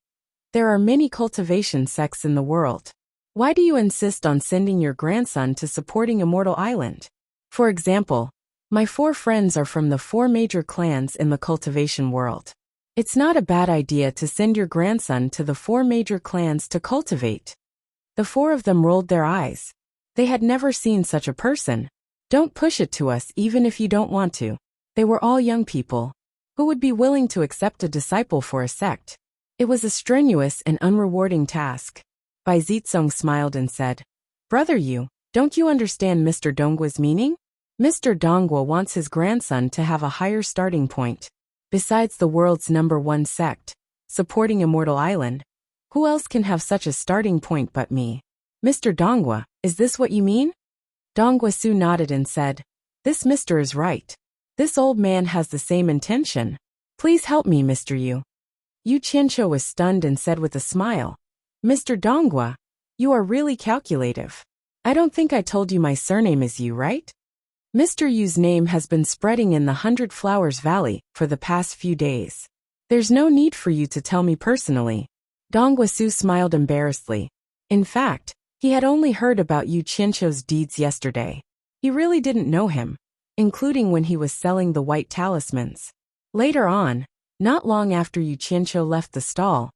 "There are many cultivation sects in the world. Why do you insist on sending your grandson to supporting Immortal Island? For example, my 4 friends are from the 4 major clans in the cultivation world. It's not a bad idea to send your grandson to the 4 major clans to cultivate." The 4 of them rolled their eyes. They had never seen such a person. "Don't push it to us even if you don't want to." They were all young people who would be willing to accept a disciple for a sect. It was a strenuous and unrewarding task. Bai Zitsong smiled and said, "Brother Yu, don't you understand Mr. Donghua's meaning? Mr. Donghua wants his grandson to have a higher starting point. Besides the world's #1 sect, supporting Immortal Island, who else can have such a starting point but me? Mr. Donghua, is this what you mean?" Donghua Su nodded and said, "This Mr. is right. This old man has the same intention. Please help me, Mr. Yu." Yu Qianqiu was stunned and said with a smile, "Mr. Donghua, you are really calculative. I don't think I told you my surname is Yu, right? Mr. Yu's name has been spreading in the 100 Flowers Valley for the past few days. There's no need for you to tell me personally." Donghua Su smiled embarrassedly. In fact, he had only heard about Yu Qianqiu's deeds yesterday. He really didn't know him, including when he was selling the white talismans. Later on, not long after Yu Qianqiu left the stall,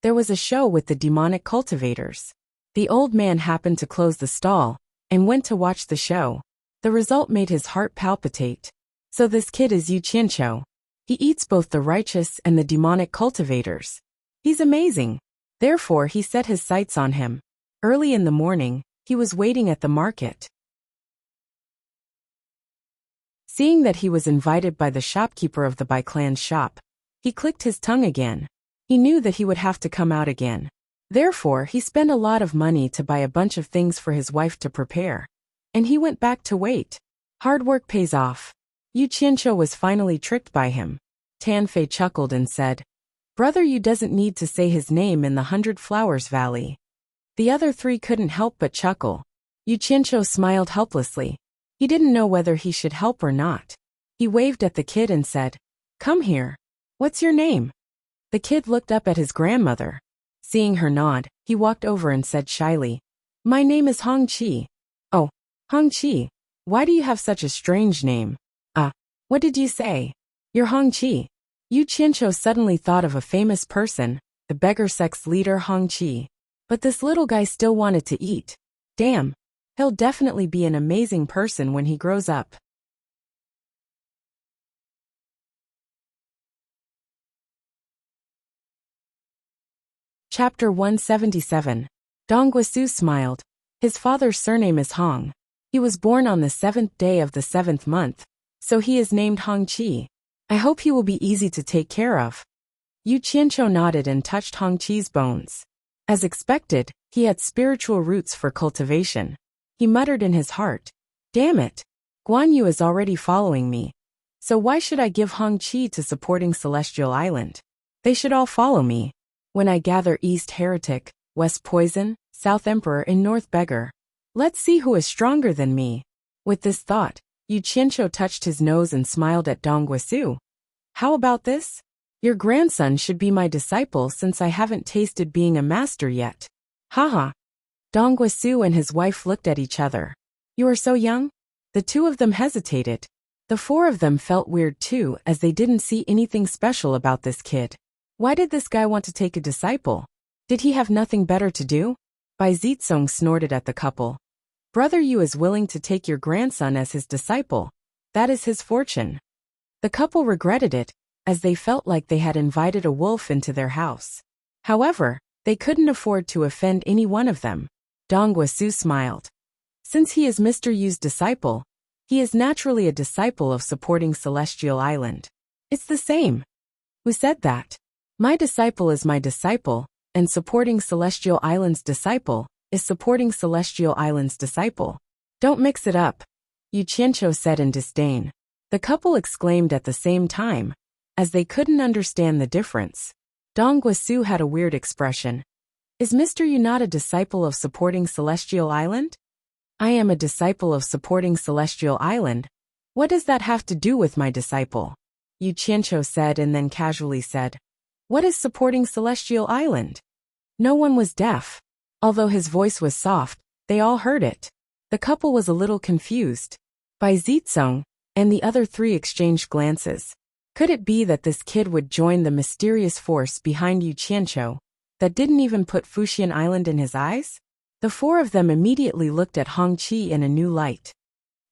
there was a show with the demonic cultivators. The old man happened to close the stall and went to watch the show. The result made his heart palpitate. So this kid is Yu Qianqiu. He eats both the righteous and the demonic cultivators. He's amazing. Therefore he set his sights on him. Early in the morning, he was waiting at the market. Seeing that he was invited by the shopkeeper of the Bai clan's shop, he clicked his tongue again. He knew that he would have to come out again. Therefore he spent a lot of money to buy a bunch of things for his wife to prepare. And he went back to wait. Hard work pays off. Yu Qianqiu was finally tricked by him. Tan Fei chuckled and said, Brother Yu doesn't need to say his name in the 100 Flowers Valley. The other three couldn't help but chuckle. Yu Qianqiu smiled helplessly. He didn't know whether he should help or not. He waved at the kid and said, Come here. What's your name? The kid looked up at his grandmother. Seeing her nod, he walked over and said shyly, My name is Hong Qi. Oh, Hong Qi. Why do you have such a strange name? What did you say? You're Hong Qi. Yu Qianqiu suddenly thought of a famous person, the beggar sect's leader Hong Qi. But this little guy still wanted to eat. Damn. He'll definitely be an amazing person when he grows up. Chapter 177. Dong Guisu smiled. His father's surname is Hong. He was born on the 7th day of the 7th month, so he is named Hong Qi. I hope he will be easy to take care of. Yu Qianqiu nodded and touched Hong Qi's bones. As expected, he had spiritual roots for cultivation. He muttered in his heart, Damn it! Guan Yu is already following me. So why should I give Hong Qi to supporting Celestial Island? They should all follow me. When I gather East Heretic, West Poison, South Emperor and North Beggar. Let's see who is stronger than me. With this thought, Yu Qianqiu touched his nose and smiled at Dong Guisu. How about this? Your grandson should be my disciple since I haven't tasted being a master yet. Haha. Dong Guisu and his wife looked at each other. You are so young? The two of them hesitated. The four of them felt weird too as they didn't see anything special about this kid. Why did this guy want to take a disciple? Did he have nothing better to do? Bai Zitsong snorted at the couple. Brother Yu is willing to take your grandson as his disciple. That is his fortune. The couple regretted it, as they felt like they had invited a wolf into their house. However, they couldn't afford to offend any one of them. Dong Guisu smiled. Since he is Mr. Yu's disciple, he is naturally a disciple of supporting Celestial Island. It's the same. Who said that? My disciple is my disciple, and supporting Celestial Island's disciple is supporting Celestial Island's disciple. Don't mix it up, Yu Qianqiu said in disdain. The couple exclaimed at the same time, as they couldn't understand the difference. Dong Guisu had a weird expression. Is Mr. Yu not a disciple of supporting Celestial Island? I am a disciple of supporting Celestial Island. What does that have to do with my disciple? Yu Qianqiu said and then casually said, What is supporting Celestial Island? No one was deaf. Although his voice was soft, they all heard it. The couple was a little confused. Bai Zitsong and the other three exchanged glances. Could it be that this kid would join the mysterious force behind Yu Qianqiu that didn't even put Fuxian Island in his eyes? The four of them immediately looked at Hong Qi in a new light.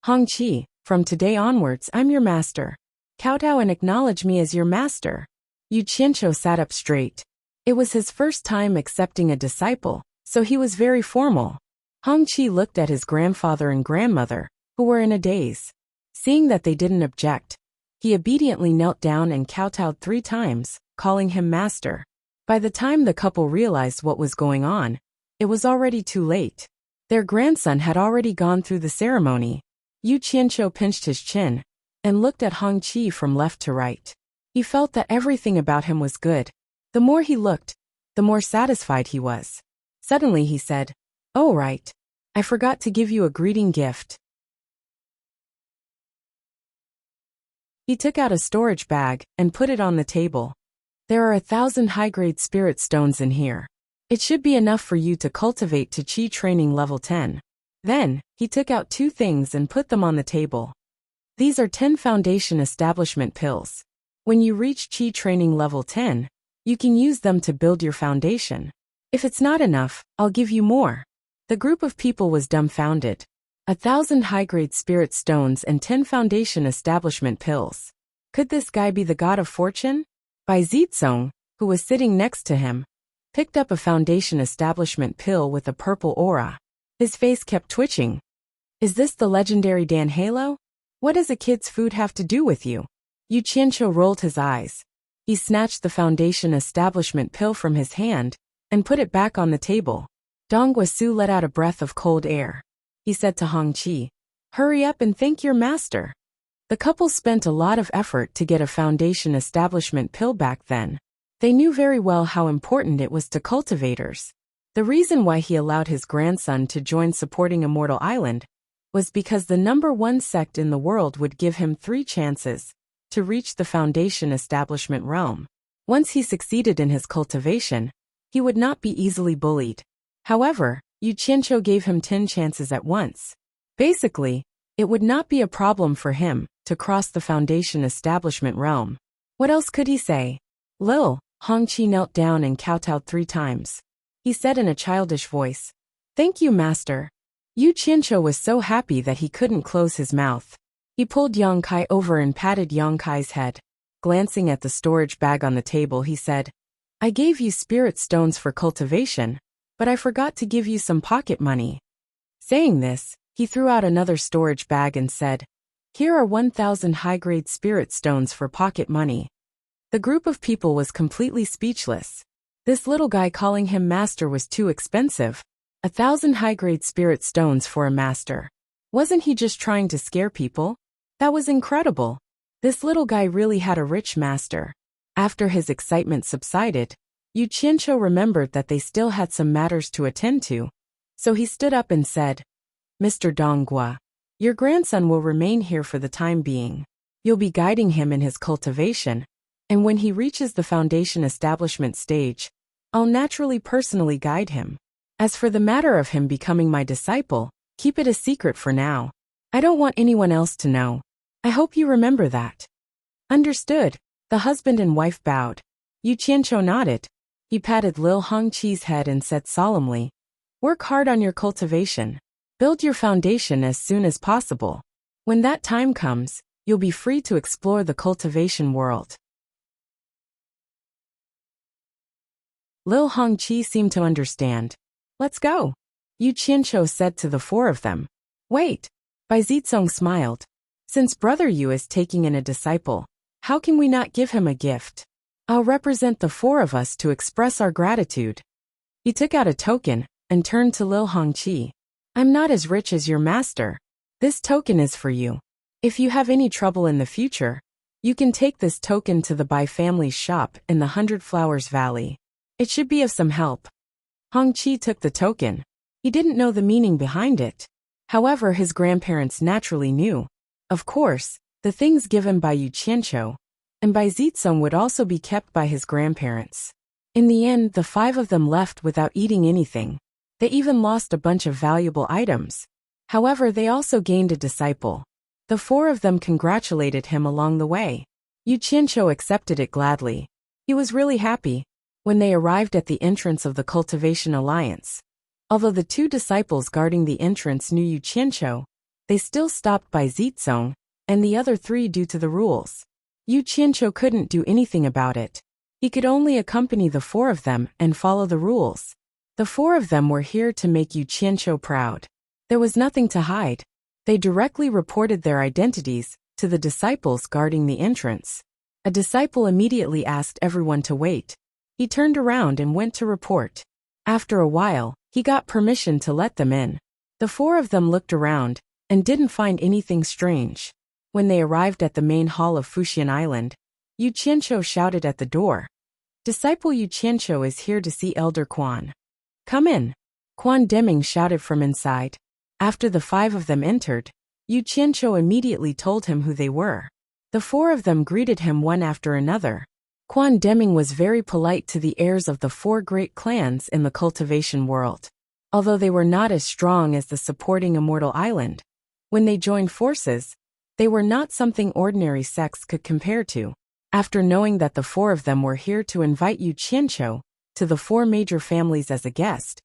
Hong Qi, from today onwards I'm your master. Kowtow and acknowledge me as your master. Yu Qianqiu sat up straight. It was his first time accepting a disciple, so he was very formal. Hong Qi looked at his grandfather and grandmother, who were in a daze. Seeing that they didn't object, he obediently knelt down and kowtowed 3 times, calling him master. By the time the couple realized what was going on, it was already too late. Their grandson had already gone through the ceremony. Yu Qianqiu pinched his chin and looked at Hong Qi from left to right. He felt that everything about him was good. The more he looked, the more satisfied he was. Suddenly he said, Oh right. I forgot to give you a greeting gift. He took out a storage bag and put it on the table. There are 1,000 high-grade spirit stones in here. It should be enough for you to cultivate to Qi training level 10. Then, he took out 2 things and put them on the table. These are 10 foundation establishment pills. When you reach Qi training level 10, you can use them to build your foundation. If it's not enough, I'll give you more. The group of people was dumbfounded. 1,000 high-grade spirit stones and 10 foundation establishment pills. Could this guy be the god of fortune? Bai Zitsong, who was sitting next to him, picked up a foundation establishment pill with a purple aura. His face kept twitching. Is this the legendary Dan Halo? What does a kid's food have to do with you? Yu Qianqiu rolled his eyes. He snatched the foundation establishment pill from his hand and put it back on the table. Dong Guisu let out a breath of cold air. He said to Hong Qi, Hurry up and thank your master. The couple spent a lot of effort to get a foundation establishment pill back then. They knew very well how important it was to cultivators. The reason why he allowed his grandson to join supporting Immortal Island was because the #1 sect in the world would give him 3 chances to reach the foundation establishment realm. Once he succeeded in his cultivation, he would not be easily bullied. However, Yu Qianqiu gave him 10 chances at once. Basically, it would not be a problem for him to cross the foundation establishment realm. What else could he say? Lil Hongqi knelt down and kowtowed 3 times. He said in a childish voice, "Thank you, master." Yu Qianqiu was so happy that he couldn't close his mouth. He pulled Yang Kai over and patted Yang Kai's head. Glancing at the storage bag on the table, he said, "I gave you spirit stones for cultivation, but I forgot to give you some pocket money." Saying this, he threw out another storage bag and said, "Here are 1,000 high-grade spirit stones for pocket money." The group of people was completely speechless. This little guy calling him master was too expensive. 1,000 high-grade spirit stones for a master. Wasn't he just trying to scare people? That was incredible. This little guy really had a rich master. After his excitement subsided, Yu Qianqiu remembered that they still had some matters to attend to. So he stood up and said, "Mr. Donghua, your grandson will remain here for the time being. You'll be guiding him in his cultivation, and when he reaches the foundation establishment stage, I'll naturally personally guide him. As for the matter of him becoming my disciple, keep it a secret for now. I don't want anyone else to know. I hope you remember that." Understood. The husband and wife bowed. Yu Qianqiu nodded. He patted Lil Hongqi's head and said solemnly, "Work hard on your cultivation. Build your foundation as soon as possible. When that time comes, you'll be free to explore the cultivation world." Lil Hongqi seemed to understand. "Let's go," Yu Qianqiu said to the 4 of them. "Wait." Bai Zizong smiled. "Since Brother Yu is taking in a disciple, how can we not give him a gift? I'll represent the 4 of us to express our gratitude." He took out a token and turned to Lil Hongqi. "I'm not as rich as your master. This token is for you. If you have any trouble in the future, you can take this token to the Bai family's shop in the 100 Flowers Valley. It should be of some help." Hongqi took the token. He didn't know the meaning behind it. However, his grandparents naturally knew. Of course, the things given by Yu Qianqiu and Bai Zizong would also be kept by his grandparents. In the end, the 5 of them left without eating anything. They even lost a bunch of valuable items. However, they also gained a disciple. The 4 of them congratulated him along the way. Yu Qianqiu accepted it gladly. He was really happy. When they arrived at the entrance of the Cultivation Alliance, although the 2 disciples guarding the entrance knew Yu Qianqiu, they still stopped by Zizong and the other 3 due to the rules. Yu Qianqiu couldn't do anything about it. He could only accompany the 4 of them and follow the rules. The 4 of them were here to make Yu Qianqiu proud. There was nothing to hide. They directly reported their identities to the disciples guarding the entrance. A disciple immediately asked everyone to wait. He turned around and went to report. After a while, he got permission to let them in. The 4 of them looked around and didn't find anything strange. When they arrived at the main hall of Fuxian Island, Yu Qianqiu shouted at the door, "Disciple Yu Qianqiu is here to see Elder Quan." "Come in," Quan Deming shouted from inside. After the 5 of them entered, Yu Qianqiu immediately told him who they were. The 4 of them greeted him one after another. Quan Deming was very polite to the heirs of the 4 great clans in the cultivation world. Although they were not as strong as the supporting Immortal Island, when they joined forces, they were not something ordinary sects could compare to. After knowing that the 4 of them were here to invite Yu Qianqiu to the 4 major families as a guest,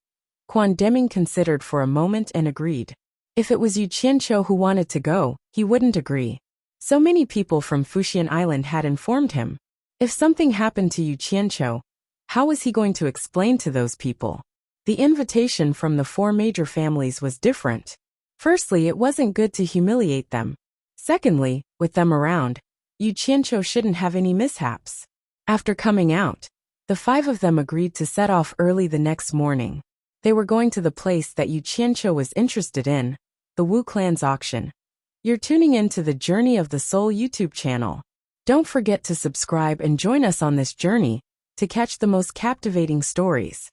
Quan Deming considered for a moment and agreed. If it was Yu Qianqiu who wanted to go, he wouldn't agree. So many people from Fuxian Island had informed him. If something happened to Yu Qianqiu, how was he going to explain to those people? The invitation from the 4 major families was different. Firstly, it wasn't good to humiliate them. Secondly, with them around, Yu Qianqiu shouldn't have any mishaps. After coming out, the 5 of them agreed to set off early the next morning. They were going to the place that Yu Qianqiu was interested in, the Wu clan's auction. You're tuning in to the Journey of the Soul YouTube channel. Don't forget to subscribe and join us on this journey to catch the most captivating stories.